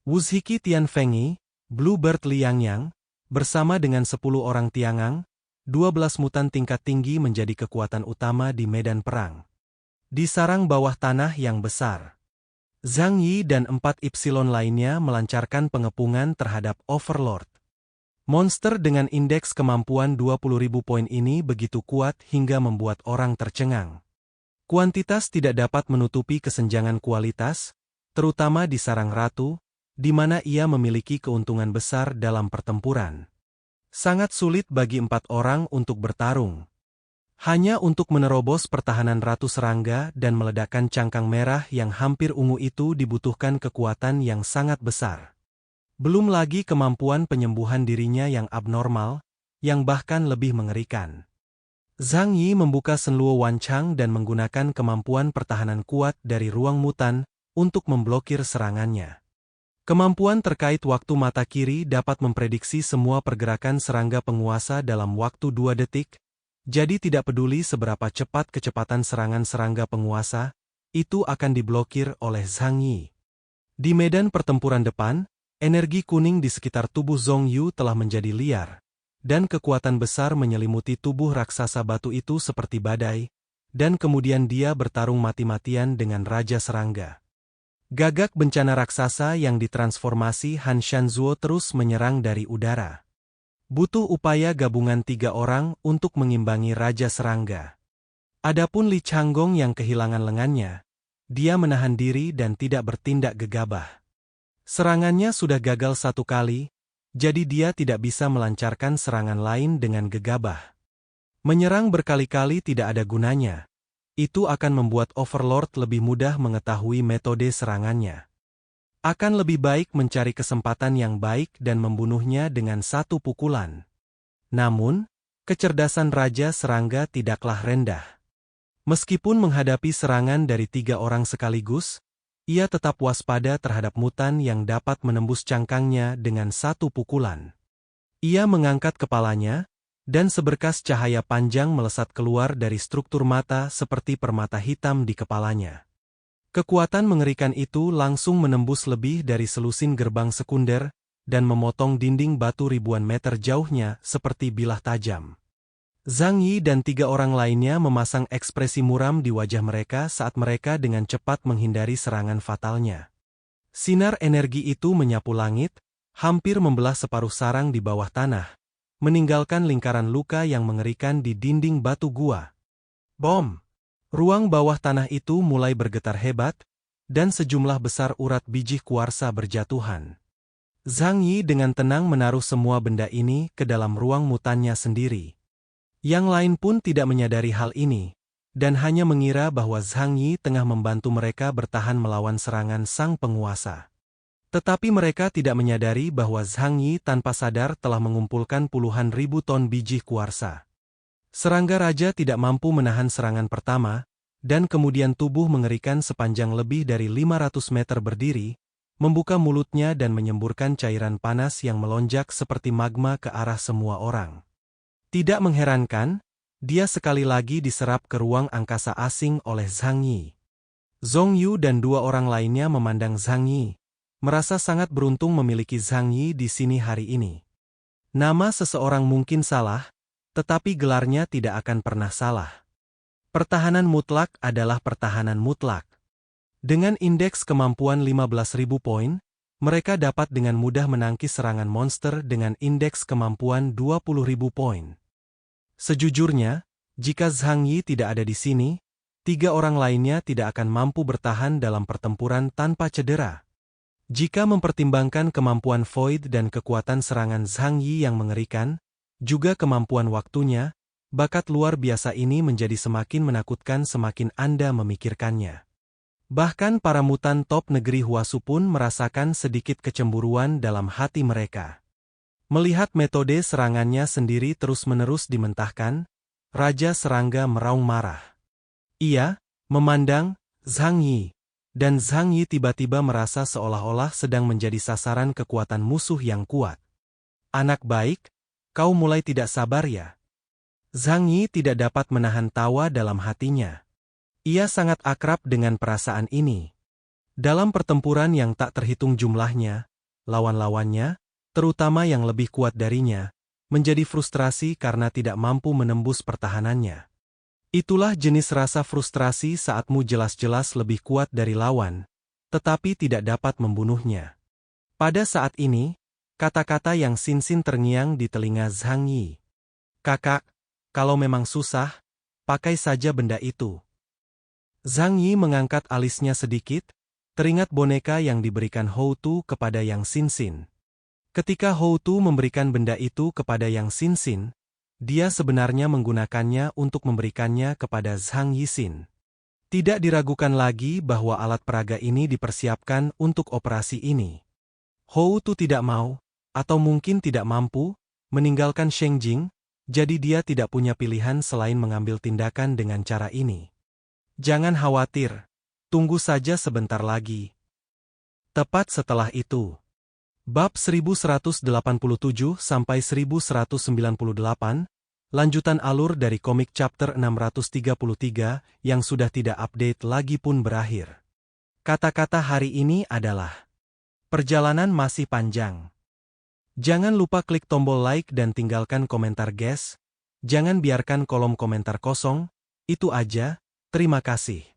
Wuzhiki Tianfengi, Bluebird Liangyang, bersama dengan 10 orang Tiangang, 12 mutan tingkat tinggi menjadi kekuatan utama di medan perang. Di sarang bawah tanah yang besar, Zhang Yi dan 4 Y lainnya melancarkan pengepungan terhadap Overlord. Monster dengan indeks kemampuan 20.000 poin ini begitu kuat hingga membuat orang tercengang. Kuantitas tidak dapat menutupi kesenjangan kualitas, terutama di sarang ratu, di mana ia memiliki keuntungan besar dalam pertempuran. Sangat sulit bagi 4 orang untuk bertarung. Hanya untuk menerobos pertahanan Ratu Serangga dan meledakkan cangkang merah yang hampir ungu itu dibutuhkan kekuatan yang sangat besar. Belum lagi kemampuan penyembuhan dirinya yang abnormal, yang bahkan lebih mengerikan. Zhang Yi membuka Senluo Wancang dan menggunakan kemampuan pertahanan kuat dari ruang mutan untuk memblokir serangannya. Kemampuan terkait waktu mata kiri dapat memprediksi semua pergerakan serangga penguasa dalam waktu 2 detik, jadi tidak peduli seberapa cepat kecepatan serangan serangga penguasa, itu akan diblokir oleh Zhang Yi. Di medan pertempuran depan, energi kuning di sekitar tubuh Zhong Yu telah menjadi liar, dan kekuatan besar menyelimuti tubuh raksasa batu itu seperti badai, dan kemudian dia bertarung mati-matian dengan Raja Serangga. Gagak bencana raksasa yang ditransformasi Han Shanzuo terus menyerang dari udara. Butuh upaya gabungan 3 orang untuk mengimbangi Raja Serangga. Adapun Li Changgong yang kehilangan lengannya, dia menahan diri dan tidak bertindak gegabah. Serangannya sudah gagal 1 kali, jadi dia tidak bisa melancarkan serangan lain dengan gegabah. Menyerang berkali-kali tidak ada gunanya. Itu akan membuat Overlord lebih mudah mengetahui metode serangannya. Akan lebih baik mencari kesempatan yang baik dan membunuhnya dengan 1 pukulan. Namun, kecerdasan Raja Serangga tidaklah rendah. Meskipun menghadapi serangan dari 3 orang sekaligus, ia tetap waspada terhadap mutan yang dapat menembus cangkangnya dengan 1 pukulan. Ia mengangkat kepalanya, dan seberkas cahaya panjang melesat keluar dari struktur mata seperti permata hitam di kepalanya. Kekuatan mengerikan itu langsung menembus lebih dari selusin gerbang sekunder, dan memotong dinding batu ribuan meter jauhnya seperti bilah tajam. Zhang Yi dan 3 orang lainnya memasang ekspresi muram di wajah mereka saat mereka dengan cepat menghindari serangan fatalnya. Sinar energi itu menyapu langit, hampir membelah separuh sarang di bawah tanah, meninggalkan lingkaran luka yang mengerikan di dinding batu gua. Bom! Ruang bawah tanah itu mulai bergetar hebat, dan sejumlah besar urat biji kuarsa berjatuhan. Zhang Yi dengan tenang menaruh semua benda ini ke dalam ruang mutannya sendiri. Yang lain pun tidak menyadari hal ini, dan hanya mengira bahwa Zhang Yi tengah membantu mereka bertahan melawan serangan sang penguasa. Tetapi mereka tidak menyadari bahwa Zhang Yi tanpa sadar telah mengumpulkan puluhan ribu ton biji kuarsa. Serangga raja tidak mampu menahan serangan pertama, dan kemudian tubuh mengerikan sepanjang lebih dari 500 meter berdiri, membuka mulutnya dan menyemburkan cairan panas yang melonjak seperti magma ke arah semua orang. Tidak mengherankan, dia sekali lagi diserap ke ruang angkasa asing oleh Zhang Yi. Zhong Yu dan 2 orang lainnya memandang Zhang Yi, merasa sangat beruntung memiliki Zhang Yi di sini hari ini. Nama seseorang mungkin salah, tetapi gelarnya tidak akan pernah salah. Pertahanan mutlak adalah pertahanan mutlak. Dengan indeks kemampuan 15.000 poin, mereka dapat dengan mudah menangkis serangan monster dengan indeks kemampuan 20.000 poin. Sejujurnya, jika Zhang Yi tidak ada di sini, 3 orang lainnya tidak akan mampu bertahan dalam pertempuran tanpa cedera. Jika mempertimbangkan kemampuan Void dan kekuatan serangan Zhang Yi yang mengerikan, juga kemampuan waktunya, bakat luar biasa ini menjadi semakin menakutkan semakin Anda memikirkannya. Bahkan para mutan top negeri Huasu pun merasakan sedikit kecemburuan dalam hati mereka. Melihat metode serangannya sendiri terus-menerus dimentahkan, Raja Serangga meraung marah. Ia memandang Zhang Yi, dan Zhang Yi tiba-tiba merasa seolah-olah sedang menjadi sasaran kekuatan musuh yang kuat. Anak baik, kau mulai tidak sabar ya? Zhang Yi tidak dapat menahan tawa dalam hatinya. Ia sangat akrab dengan perasaan ini. Dalam pertempuran yang tak terhitung jumlahnya, lawan-lawannya, terutama yang lebih kuat darinya, menjadi frustrasi karena tidak mampu menembus pertahanannya. Itulah jenis rasa frustrasi saatmu jelas-jelas lebih kuat dari lawan, tetapi tidak dapat membunuhnya. Pada saat ini, kata-kata yang Xin terngiang di telinga Zhang Yi. Kakak, kalau memang susah, pakai saja benda itu. Zhang Yi mengangkat alisnya sedikit, teringat boneka yang diberikan Hou Tu kepada Yang Xin. Ketika Hou Tu memberikan benda itu kepada Yang Xin, dia sebenarnya menggunakannya untuk memberikannya kepada Zhang Yixin. Tidak diragukan lagi bahwa alat peraga ini dipersiapkan untuk operasi ini. Hou Tu tidak mau, atau mungkin tidak mampu, meninggalkan Sheng Jing, jadi dia tidak punya pilihan selain mengambil tindakan dengan cara ini. Jangan khawatir, tunggu saja sebentar lagi. Tepat setelah itu. Bab 1187-1198, lanjutan alur dari komik chapter 633 yang sudah tidak update lagi pun berakhir. Kata-kata hari ini adalah perjalanan masih panjang. Jangan lupa klik tombol like dan tinggalkan komentar guys. Jangan biarkan kolom komentar kosong. Itu aja, terima kasih.